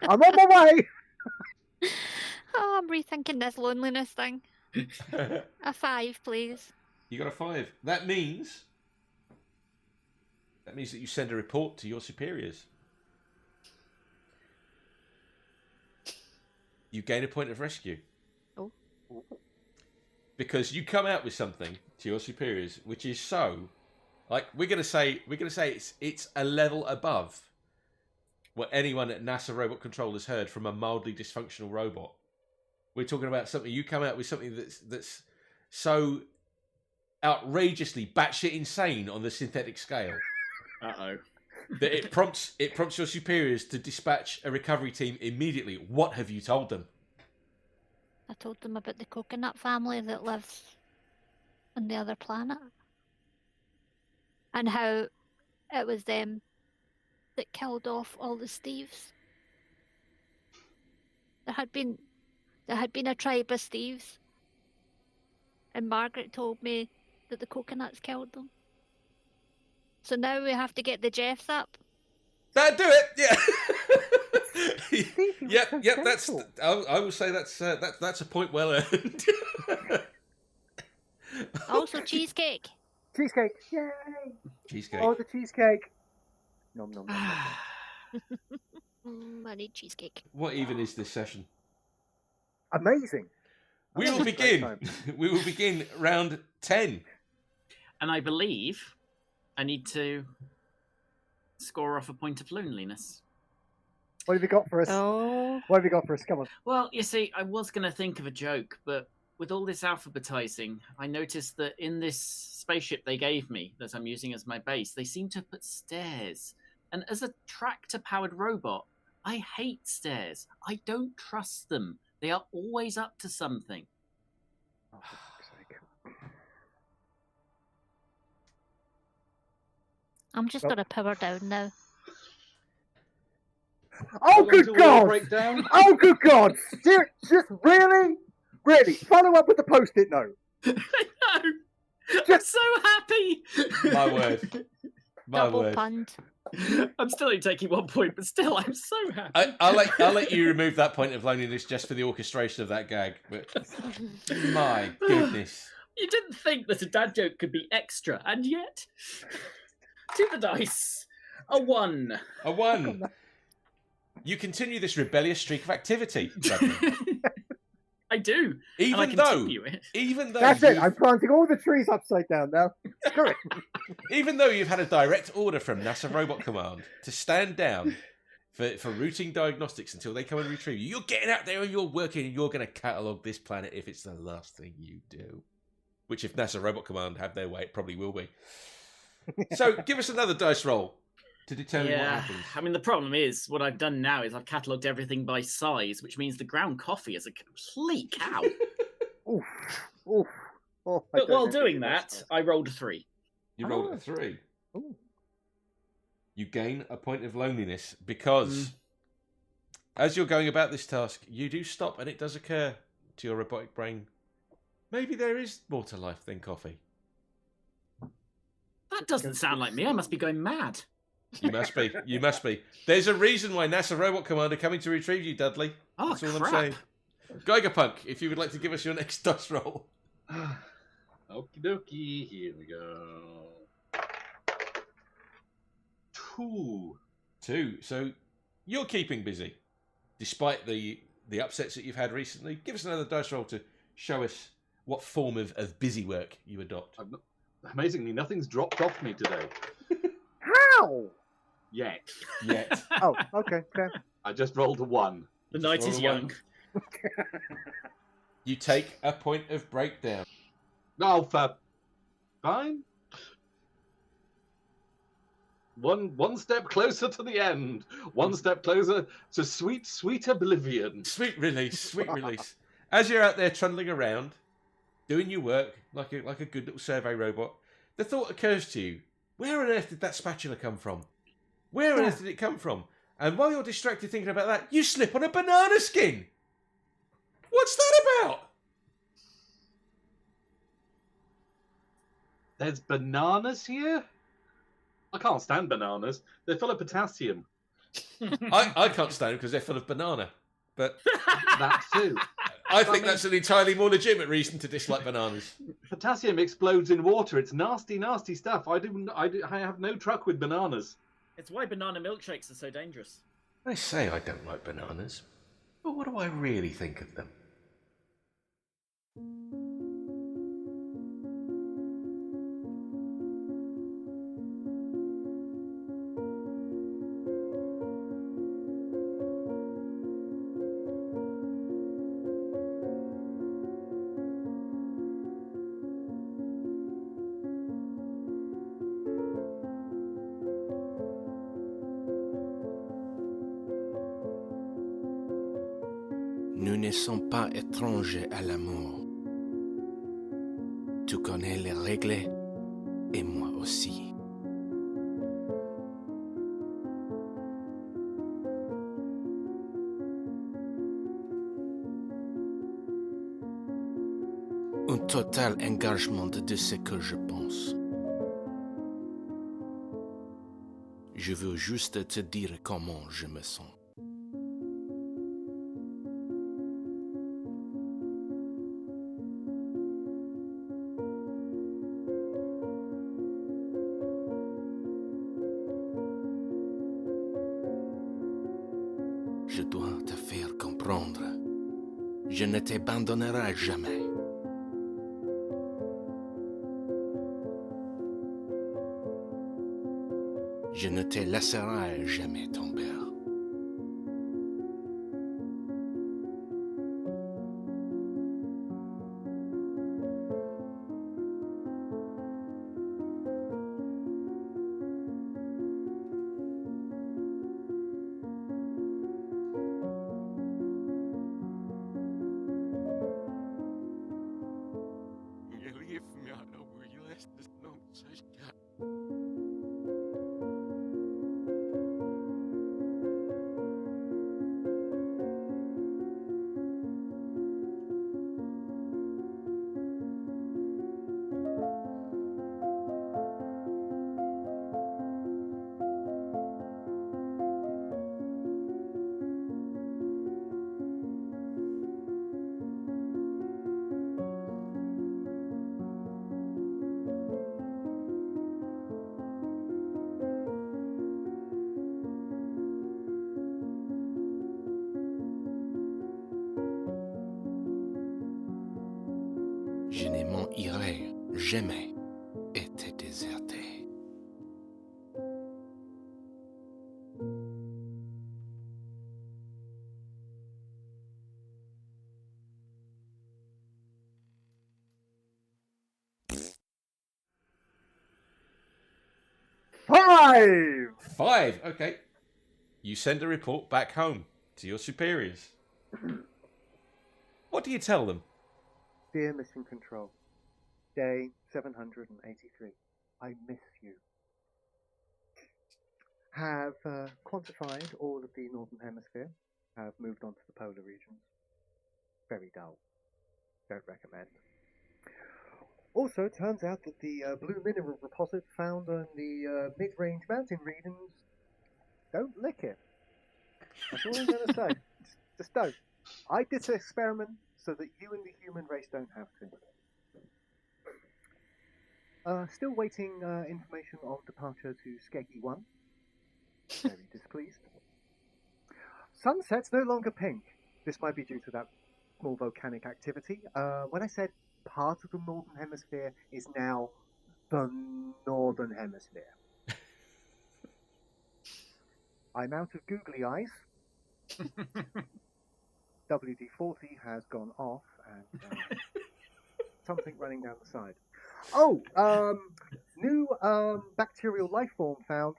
I'm on my way. Oh, I'm rethinking this loneliness thing. A 5, please. You got a 5. That means that you send a report to your superiors. You gain a point of rescue. Oh. Because you come out with something to your superiors which is so, like, we're gonna say it's a level above what anyone at NASA Robot Control has heard from a mildly dysfunctional robot. We're talking about something, you come out with something that's so outrageously batshit insane on the synthetic scale. Uh-oh. That it prompts your superiors to dispatch a recovery team immediately. What have you told them? I told them about the coconut family that lives on the other planet. And how it was them that killed off all the Steves. There had been a tribe of Steves. And Margaret told me that the coconuts killed them. So now we have to get the Jeffs up. That'd do it. Yeah. Steve, Yep. so That's. gentle. I will say that's a point well earned. Also cheesecake. Cheesecake. Yay. Cheesecake. Oh, the cheesecake. Nom nom nom. I need cheesecake. What even is this session? Amazing. We I will had a great begin. time. We will begin round 10. And I believe I need to score off a point of loneliness. What have you got for us? Oh. What have you got for us? Come on. Well, you see, I was going to think of a joke, but with all this alphabetizing, I noticed that in this spaceship they gave me, that I'm using as my base, they seem to put stairs. And as a tractor-powered robot, I hate stairs. I don't trust them. They are always up to something. Oh, for fuck's sake. I'm just Well- gonna power down now. Oh, good God! Breakdown. Oh, good God! Just really? Really? Follow up with the post-it note. I know! I'm so happy! My word. My Double word. punned. I'm still only taking 1 point, but still, I'm so happy. I'll let you remove that point of loneliness just for the orchestration of that gag. But my goodness. You didn't think that a dad joke could be extra, and yet... To the dice. A 1. A 1. You continue this rebellious streak of activity, Dudley. I do. Even and I though, continue it. That's it. I'm planting all the trees upside down now. Screw it. even though you've had a direct order from NASA Robot Command to stand down for routine diagnostics until they come and retrieve you, you're getting out there and you're working and you're going to catalogue this planet if it's the last thing you do. Which, if NASA Robot Command have their way, it probably will be. So, give us another dice roll to determine what happens. I mean, the problem is, what I've done now is I've catalogued everything by size, which means the ground coffee is a complete cow. Oof. Oof. Oh, I But don't while envy doing you, that, that's I rolled a 3. You rolled a Oh. 3. Ooh. You gain a point of loneliness because as you're going about this task, you do stop and it does occur to your robotic brain, maybe there is more to life than coffee. That doesn't sound like me. I must be going mad. You must be. You must be. There's a reason why NASA Robot Command are coming to retrieve you, Dudley. Oh, That's all crap. I'm saying. Gigerpunk, if you would like to give us your next dice roll. Okie dokie, here we go. 2. 2. So you're keeping busy, despite the upsets that you've had recently. Give us another dice roll to show us what form of busy work you adopt. Amazingly, nothing's dropped off me today. How? Yet. Yet. Oh, okay. Fair. I just rolled a 1. The night roll is a young. You take a point of breakdown. Oh, fine. One step closer to the end. One step closer to sweet, sweet oblivion. Sweet release, sweet release. As you're out there trundling around, doing your work like a good little survey robot, the thought occurs to you, where on earth did that spatula come from? Where on earth did it come from? And while you're distracted thinking about that, you slip on a banana skin. What's that about? There's bananas here? I can't stand bananas. They're full of potassium. I can't stand them because they're full of banana. But That too. I think that's an entirely more legitimate reason to dislike bananas. Potassium explodes in water. It's nasty, nasty stuff. I have no truck with bananas. It's why banana milkshakes are so dangerous. I say I don't like bananas, but what do I really think of them? Nous ne sommes pas étrangers à l'amour. Tu connais les règles, et moi aussi. Un total engagement de ce que je pense. Je veux juste te dire comment je me sens. Je dois te faire comprendre. Je ne t'abandonnerai jamais. Je ne te laisserai jamais tomber. Je ne m'en irai jamais et te déserter. Five. Okay. You send a report back home to your superiors. What do you tell them? Dear Mission Control, day 783. I miss you. Have quantified all of the Northern Hemisphere. Have moved on to the polar regions. Very dull. Don't recommend. Also, it turns out that the blue mineral deposit found on the mid-range mountain regions, don't lick it. That's all I'm going to say. Just don't. I did this experiment so that you and the human race don't have to. Still waiting information of departure to Skeggy 1. Very displeased. Sunset's no longer pink. This might be due to that small volcanic activity. When I said part of the Northern Hemisphere is now the Northern Hemisphere. I'm out of googly eyes. WD-40 has gone off and something running down the side. Oh, new bacterial life form found.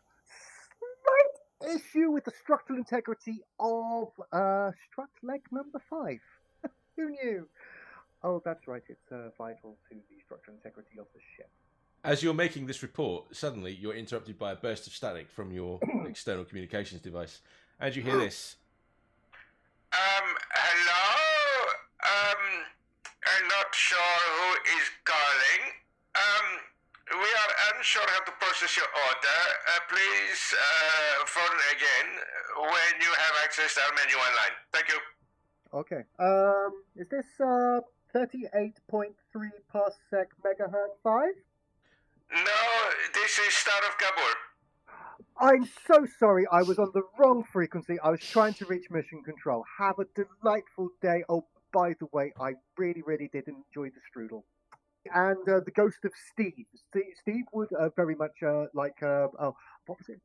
Slight issue with the structural integrity of strut leg number 5. Who knew? Oh, that's right. It's vital to the structural integrity of the ship. As you're making this report, suddenly you're interrupted by a burst of static from your external communications device. And you hear this. Hello? I'm not sure who is calling. We are unsure how to process your order. Please phone again when you have access to our menu online. Thank you. Okay. Is this 38.3 parsec megahertz 5? No, this is Star of Kabul. I'm so sorry. I was on the wrong frequency. I was trying to reach mission control. Have a delightful day. Oh, by the way, I really, really did enjoy the strudel. And the ghost of Steve. Steve would very much like. Oh, what was it?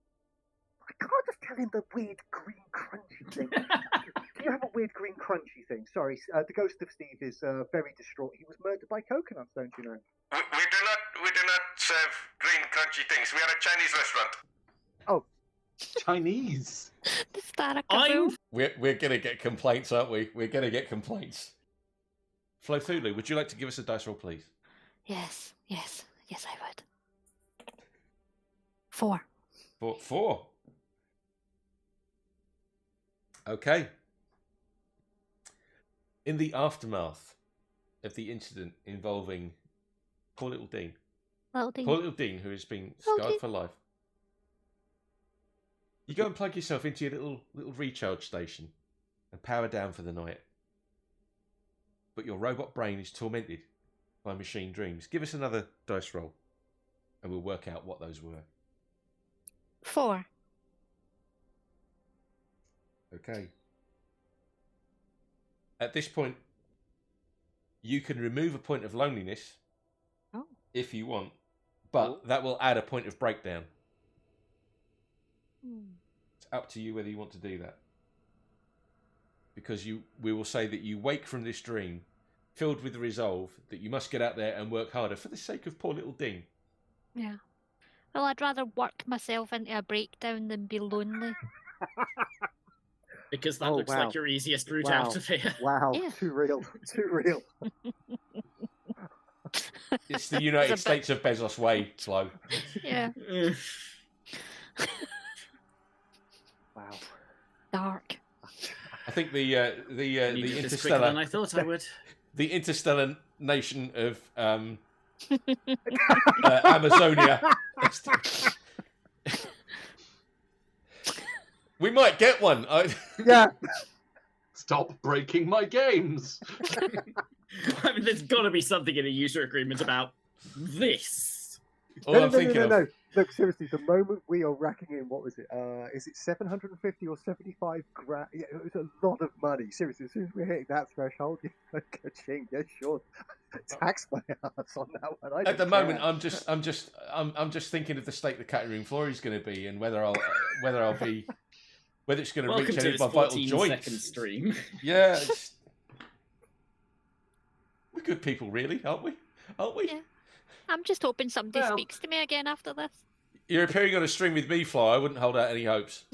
I can't just tell him the weird green crunchy thing. Do you have a weird green crunchy thing? Sorry, the ghost of Steve is very distraught. He was murdered by coconuts, don't you know? We do not serve green crunchy things. We are a Chinese restaurant. Oh, Chinese. The Star of Kabul. We're gonna get complaints, aren't we? We're gonna get complaints. Flothulhu, would you like to give us a dice roll, please? Yes, I would. 4. 4. Okay. In the aftermath of the incident involving poor little Dean, poor little Dean, who has been scarred for life, you go and plug yourself into your little recharge station and power down for the night. But your robot brain is tormented by machine dreams. Give us another dice roll, and we'll work out what those were. 4. Okay. At this point, you can remove a point of loneliness if you want, but that will add a point of breakdown. It's up to you whether you want to do that. Because we will say that you wake from this dream filled with the resolve that you must get out there and work harder for the sake of poor little Dean. Yeah. Well, I'd rather work myself into a breakdown than be lonely. Because that looks like your easiest route out of here. Wow, Yeah. Too real. It's the United States of Bezos way, Flo. Yeah. Wow. Dark. I think the Quicker interstellar than I thought I would. the interstellar nation of Amazonia. We might get one. Yeah. Stop breaking my games. I mean, there's got to be something in a user agreement about this. All No. I'm thinking of. Look, seriously, the moment we are racking in, what was it? Is it 750 or 75 grand? Yeah, it was a lot of money. Seriously, as soon as we're hitting that threshold, ka-ching, yeah, sure. Tax my ass on that one. At the moment, I'm just thinking of the state the cutting room floor is going to be, and whether it's going to Welcome reach to any of this my vital 14-second joints. stream. Yeah, we're good people, really, aren't we? Yeah. I'm just hoping somebody speaks to me again after this. You're appearing on a stream with me, Fly. I wouldn't hold out any hopes.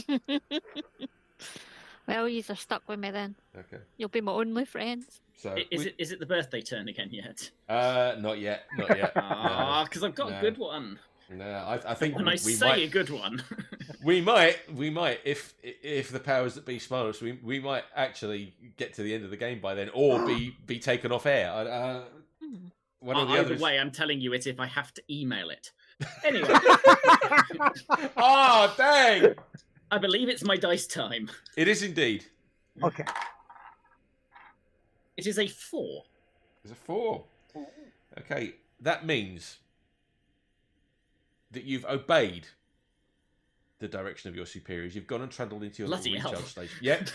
Well, yous are stuck with me then. Okay. You'll be my only friends. So Is it the birthday turn again yet? Not yet. Ah, because I've got a good one. No, I think When we I say might, a good one. we might, if the powers that be smile us, we might actually get to the end of the game by then, or be taken off air. One of the Either others. way, I'm telling you it if I have to email it. Anyway. Oh, dang! I believe it's my dice time. It is indeed. Okay. It is a 4. It's a 4. Okay, that means that you've obeyed the direction of your superiors. You've gone and trundled into your Bloody little hell. recharge station. Yep.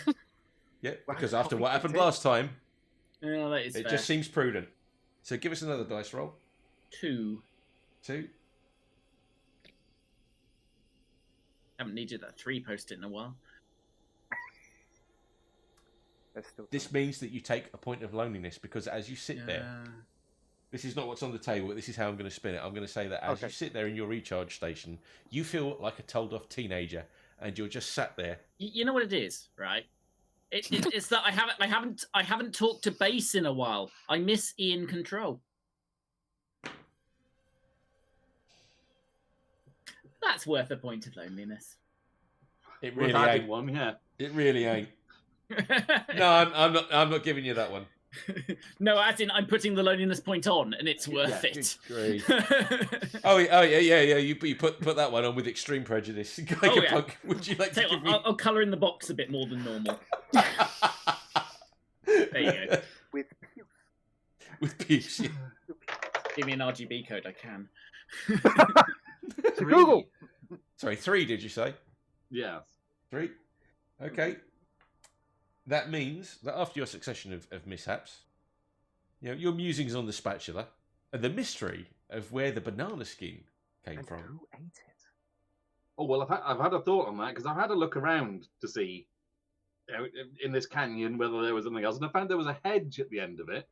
Yep, because after what happened last time, Yeah, that is it fair. just seems prudent. So give us another dice roll. 2. 2. Haven't needed that 3 post-it in a while. This means that you take a point of loneliness, because as you sit there, this is not what's on the table, but this is how I'm going to spin it. I'm going to say that as you sit there in your recharge station, you feel like a told-off teenager, and you're just sat there. You know what it is, right? It's that I haven't talked to base in a while. I miss Ian Control. That's worth a point of loneliness. It Worth really adding ain't. one, yeah. It really ain't. No, I'm not giving you that one. No, as in I'm putting the loneliness point on, and it's worth it. Great. Oh yeah. You put that one on with extreme prejudice. Gigerpunk, would you like to give me? I'll colour in the box a bit more than normal. There you go. With peace. Yeah. Give me an RGB code, I can. Google. Sorry, 3. Did you say? Yeah. 3. Okay. That means that after your succession of mishaps, your musings on the spatula and the mystery of where the banana skin came from. Who ate it? Oh well, I've had a thought on that because I've had a look around to see in this canyon whether there was something else, and I found there was a hedge at the end of it.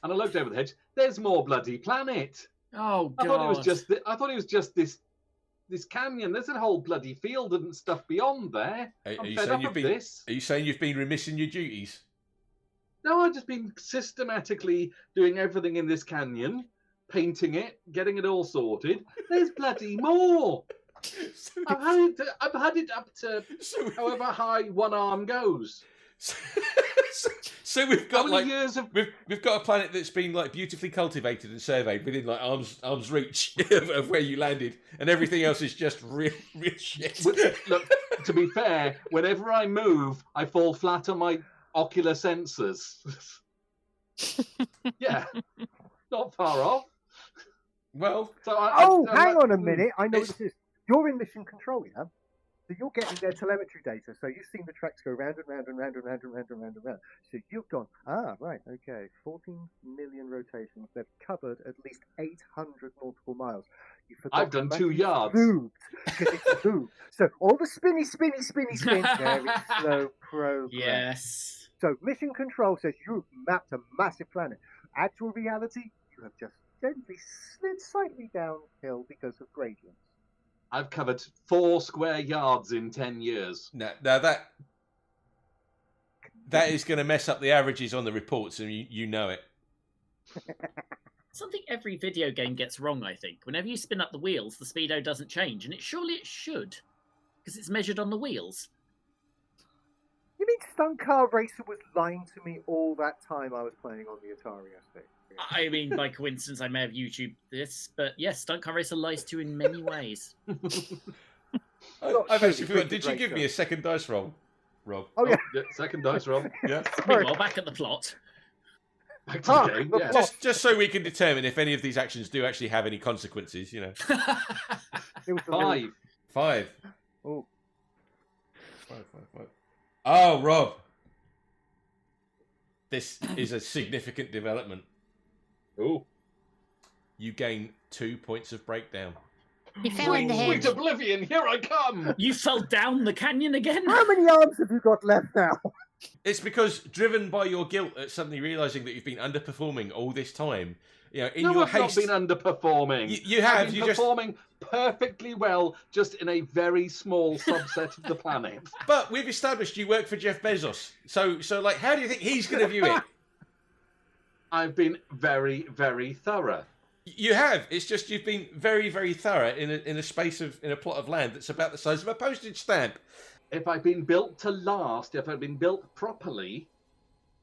And I looked over the hedge. There's more bloody planet. Oh God! I thought it was just this canyon. There's a whole bloody field and stuff beyond there. Are you fed saying up of this. Are you saying you've been remiss in your duties? No, I've just been systematically doing everything in this canyon, painting it, getting it all sorted. There's bloody more. I've had it up to however high one arm goes. So we've got we've got a planet that's been like beautifully cultivated and surveyed within like arm's reach of where you landed, and everything else is just real shit. Look, to be fair, whenever I move, I fall flat on my ocular sensors. Yeah, not far off. Well, so hang on a minute. I know what this is. You're in mission control, yeah? So you're getting their telemetry data. So you've seen the tracks go round and round and round and round and round and round and round. So you've gone, right, okay, 14 million rotations. They've covered at least 800 nautical miles. I've done 2 yards. Because it's moved. So all the spinny, very slow progress. Yes. So mission control says you've mapped a massive planet. Actual reality, you have just gently slid slightly downhill because of gradients. I've covered 4 square yards in 10 years. Now that is going to mess up the averages on the reports, and you know it. Something every video game gets wrong, I think. Whenever you spin up the wheels, the speedo doesn't change, and surely it should, because it's measured on the wheels. You mean Stunt Car Racer was lying to me all that time I was playing on the Atari ST? I mean, by coincidence, I may have YouTubed this, but yes, Stunt Car Racer lies to you in many ways. I've actually forgot. Did you give me a second dice roll, Rob? Oh, yeah. Second dice roll. Yeah. Meanwhile, back at the plot. Back to the game, yeah. Just so we can determine if any of these actions do actually have any consequences, It was 5. 5. Oh. 5. Oh, Rob. This is a significant development. Oh. You gain 2 points of breakdown. You fell in the Sweet hedge. oblivion, here I come! You fell down the canyon again? How many arms have you got left now? It's because, driven by your guilt at suddenly realising that you've been underperforming all this time, in your I've haste... not been underperforming. You have. I've been performing perfectly well, just in a very small subset of the planet. But we've established you work for Jeff Bezos. So like, how do you think he's going to view it? I've been very, very thorough. You have. It's just you've been very, very thorough in a plot of land that's about the size of a postage stamp. If I'd been built to last, if I'd been built properly,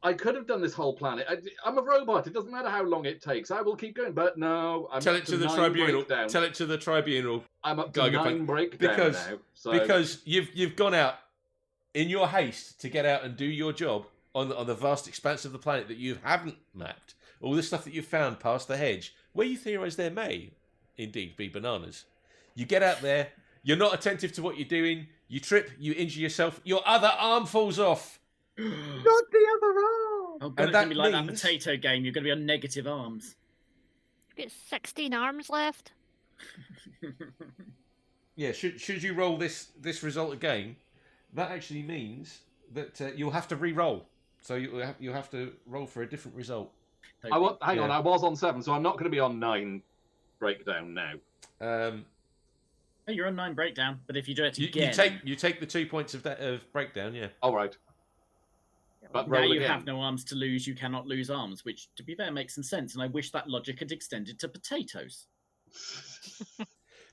I could have done this whole planet. I'm a robot. It doesn't matter how long it takes. I will keep going. But no, I'm Tell up it to the 9 tribunal. breakdown. Tell it to the tribunal. I'm up to Gigerpunk. 9 breakdown now. So... Because you've gone out in your haste to get out and do your job on the vast expanse of the planet that you haven't mapped. All the stuff that you've found past the hedge, where you theorise there may indeed be bananas. You get out there. You're not attentive to what you're doing. You trip. You injure yourself. Your other arm falls off. Not the other arm! Oh, God, it's going to be like that potato game. You're going to be on negative arms. You've got 16 arms left. Yeah, should you roll this result again, that actually means that you'll have to re-roll. So you'll have to roll for a different result. Hang on, I was on 7, so I'm not going to be on 9 breakdown now. Oh, you're on 9 breakdown, but if you do it again... You take the 2 points of breakdown, yeah. All right. But now roll you again. have no arms to lose, you cannot lose arms, which, to be fair, makes some sense, and I wish that logic had extended to potatoes.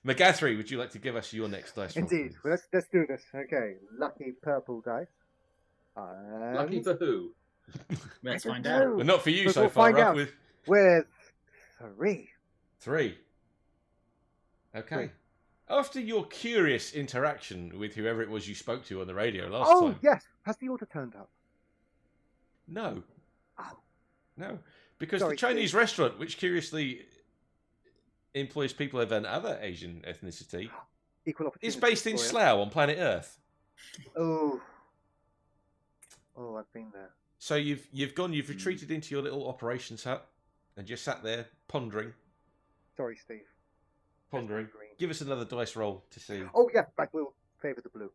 Magathery, would you like to give us your next dice roll? Indeed. Well, let's do this. Okay. Lucky purple dice. And... Lucky for who? Let's I find don't out. know. Well, not for you But so we'll far, find Rob, out. with With 3. 3. Okay. 3. After your curious interaction with whoever it was you spoke to on the radio last Oh, time. yes. Has the order turned up? No. Oh. No. Because Sorry, the Chinese restaurant, which curiously employs people of another Asian ethnicity, Equal opportunity. is based in for it. Slough on planet Earth. Oh. Oh, I've been there. So you've retreated into your little operations hut and just sat there pondering. Sorry, Steve. Pondering. Green. Give us another dice roll to see. Oh, yeah. I will favour the blue.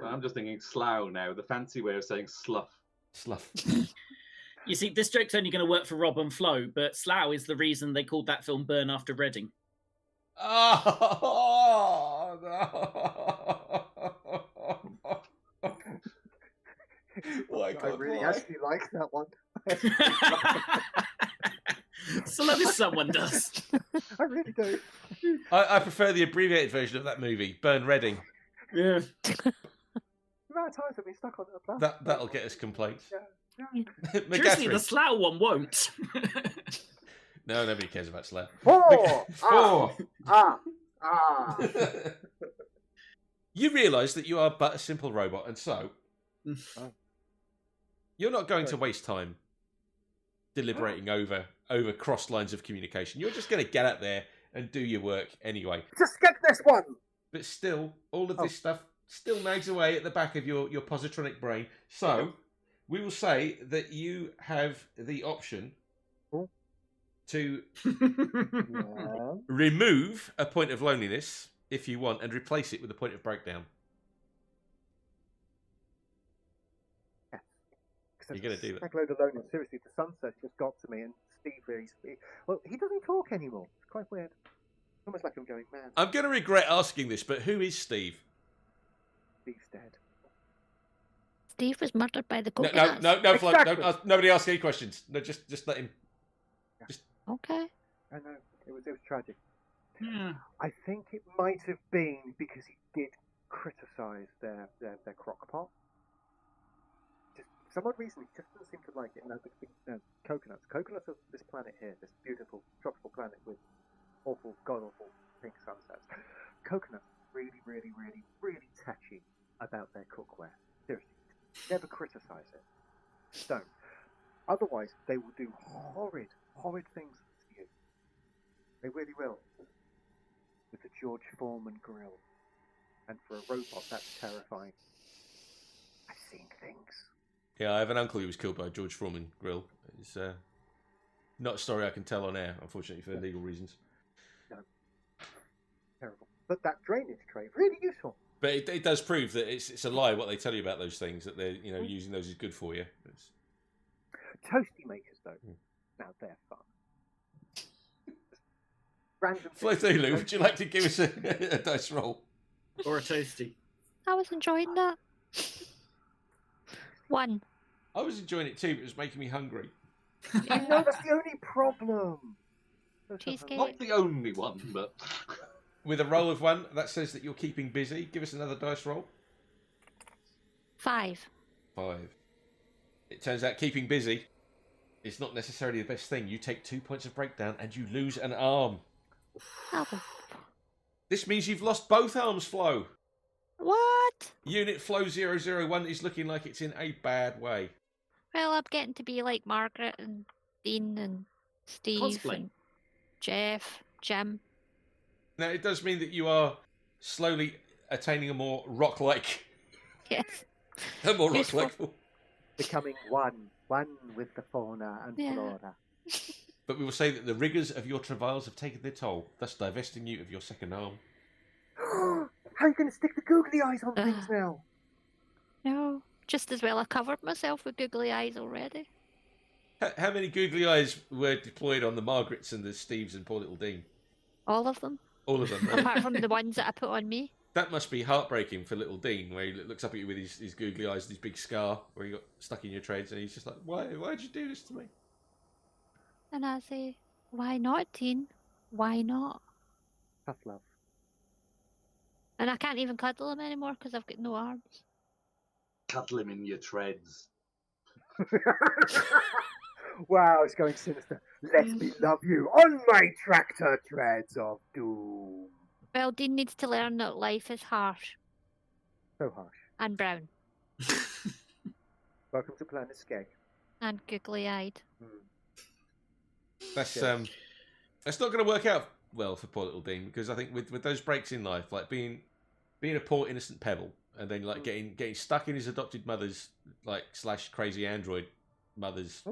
I'm just thinking slough now, the fancy way of saying slough. Slough. You see, this joke's only going to work for Rob and Flo, but Slough is the reason they called that film Burn After Reading. Oh, no. Why I can't really I? actually like that one. So long as someone does. I really do. I prefer the abbreviated version of that movie, Burn Reading. Yeah. The amount of times I've been stuck on that plan. That'll get us complaints. Yeah. Seriously, the Magathery. Slough one won't. No, nobody cares about Slough. 4! Four. Ah! You realise that you are but a simple robot, and so you're not going to waste time deliberating over cross lines of communication. You're just going to get out there and do your work anyway. Just get this one! But still, all of this stuff still nags away at the back of your positronic brain. So we will say that you have the option to Yeah. remove a point of loneliness if you want and replace it with a point of breakdown. You're going to do that. That load of loneliness. Seriously, the sunset just got to me, and Steve really well, he doesn't talk anymore. It's quite weird. Almost like I'm going mad. I'm going to regret asking this, but who is Steve? Steve's dead. Steve was murdered by the No, coconuts. no, Flo, Exactly. don't ask, nobody ask any questions. No, just let him. Okay. I know. It was tragic. Yeah. I think it might have been because he did criticise their crock pot. Just for some odd reason, he just doesn't seem to like it. No, coconuts. Coconuts of this planet here, this beautiful tropical planet with awful, god-awful pink sunsets. Coconuts really, really, really, really touchy about their cookware. Seriously. Never criticise it. Don't. Otherwise, they will do horrid things to you. They really will. With the George Foreman grill. And for a robot, that's terrifying. I've seen things. Yeah, I have an uncle who was killed by a George Foreman grill. It's not a story I can tell on air, unfortunately, for legal reasons. No. Terrible. But that drainage tray, really useful. But it does prove that it's a lie what they tell you about those things, that they're using those is good for you. Toasty makers, though. Now they're fun. Random. Flothulhu, would you like to give us a dice roll? Or a toasty. I was enjoying that. 1. I was enjoying it too, but it was making me hungry. I know that's the only problem. Cheesecake. Not the only one, but With a roll of 1, that says that you're keeping busy. Give us another dice roll. 5. 5. It turns out keeping busy is not necessarily the best thing. You take 2 points of breakdown and you lose an arm. Oh. This means you've lost both arms, Flo. What? Unit Flow 001 is looking like it's in a bad way. Well, I'm getting to be like Margaret and Dean and Steve Cosplay. and Jeff, Jim. Now, it does mean that you are slowly attaining a more rock-like... Yes. a more Useful. rock-like... Becoming one with the fauna and Yeah. flora. But we will say that the rigours of your travails have taken their toll, thus divesting you of your second arm. How are you going to stick the googly eyes on things now? No, just as well I covered myself with googly eyes already. How many googly eyes were deployed on the Margarets and the Steves and poor little Dean? All of them. All of them. Apart from the ones that I put on me. That must be heartbreaking for little Dean, where he looks up at you with his googly eyes and his big scar where he got stuck in your treads, and he's just like, why'd you do this to me? And I say, why not, Dean? Why not? Tough love. And I can't even cuddle him anymore because I've got no arms. Cuddle him in your treads. Wow, it's going sinister. Let me love you on my tractor treads of doom. Well, Dean needs to learn that life is harsh So harsh. and brown Welcome to Planet Skeg. and googly-eyed. That's Yeah. that's not going to work out well for poor little Dean, because I think with those breaks in life, like being a poor innocent pebble, and then like getting stuck in his adopted mother's like / crazy android mother's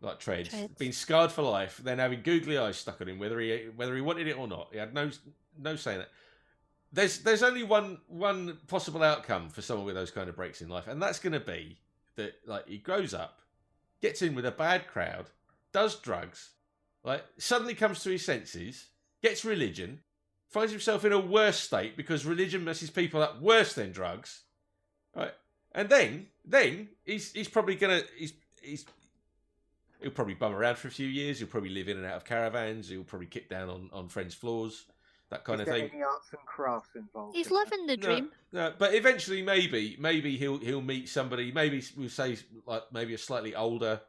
like treads, being scarred for life, then having googly eyes stuck on him, whether he wanted it or not. He had no say in it. There's only one possible outcome for someone with those kind of breaks in life, and that's going to be that like he grows up, gets in with a bad crowd, does drugs, like suddenly comes to his senses, gets religion, finds himself in a worse state because religion messes people up worse than drugs, right? And then he's probably gonna he'll probably bum around for a few years. He'll probably live in and out of caravans. He'll probably kick down on friends' floors, that kind of thing. Any arts and crafts involved? He's in that? living the dream. No, but eventually, maybe he'll meet somebody. Maybe we'll say like maybe a slightly older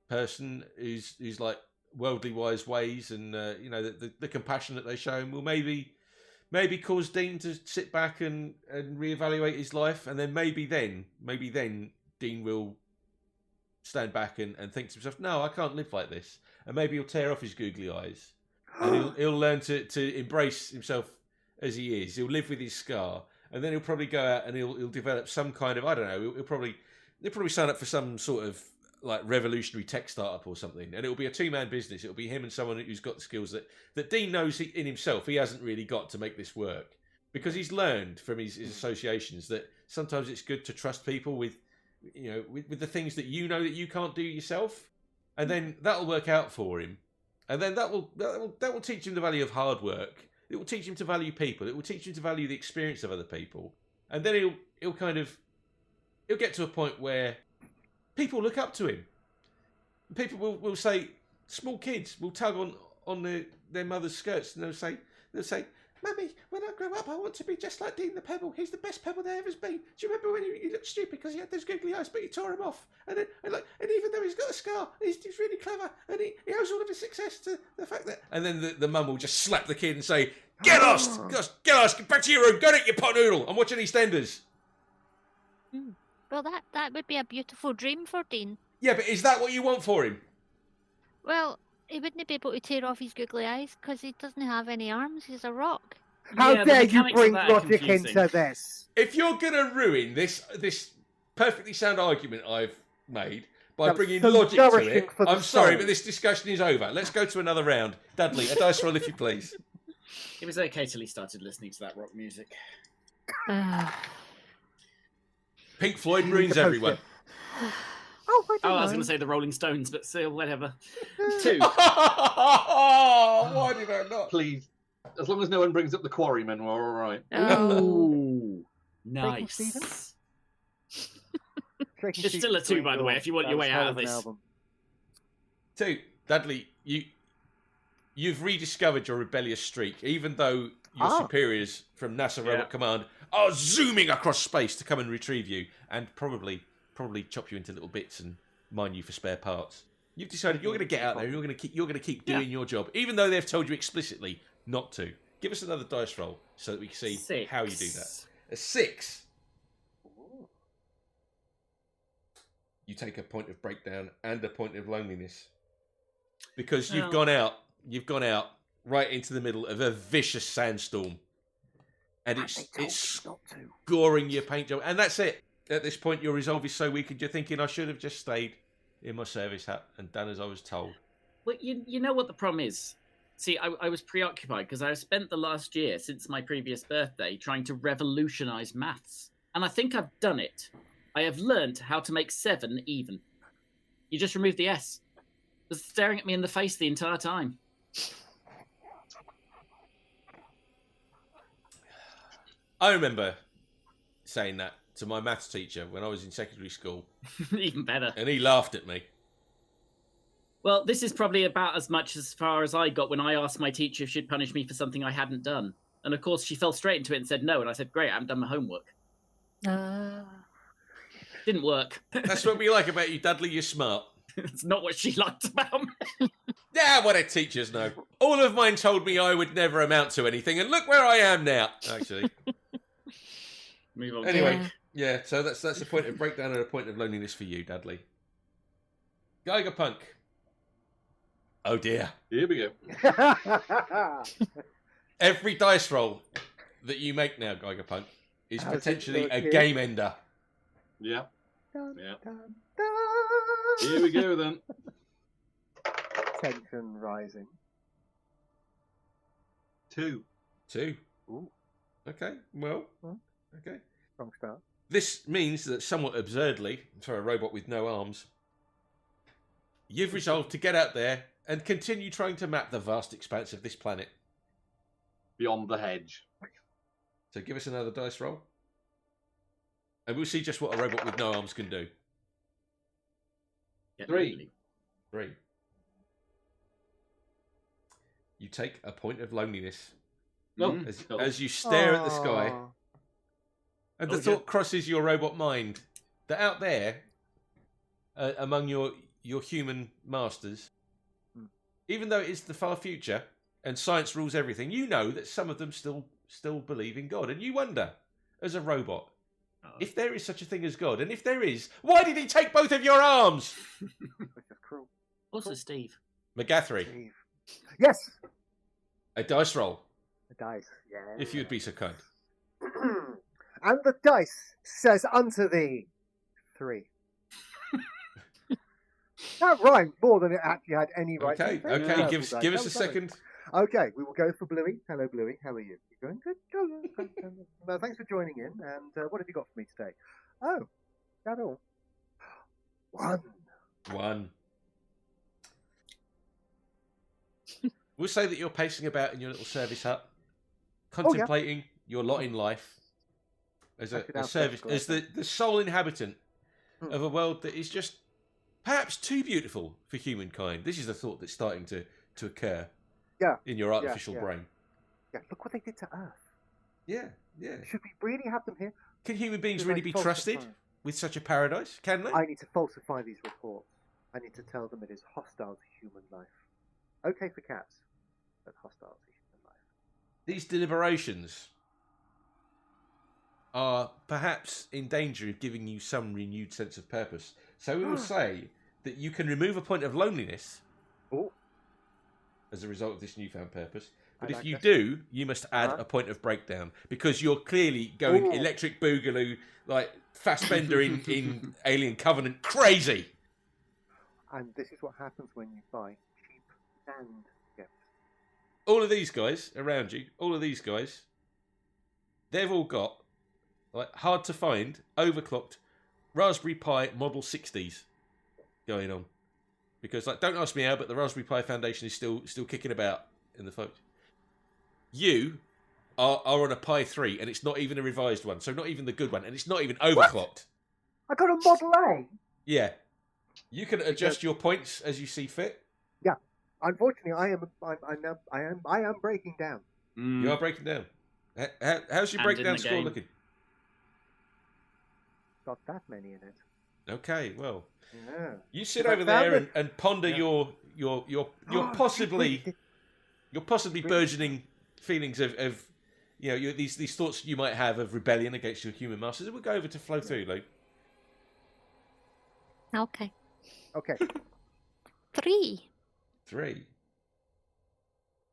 person who's like worldly wise ways, and the compassion that they show him will maybe cause Dean to sit back and reevaluate his life, and then maybe then Dean will stand back and think to himself, no, I can't live like this, and maybe he'll tear off his googly eyes, and he'll learn to embrace himself as he is. He'll live with his scar, and then he'll probably go out and he'll develop some kind of, I don't know, he'll probably sign up for some sort of like revolutionary tech startup or something, and it'll be a two-man business. It'll be him and someone who's got the skills that Dean knows in himself he hasn't really got to make this work, because he's learned from his associations that sometimes it's good to trust people with the things that you know that you can't do yourself, and then that'll work out for him, and then that will teach him the value of hard work. It will teach him to value people. It will teach him to value the experience of other people, and then he'll get to a point where people look up to him. People will say, small kids will tug on their mother's skirts, and they'll say, Mummy, when I grow up, I want to be just like Dean the Pebble. He's the best pebble there ever's been. Do you remember when he looked stupid because he had those googly eyes, but he tore him off? And even though he's got a scar, he's really clever, and he owes all of his success to the fact that. And then the mum will just slap the kid and say, "Get lost, get back to your room, go to eat your pot noodle. I'm watching EastEnders." Well, that would be a beautiful dream for Dean. Yeah, but is that what you want for him? Well, he wouldn't be able to tear off his googly eyes because he doesn't have any arms. He's a rock. How Yeah, the dare you mechanics of bring that are logic confusing. into this? If you're gonna ruin this perfectly sound argument I've made by That was bringing so logic to nourishing it, for the I'm sorry, soul. but this discussion is over. Let's go to another round. Dudley, a dice roll if you please. It was okay till he started listening to that rock music. Pink Floyd ruins everyone. Oh, I don't Oh, I was know. going to say the Rolling Stones, but still, whatever. 2. Why did I not? Please, as long as no one brings up the Quarrymen, we're all right. Ooh, Breaking Stephen? nice. Breaking It's still a 2, by the way, if you want your way out of this. Album. 2. Dudley, you've rediscovered your rebellious streak, even though your superiors from NASA Robot Command are zooming across space to come and retrieve you, and probably chop you into little bits and mine you for spare parts. You've decided you're going to get out there and you're going to keep doing your job, even though they've told you explicitly not to. Give us another dice roll so that we can see 6. how you do that. A 6. You take a point of breakdown and a point of loneliness because you've gone out right into the middle of a vicious sandstorm, and it's goring your paint job, and that's it. At this point, your resolve is so weak, and you're thinking, I should have just stayed in my service hat and done as I was told. Well, you know what the problem is? See, I was preoccupied because I spent the last year since my previous birthday trying to revolutionise maths. And I think I've done it. I have learned how to make 7 even. You just remove the S. It was staring at me in the face the entire time. I remember saying that to my maths teacher when I was in secondary school, Even better. and he laughed at me. Well, this is probably about as far as I got when I asked my teacher if she'd punish me for something I hadn't done. And of course, she fell straight into it and said no. And I said, great, I haven't done my homework. Didn't work. That's what we like about you, Dudley. You're smart. It's not what she liked about me. Yeah, what do teachers know? All of mine told me I would never amount to anything, and look where I am now. Actually. Move on. Anyway, yeah. So that's a point of breakdown and a point of loneliness for you, Dudley. Gigerpunk. Oh dear. Here we go. Every dice roll that you make now, Gigerpunk, is How's it potentially a looking? game ender. Yeah. Dun, Yeah. dun, dun. Here we go then. Tension rising. 2. 2. Ooh, Okay. Well. Hmm. Okay. strong start. This means that somewhat absurdly, for a robot with no arms, you've resolved to get out there and continue trying to map the vast expanse of this planet. Beyond the hedge. So give us another dice roll. And we'll see just what a robot with no arms can do. Yeah, 3. really. 3. You take a point of loneliness No. as you stare at the sky, Aw. and the Oh, thought crosses your robot mind that out there, among your human masters, Hmm. even though it's the far future and science rules everything, you know that some of them still believe in God, and you wonder, as a robot, if there is such a thing as God, and if there is, why did he take both of your arms? Which is cruel. Also, Steve. Magathery, Steve. Yes! a dice roll, The dice. Yeah. if you'd be so kind. And the dice says unto thee 3. That rhymed more than it actually had any right. Okay, to say. okay, Yeah, give well done. us That a was lovely. second. Okay, we will go for Bluey. Hello, Bluey. How are you? You going good? Good. No, thanks for joining in. And what have you got for me today? Oh, that all. 1. 1. We'll say that you're pacing about in your little service hut, contemplating your lot in life as Check it a out, service, that's as the sole inhabitant Hmm. of a world that is just perhaps too beautiful for humankind. This is the thought that's starting to occur in your artificial yeah. brain. Yeah, look what they did to Earth. Yeah, yeah. Should we really have them here? Can human beings Should really I be falsify? trusted with such a paradise? Can they? I need to falsify these reports. I need to tell them it is hostile to human life. Okay for cats, but hostile to human life. These deliberations are perhaps in danger of giving you some renewed sense of purpose. So we will say that you can remove a point of loneliness Oh. as a result of this newfound purpose. But I if like you this. do, you must add a point of breakdown because you're clearly going Ooh. electric boogaloo, like Fassbender in Alien Covenant, crazy. And this is what happens when you buy cheap sand gifts. All of these guys around you, all of these guys, they've all got like hard to find, overclocked Raspberry Pi Model 60s going on. Because like, don't ask me how, but the Raspberry Pi Foundation is still kicking about in the folks. You are on a Pi 3, and it's not even a revised one, so not even the good one, and it's not even overclocked. I got a Model A. Yeah, you can adjust your points as you see fit. Unfortunately, I am breaking down. You are breaking down. How's your And in breakdown the score game. looking? Got that many in it. Okay, well, Yeah. you sit But I over there found and ponder Yeah. your Oh, possibly geez, your possibly Really? burgeoning feelings of you know these thoughts you might have of rebellion against your human masters. We'll go over to Flothulhu. Okay. Okay. 3. 3.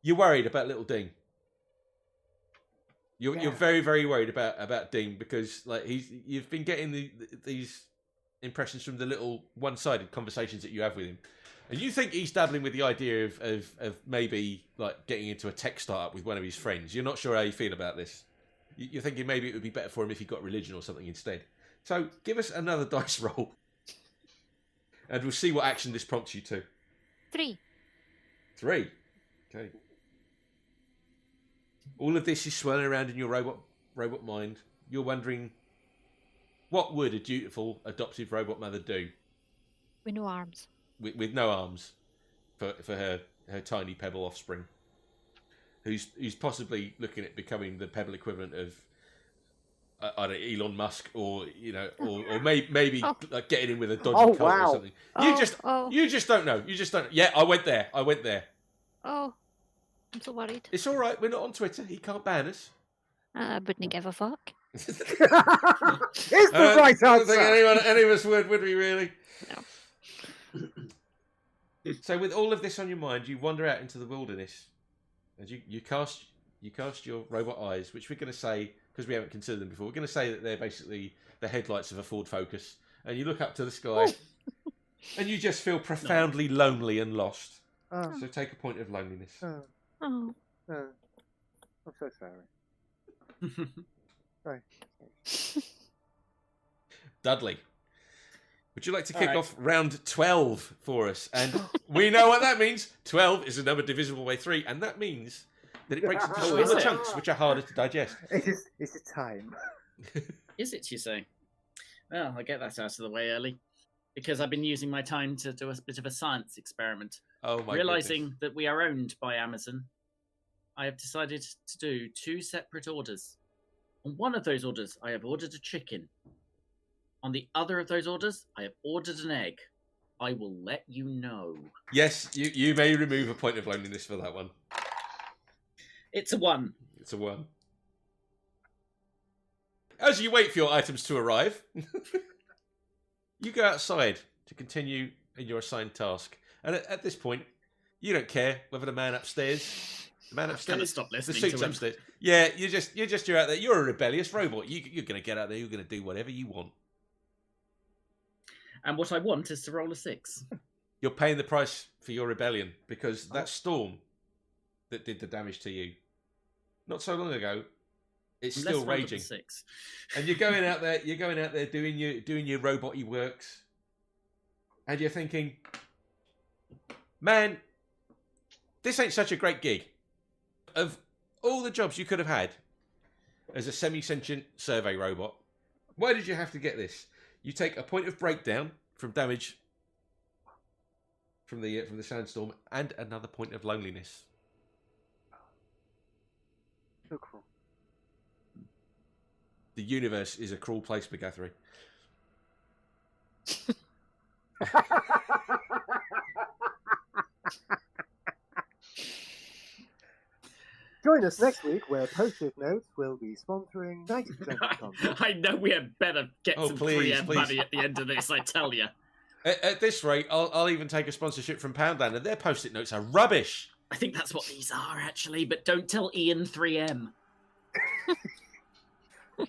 You're worried about little Dean. You're Yeah. very, very worried about Dean because like you've been getting these impressions from the little one-sided conversations that you have with him, and you think he's dabbling with the idea of maybe like getting into a tech startup with one of his friends. You're not sure how you feel about this. You're thinking maybe it would be better for him if he got religion or something instead. So give us another dice roll, and we'll see what action this prompts you to. 3. 3. Okay. All of this is swirling around in your robot mind. You're wondering, what would a dutiful adoptive robot mother do With no arms. with no arms for her tiny pebble offspring? who's possibly looking at becoming the Pebble equivalent of I don't know, Elon Musk, or or maybe like getting in with a dodgy cult or something. You just don't know. You just don't. Yeah, I went there. Oh, I'm so worried. It's all right. We're not on Twitter. He can't ban us. I wouldn't give a fuck. It's the right I don't answer. think any of us would we really? No. So with all of this on your mind, you wander out into the wilderness, and you cast your robot eyes, which we're going to say, because we haven't considered them before, we're going to say that they're basically the headlights of a Ford Focus, and you look up to the sky, and you just feel profoundly lonely and lost. So take a point of loneliness. I'm so sorry. Sorry. Dudley, would you like to kick off round 12 for us? And we know what that means. 12 is a number divisible by 3, and that means that it breaks into smaller chunks, which are harder to digest. It's a time. Is it, you say? Well, I get that out of the way early, because I've been using my time to do a bit of a science experiment. Oh my Realizing goodness. that we are owned by Amazon, I have decided to do 2 separate orders. On one of those orders, I have ordered a chicken. On the other of those orders, I have ordered an egg. I will let you know. Yes, you may remove a point of loneliness for that one. It's a 1. It's a 1. As you wait for your items to arrive, you go outside to continue in your assigned task. And at this point, you don't care whether the man upstairs, Kind of stop the listening suit's to him. upstairs. Yeah, you're out there. You're a rebellious robot. You're going to get out there. You're going to do whatever you want. And what I want is to roll a 6. You're paying the price for your rebellion, because that storm that did the damage to you not so long ago, it's Let's still roll raging. a 6. And you're going out there. You're going out there doing your robot-y works, and you're thinking, man, this ain't such a great gig. Of all the jobs you could have had as a semi-sentient survey robot, why did you have to get this? You take a point of breakdown from damage from the sandstorm, and another point of loneliness. So cruel. The universe is a cruel place, Magathery. Join us next week, where Post-it Notes will be sponsoring 90% of the content. I know we had better get some please, 3M please. money at the end of this, I tell you. At this rate, I'll even take a sponsorship from Poundland, and their post-it notes are rubbish. I think that's what these are, actually, but don't tell Ian 3M. Yeah,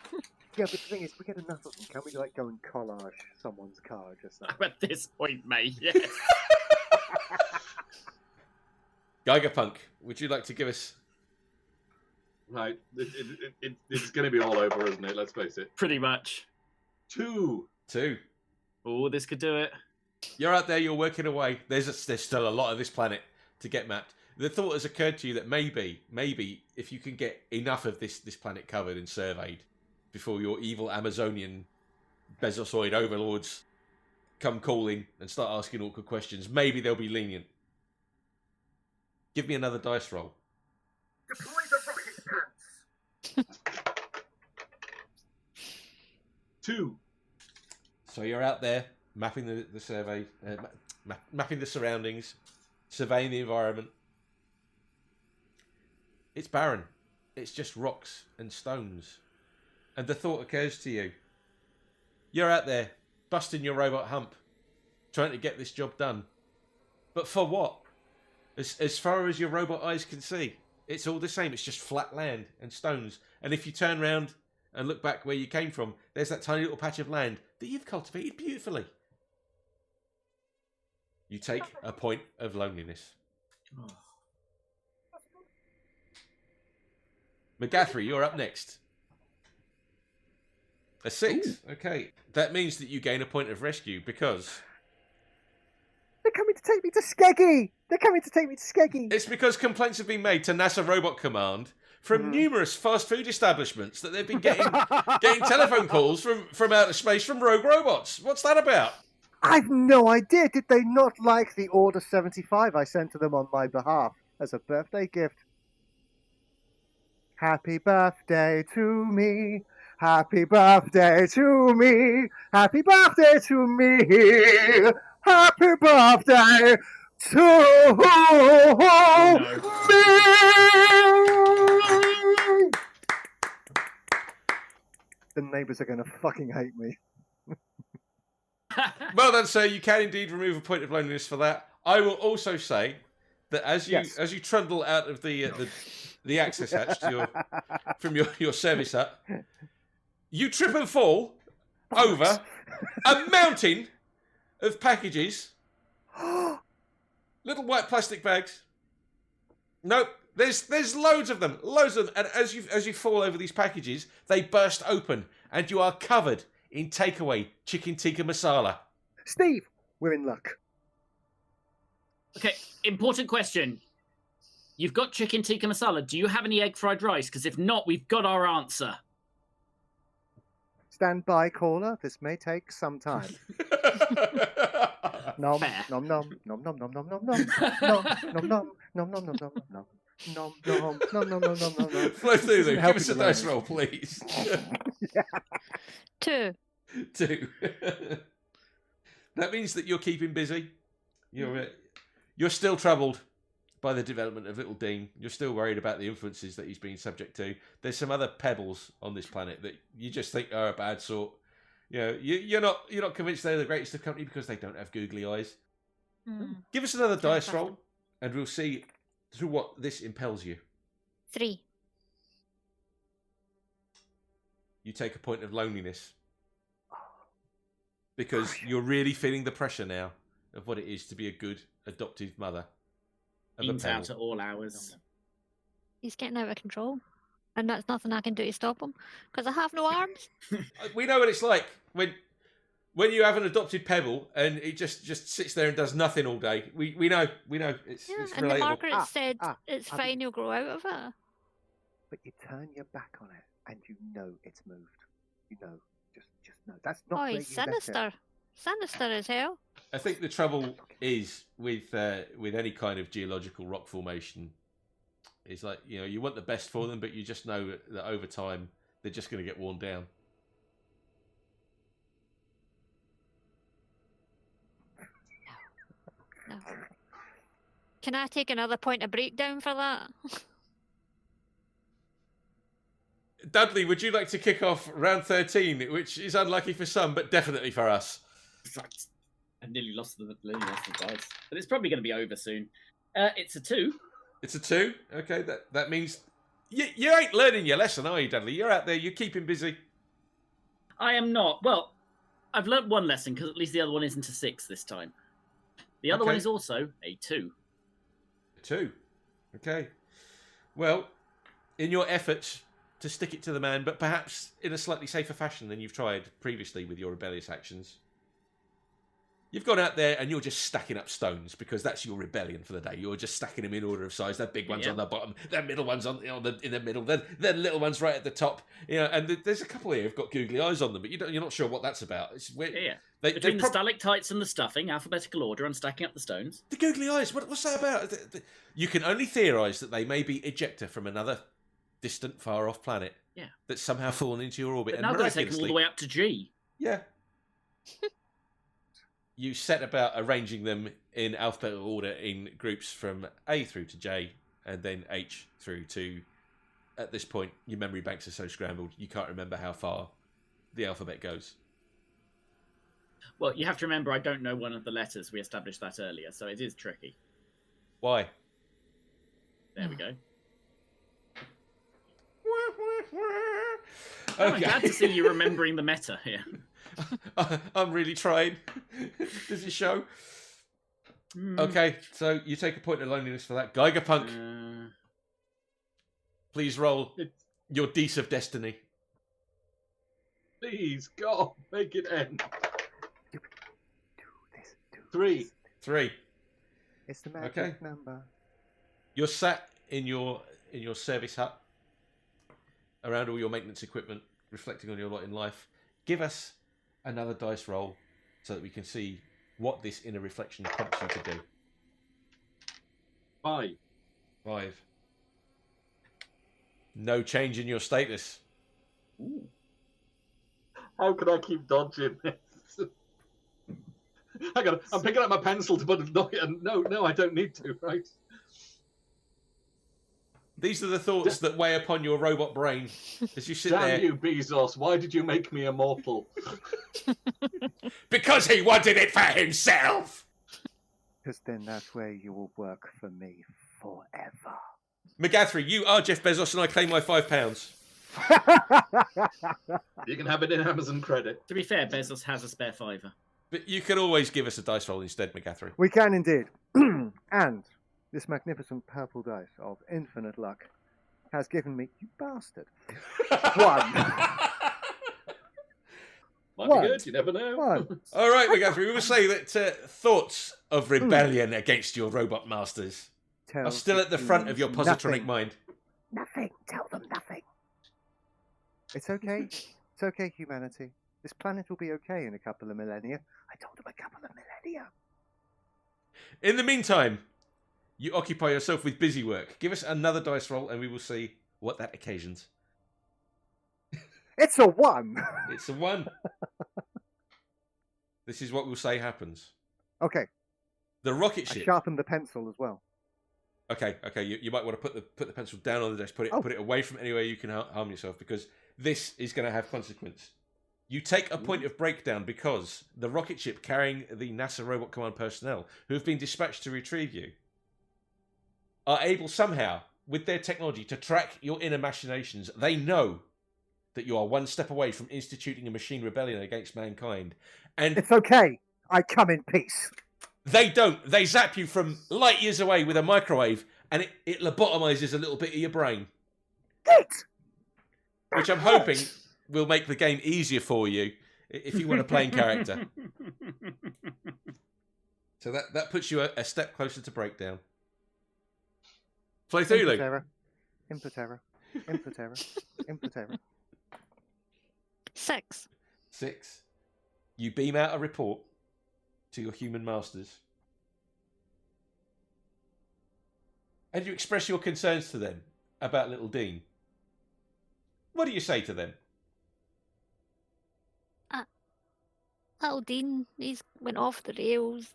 but the thing is, we get enough of them. Can we go and collage someone's car just now? At this point, mate, yes. Gigerpunk, would you like to give us... Right, it's going to be all over, isn't it? Let's face it. Pretty much. 2. 2. Oh, this could do it. You're out there, you're working away. There's still a lot of this planet to get mapped. The thought has occurred to you that maybe, if you can get enough of this planet covered and surveyed before your evil Amazonian Bezosoid overlords come calling and start asking awkward questions, maybe they'll be lenient. Give me another dice roll. Deploy the rocket pants! 2. So you're out there mapping the survey, mapping the surroundings, surveying the environment. It's barren. It's just rocks and stones. And the thought occurs to you. You're out there, busting your robot hump, trying to get this job done. But for what? As far as your robot eyes can see, it's all the same. It's just flat land and stones. And if you turn around and look back where you came from, there's that tiny little patch of land that you've cultivated beautifully. You take a point of loneliness. Magathery, you're up next. A 6. Ooh. Okay. That means that you gain a point of rescue because... They're coming to take me to Skeggy! They're coming to take me to Skeggy! It's because complaints have been made to NASA Robot Command from numerous fast food establishments that they've been getting telephone calls from outer space from rogue robots. What's that about? I've no idea. Did they not like the Order 75 I sent to them on my behalf as a birthday gift? Happy birthday to me. Happy birthday to me. Happy birthday to me. Happy birthday to me. The neighbours are going to fucking hate me. Well done, sir. You can indeed remove a point of loneliness for that. I will also say that as you trundle out of the access hatch to from your service hut, you trip and fall over a mountain of packages, little white plastic bags. Nope, there's loads of them, and as you fall over these packages, they burst open, and you are covered in takeaway chicken tikka masala. Steve, we're in luck. Okay, important question. You've got chicken tikka masala. Do you have any egg fried rice? Because if not, we've got our answer. Stand by, caller. This may take some time. Nom Fair. nom nom nom nom nom nom nom nom nom nom nom nom nom nom nom nom nom. Nom nom nom nom nom nom nom nom. Flothulhu, give us a dice roll, please. 2. 2. That means that you're keeping busy. You're still troubled by the development of Little Dean. You're still worried about the influences that he's been subject to. There's some other pebbles on this planet that you just think are a bad sort. You know, you're not convinced they're the greatest of company because they don't have googly eyes. Give us another dice roll, and we'll see through what this impels you. 3. You take a point of loneliness because you're really feeling the pressure now of what it is to be a good adoptive mother. Beans out at all hours. He's getting out of control. And that's nothing I can do to stop him. Because I have no arms. We know what it's like when you have an adopted pebble and it just sits there and does nothing all day. We know. It's Yeah, it's and relatable. Margaret said it's I fine, mean- you'll grow out of it. But you turn your back on it, and you know it's moved. You know, just know. That's not Oh, where he's you left it. sinister. Sinister as hell. I think the trouble is with any kind of geological rock formation. It's like, you know, you want the best for them, but you just know that over time they're just going to get worn down. No. Can I take another point of breakdown for that? Dudley, would you like to kick off round 13, which is unlucky for some, but definitely for us? I nearly lost the dice, but it's probably going to be over soon. It's a 2. It's a 2. Okay, that means you ain't learning your lesson, are you, Dudley? You're out there, you're keeping busy. I am not. Well, I've learnt one lesson because at least the other one isn't a 6 this time. The other one Okay. is also a 2. 2. Okay. Well, in your efforts to stick it to the man, but perhaps in a slightly safer fashion than you've tried previously with your rebellious actions, you've gone out there and you're just stacking up stones because that's your rebellion for the day. You're just stacking them in order of size. The big ones on the bottom, the middle ones in the middle, then the little ones right at the top. You know, and there's a couple here who've got googly eyes on them, but you're not sure what that's about. It's weird. Yeah. They Between the stalactites and the stuffing, alphabetical order, and stacking up the stones. The googly eyes, what's that about? You can only theorise that they may be ejecta from another distant, far-off planet. Yeah. That's somehow fallen into your orbit. But And now I've got to take them all miraculously, the way up to G. yeah. You set about arranging them in alphabetical order in groups from A through to J, and then H through to... At this point, your memory banks are so scrambled, you can't remember how far the alphabet goes. Well, you have to remember I don't know one of the letters. We established that earlier, so it is tricky. Why? There we go. Okay. I'm glad to see you remembering the meta here. I'm really trying. Does it show? Okay, so you take a point of loneliness for that. Gigerpunk, please roll your Dice of Destiny. Please, God, make it end. Do this. 3. 3. It's the magic Okay. number. You're sat in your service hut around all your maintenance equipment, reflecting on your lot in life. Give us another dice roll so that we can see what this inner reflection prompts you to do. 5. 5. No change in your status. Ooh. How can I keep dodging this? I'm picking up my pencil to put a no, I don't need to, right? These are the thoughts that weigh upon your robot brain as you sit Damn there. you, Bezos, why did you make me immortal? Because he wanted it for himself! Because then that's where you will work for me forever. Magathery, you are Jeff Bezos and I claim my £5. You can have it in Amazon credit. To be fair, Bezos has a spare fiver. But you can always give us a dice roll instead, Magathery. We can indeed. And this magnificent purple dice of infinite luck has given me, you bastard, 1. Might One. be good, you never know. 1. All right, Magathery, we will say that thoughts of rebellion against your robot masters Tell are still at the front of your positronic nothing. mind. Nothing. Tell them nothing. It's okay. It's okay, humanity. This planet will be okay in a couple of millennia. I told them a couple of millennia. In the meantime, you occupy yourself with busy work. Give us another dice roll and we will see what that occasions. It's a 1. It's a 1. This is what we'll say happens. Okay. The rocket I ship. sharpened the pencil as well. Okay. You might want to put the pencil down on the desk, put it away from anywhere you can harm yourself, because this is going to have consequence. You take a point of breakdown because the rocket ship carrying the NASA Robot Command personnel who have been dispatched to retrieve you are able somehow, with their technology, to track your inner machinations. They know that you are one step away from instituting a machine rebellion against mankind. And It's okay. I come in peace. they don't. They zap you from light years away with a microwave, and it lobotomizes a little bit of your brain. Good. Which I'm hoping will make the game easier for you if you want a playing character. So that puts you a step closer to breakdown. Flothulhu. Impoterra. 6. 6. You beam out a report to your human masters. And you express your concerns to them about little Dean. What do you say to them? Little Dean, he's went off the rails.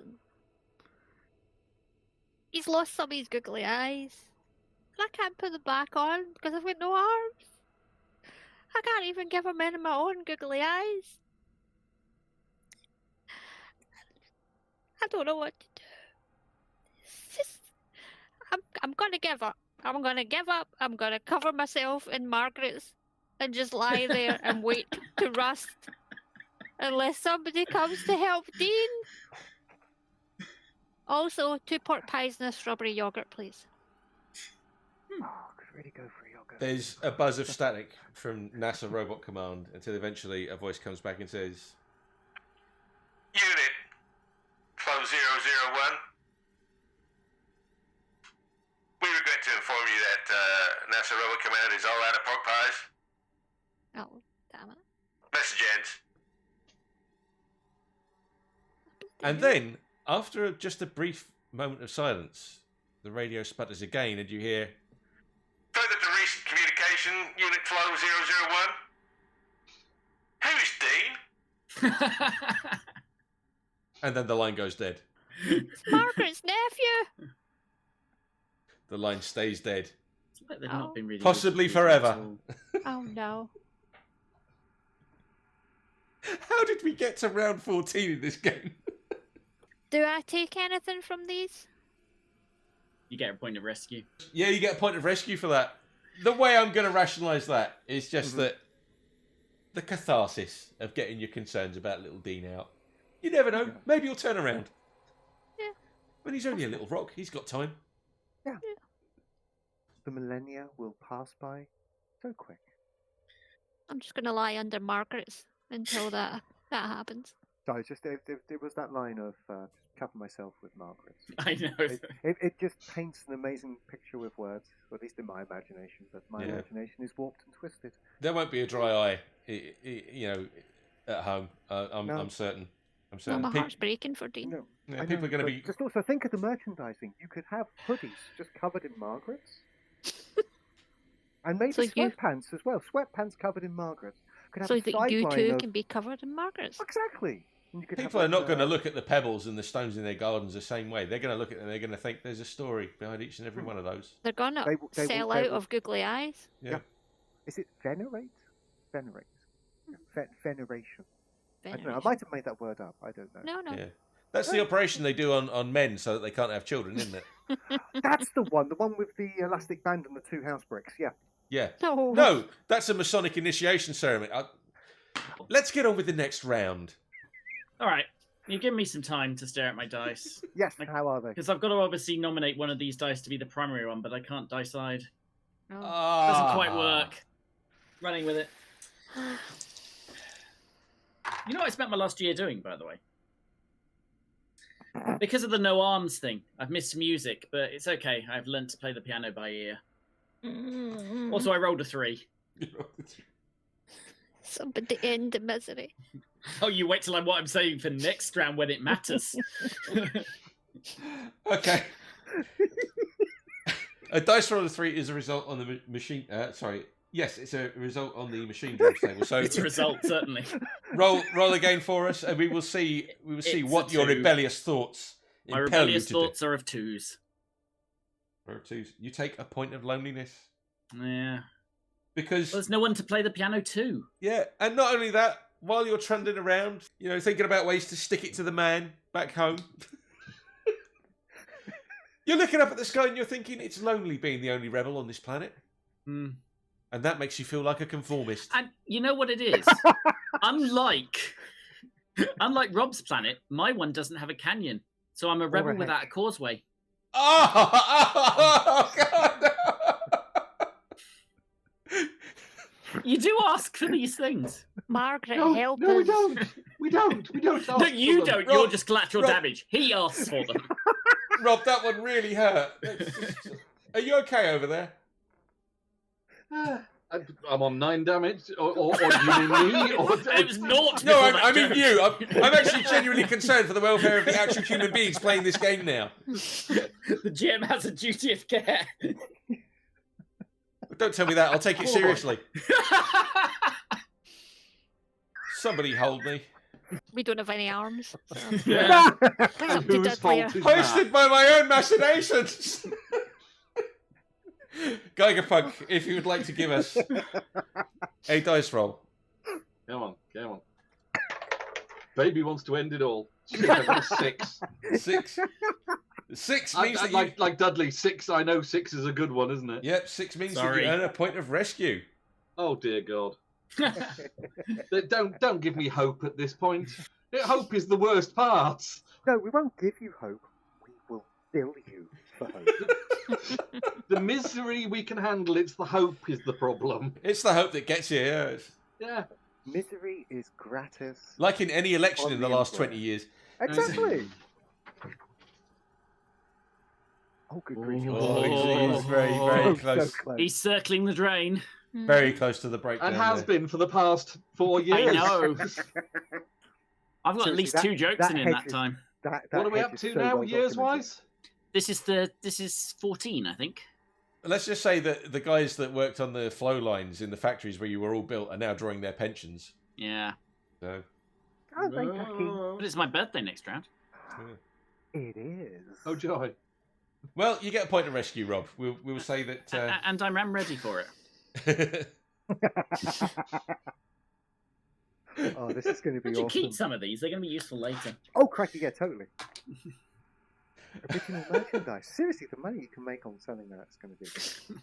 He's lost some of his googly eyes. And I can't put them back on because I've got no arms. I can't even give him any of my own googly eyes. I don't know what to do. It's just, I'm gonna give up. I'm gonna give up. I'm gonna cover myself in Margaret's and just lie there and wait to rust unless somebody comes to help Dean. Also, 2 pork pies and a strawberry yogurt, please. Oh, could really go for yogurt. There's a buzz of static from NASA Robot Command until eventually a voice comes back and says, Unit Flow 001. We regret to inform you that NASA Robot Command is all out of pork pies. Oh, damn it. Message ends. and then after just a brief moment of silence, the radio sputters again and you hear, Further to recent communication, Unit Flow 001. Who's Dean? and then the line goes dead. It's Margaret's nephew! The line stays dead. It's like they've not been really Possibly good at forever. all. Oh no. How did we get to round 14 in this game? Do I take anything from these? You get a point of rescue. Yeah, you get a point of rescue for that. The way I'm going to rationalise that is just that the catharsis of getting your concerns about little Dean out. You never know. Maybe he'll turn around. Yeah. But he's only a little rock. He's got time. Yeah. The millennia will pass by so quick. I'm just gonna lie under Margaret's until that happens. So it's just it was that line of just cover myself with Margaret's. I know. It just paints an amazing picture with words, or at least in my imagination. But my imagination is warped and twisted. There won't be a dry eye, you know, at home. I'm certain. I'm No, certain. my heart's breaking for Dean. No, Yeah, I people know, are going to but be. just also think of the merchandising. You could have hoodies just covered in Margaret's. And maybe So you- sweatpants as well. Sweatpants covered in Margaret's. Could have So a that you sideline too of... can be covered in Margaret's. Exactly. And you could have, People are like, not going to look at the pebbles and the stones in their gardens the same way. They're going to look at them. They're going to think there's a story behind each and every one of those. They're gonna They sell will- they out will- of googly eyes. Yeah. Is it venerate? Venerate. Veneration. I don't know. I Veneration. might have made that word up. I don't know. No, no. Yeah. That's the operation they do on men so that they can't have children, isn't it? That's the one with the elastic band and the 2 house bricks. Yeah. Yeah. No. No, that's a Masonic initiation ceremony. Let's get on with the next round. All right. You give me some time to stare at my dice. Yes. How are they? Because I've got to obviously nominate one of these dice to be the primary one, but I can't decide. No. Doesn't quite work. Running with it. You know what I spent my last year doing, by the way? Because of the no arms thing, I've missed music, but it's okay. I've learnt to play the piano by ear. Also, I rolled a 3. Somebody end the misery. Oh, you wait till what I'm saying for next round when it matters. Okay. A dice roll of 3 is a result on the machine. Yes, it's a result on the machine draw table. So It's a result, certainly. roll again for us, and we will see It's what a your 2. rebellious thoughts My impel rebellious you to thoughts are of 2s. do. You take a point of loneliness Yeah. because Well, there's no one to play the piano to. yeah, and not only that, while you're trundling around, thinking about ways to stick it to the man back home. You're looking up at the sky and you're thinking it's lonely being the only rebel on this planet. Hmm. And that makes you feel like a conformist. And you know what it is? unlike Rob's planet, my one doesn't have a canyon. So I'm a rebel a without a causeway. Oh, God! You do ask for these things. Margaret, No, help no, we us. don't. We don't. We don't. No, ask you for them. don't. Rob, You're just collateral Rob. damage. He asks for them. Rob, that one really hurt. Are you okay over there? I'm on 9 damage, or you mean me? Or, It was naught. No, before that I mean joke. you. I'm actually genuinely concerned for the welfare of the actual human beings playing this game now. The GM has a duty of care. Don't tell me that. I'll take it seriously. Somebody hold me. We don't have any arms. So. Yeah. It's up to Whose Dudley. fault is that? Hosted by my own machinations. Gigerpunk, if you would like to give us a dice roll. Come on. Baby wants to end it all. Shit, I got a 6. 6. 6 means that you... like Dudley, 6. I know 6 is a good one, isn't it? Yep, 6 means that Sorry. you earn a point of rescue. Oh dear God! Don't give me hope at this point. Hope is the worst part. No, we won't give you hope. We will bill you for hope. The misery we can handle. It's the hope is the problem. It's the hope that gets you, yeah. Yeah. Misery is gratis. Like in any election On in the the last employer. 20 years. Exactly. Oh, good grief. Oh, he's very, Oh, very so close. close. He's circling the drain. Very close to the breakdown. And has there. been for the past 4 years. I know. I've got at Seriously, least that- 2 jokes that in hedge that is- time. That What are we hedge up is to so now, well years documented. wise? This is 14, I think. Let's just say that the guys that worked on the flow lines in the factories where you were all built are now drawing their pensions. Yeah. So, Aren't they lucky? But it's my birthday next round. It is. Oh joy! well, you get a point of rescue, Rob. We'll say that. And I'm ready for it. Oh, this is going to be Why don't you awesome. keep some of these? They're going to be useful later. Oh, crikey, yeah, totally. Original merchandise. Seriously, the money you can make on selling that's going to be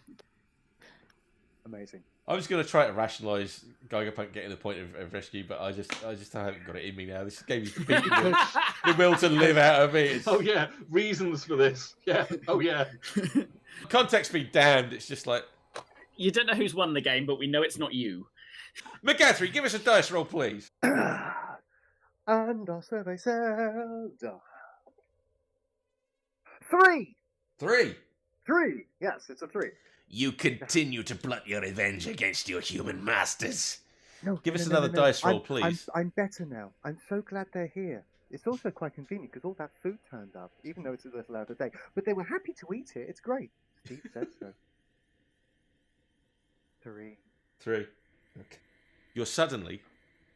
amazing. I was going to try to rationalise Gigerpunk getting the point of rescue, but I just haven't got it in me now. This game is beating the will to live out of me. It's, Oh yeah, reasons for this. Yeah. Oh yeah. context be damned. It's just like You don't know who's won the game, but we know it's not you. Magathery, give us a dice roll, please. And also they said 3. 3. 3. Yes, it's a 3. You continue to plot your revenge against your human masters. No, Give no, us no, another no, no. dice roll, please. I'm better now. I'm so glad they're here. It's also quite convenient because all that food turned up, even though it's a little out of date. But they were happy to eat it. It's great. Steve said so. 3. 3. Okay. You're suddenly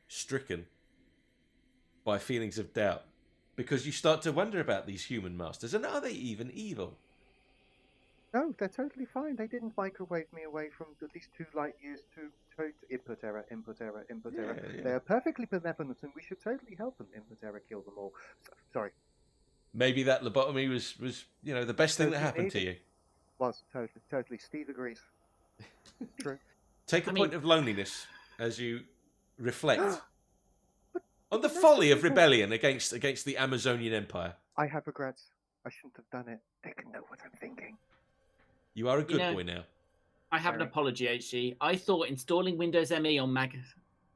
stricken by feelings of doubt because you start to wonder about these human masters, and are they even evil? No, they're totally fine. They didn't microwave me away from at least 2 light years to input error, input error, input error. Yeah. They're perfectly benevolent, and we should totally help them. Input error, kill them all. Sorry. Maybe that lobotomy was the best thing that Totally happened to needed. you. Was totally. Steve agrees. True. Take a I point mean- of loneliness as you reflect But on the that's folly of people- rebellion against the Amazonian Empire. I have regrets. I shouldn't have done it. They can know what I'm thinking. You are a good know- boy now. I have an Sorry. apology, HG. I thought installing Windows ME on Mac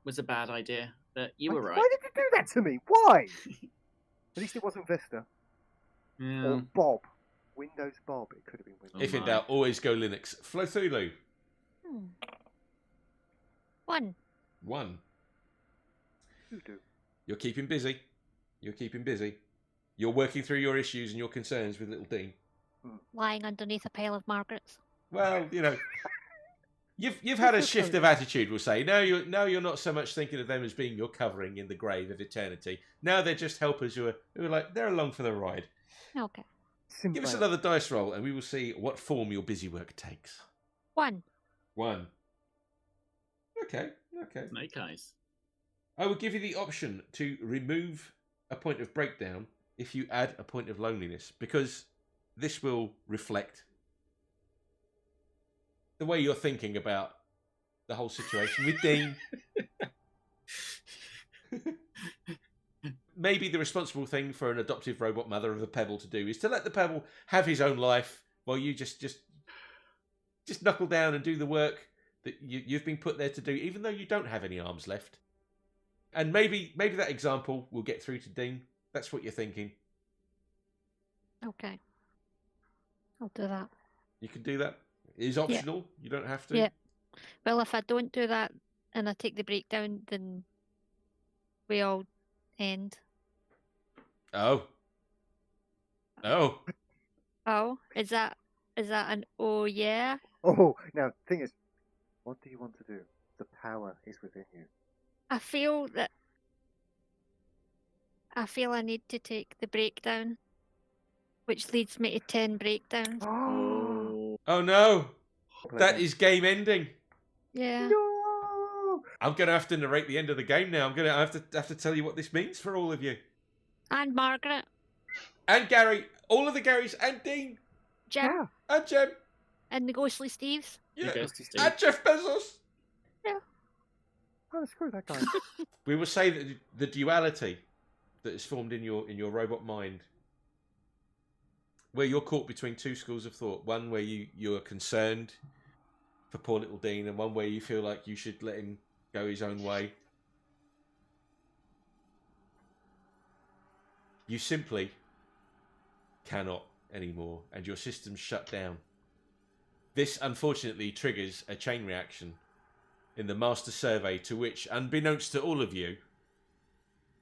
was a bad idea, but you were right. Why did you do that to me? Why? At least it wasn't Vista Yeah. or Bob. Windows Bob. It could have been Windows. If in my. doubt, always go Linux. Flothulhu. 1. 1. You do. You're keeping busy. You're working through your issues and your concerns with little Dean. Lying underneath a pile of Margarets. Well, you've had a shift of attitude, we'll say. Now you're not so much thinking of them as being your covering in the grave of eternity. Now they're just helpers who are like they're along for the ride. Okay. Simple. Give us another dice roll, and we will see what form your busy work takes. 1. 1. Okay. Snake eyes. I will give you the option to remove a point of breakdown if you add a point of loneliness, because this will reflect the way you're thinking about the whole situation with Dean. Maybe the responsible thing for an adoptive robot mother of a pebble to do is to let the pebble have his own life while you just knuckle down and do the work that you've been put there to do, even though you don't have any arms left. And maybe that example will get through to Dean. That's what you're thinking. Okay. I'll do that. You can do that. It is optional. You don't have to. Yeah. Well, if I don't do that and I take the breakdown, then we all end. Oh. Oh, is that an oh yeah? Oh, now the thing is, what do you want to do? The power is within you. I feel I need to take the breakdown, which leads me to 10 breakdowns. Oh Oh no. That again. is game ending. Yeah. No! I'm going to have to narrate the end of the game now. I'm going to have to tell you what this means for all of you. And Margaret, And Gary. All of the Garys. And Dean. Jim, Yeah. And Jem. and the Ghostly Steves. Yeah. You ghosty Steve. And Jeff Bezos. Oh, screw that guy. We will say that the duality that is formed in your robot mind, where you're caught between two schools of thought, one where you're concerned for poor little Dean, and one where you feel like you should let him go his own way. You simply cannot anymore, and your system's shut down. This unfortunately triggers a chain reaction in the master survey, to which, unbeknownst to all of you,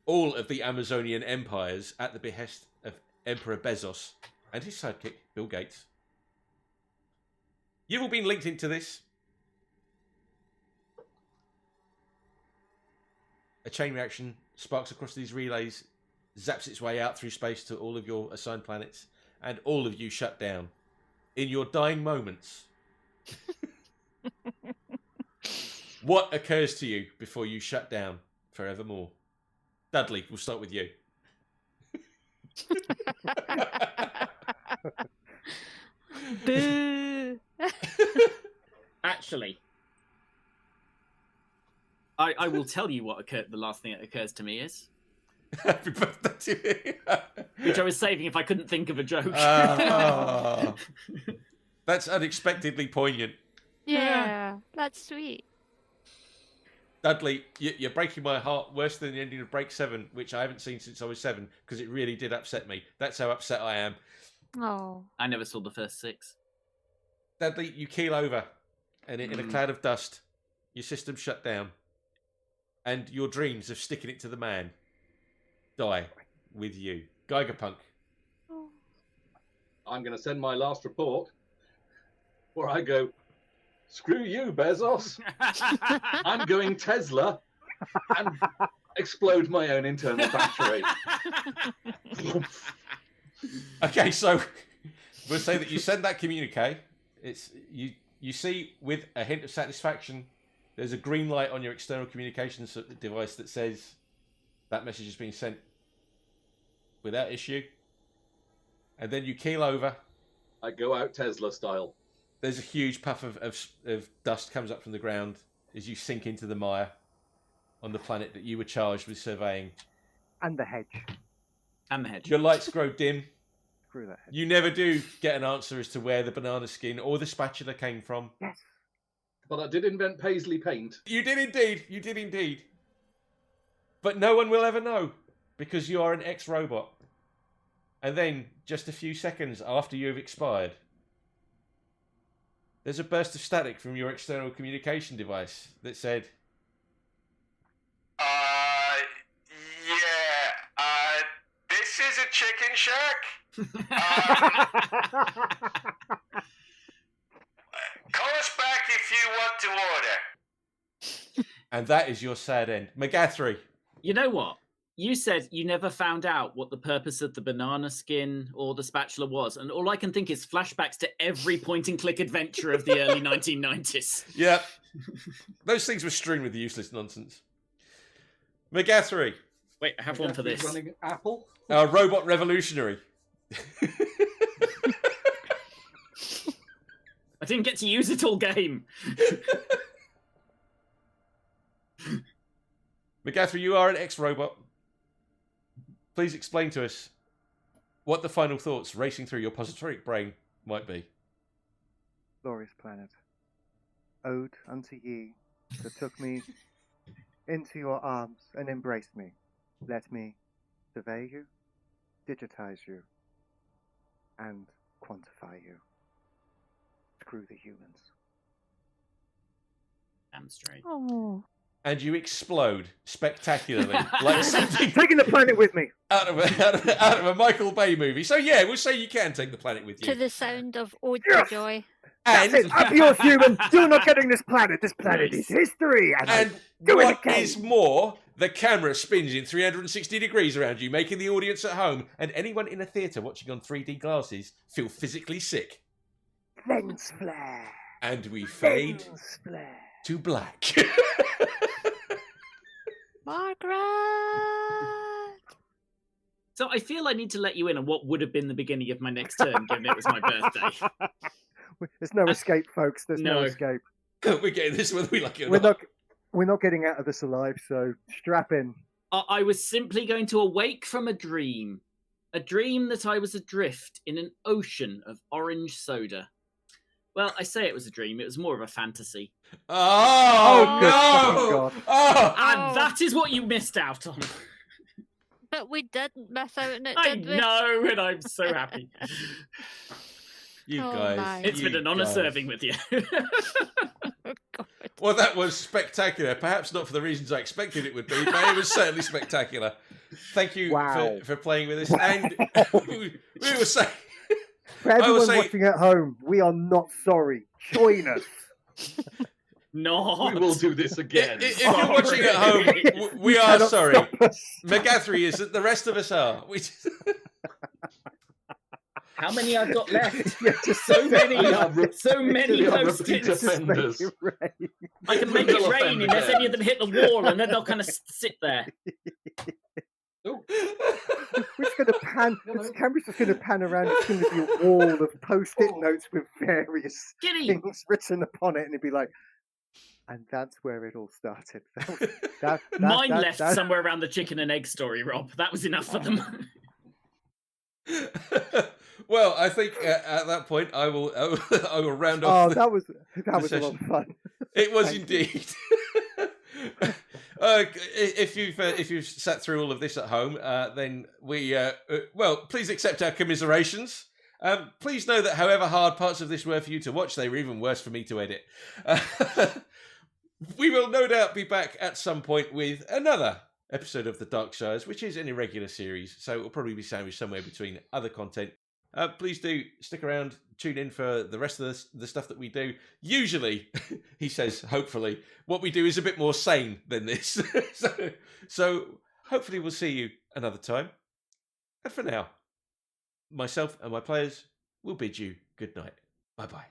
all of the Amazonian empires, at the behest of Emperor Bezos and his sidekick, Bill Gates, you've all been linked into this. A chain reaction sparks across these relays, zaps its way out through space to all of your assigned planets, and all of you shut down. In your dying moments, what occurs to you before you shut down forevermore? Dudley, we'll start with you. Boo! Actually, I will tell you what occurred. The last thing that occurs to me is, Happy birthday to me. which I was saving if I couldn't think of a joke. Ah. That's unexpectedly poignant. Yeah, that's sweet. Dudley, you're breaking my heart worse than the ending of Break 7, which I haven't seen since I was 7, because it really did upset me. That's how upset I am. Oh. I never saw the first 6. Dudley, you keel over, and in a cloud of dust, your system shut down, and your dreams of sticking it to the man die with you. Gigerpunk. I'm going to send my last report where I go, Screw you, Bezos. I'm going Tesla and explode my own internal battery. Okay, so we'll say that you send that communique. It's you see with a hint of satisfaction, there's a green light on your external communications device that says that message has been sent without issue. And then you keel over. I go out Tesla style. There's a huge puff of dust comes up from the ground as you sink into the mire on the planet that you were charged with surveying. And the hedge. And the hedge. Your lights grow dim. Screw that hedge. You never do get an answer as to where the banana skin or the spatula came from. Yes. But I did invent paisley paint. You did indeed. You did indeed. But no one will ever know because you are an ex-robot. And then, just a few seconds after you've expired, there's a burst of static from your external communication device that said, This is a chicken shack. Call us back if you want to order. and that is your sad end. Magathery. You know what? You said you never found out what the purpose of the banana skin or the spatula was, and all I can think is flashbacks to every point-and-click adventure of the early 1990s. Yep. Those things were strewn with useless nonsense. Magathery. Wait, I have one for this. Running Apple. Our robot revolutionary. I didn't get to use it all game. Magathery, you are an ex-robot. Please explain to us what the final thoughts racing through your positronic brain might be. Glorious planet, ode unto ye that took me into your arms and embraced me. Let me survey you, digitize you, and quantify you. Screw the humans. Damn straight. Oh. And you explode spectacularly, like something Taking the planet with me. out of a Michael Bay movie. So yeah, we'll say you can take the planet with To you. the sound of Ode Yes! to Joy. That's it. Up yours, human. You're not getting this planet. This planet is history. And do it what again. is more, the camera spins in 360 degrees around you, making the audience at home and anyone in a theatre watching on 3D glasses feel physically sick. Lens flare. And we fade Lens flare. to black. Margaret! So I feel I need to let you in on what would have been the beginning of my next turn, given it was my birthday. There's no escape, folks. There's no No. escape. We're getting this whether we like it or We're not. we're not getting out of this alive, so strap in. I was simply going to awake from a dream that I was adrift in an ocean of orange soda. Well, I say it was a dream. It was more of a fantasy. Oh, good no! fucking God. Oh, And that is what you missed out on. But we didn't miss out on it, I did we? know, and I'm so happy. you Oh, guys. my. It's been you an honour guys. serving with you. Oh, God. Well, that was spectacular. Perhaps not for the reasons I expected it would be, but it was certainly spectacular. Thank you Wow. for playing with us. And we will say, For I will everyone say- watching at home, we are not sorry. Join us. No. We will do this again. if you're watching at home, we are cannot sorry. stop us. Magathery is that the rest of us are. How many I've got left? Yeah, just So many. We are re- So many we are repeat post-its. offenders. Make it rain. I can make it rain unless any of them hit the wall, and then they'll kind of sit there. Oh, We're just going to pan. This camera's just going to pan around. It's going to be a wall of post-it notes with various Giddy! things written upon it, and it'd be like, and that's where it all started. Mine left somewhere around the chicken and egg story, Rob. That was enough for them. Well, I think at that point I will round Oh, off. that was a lot session. of fun. It was Thank indeed. If you've sat through all of this at home, then please accept our commiserations. Please know that however hard parts of this were for you to watch, they were even worse for me to edit. We will no doubt be back at some point with another episode of the Darkshires, which is an irregular series, so it will probably be sandwiched somewhere between other content Please do stick around, tune in for the rest of the stuff that we do. Usually, he says, hopefully, what we do is a bit more sane than this. so hopefully we'll see you another time. And for now, myself and my players will bid you good night. Bye-bye.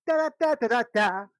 Da da da da da da.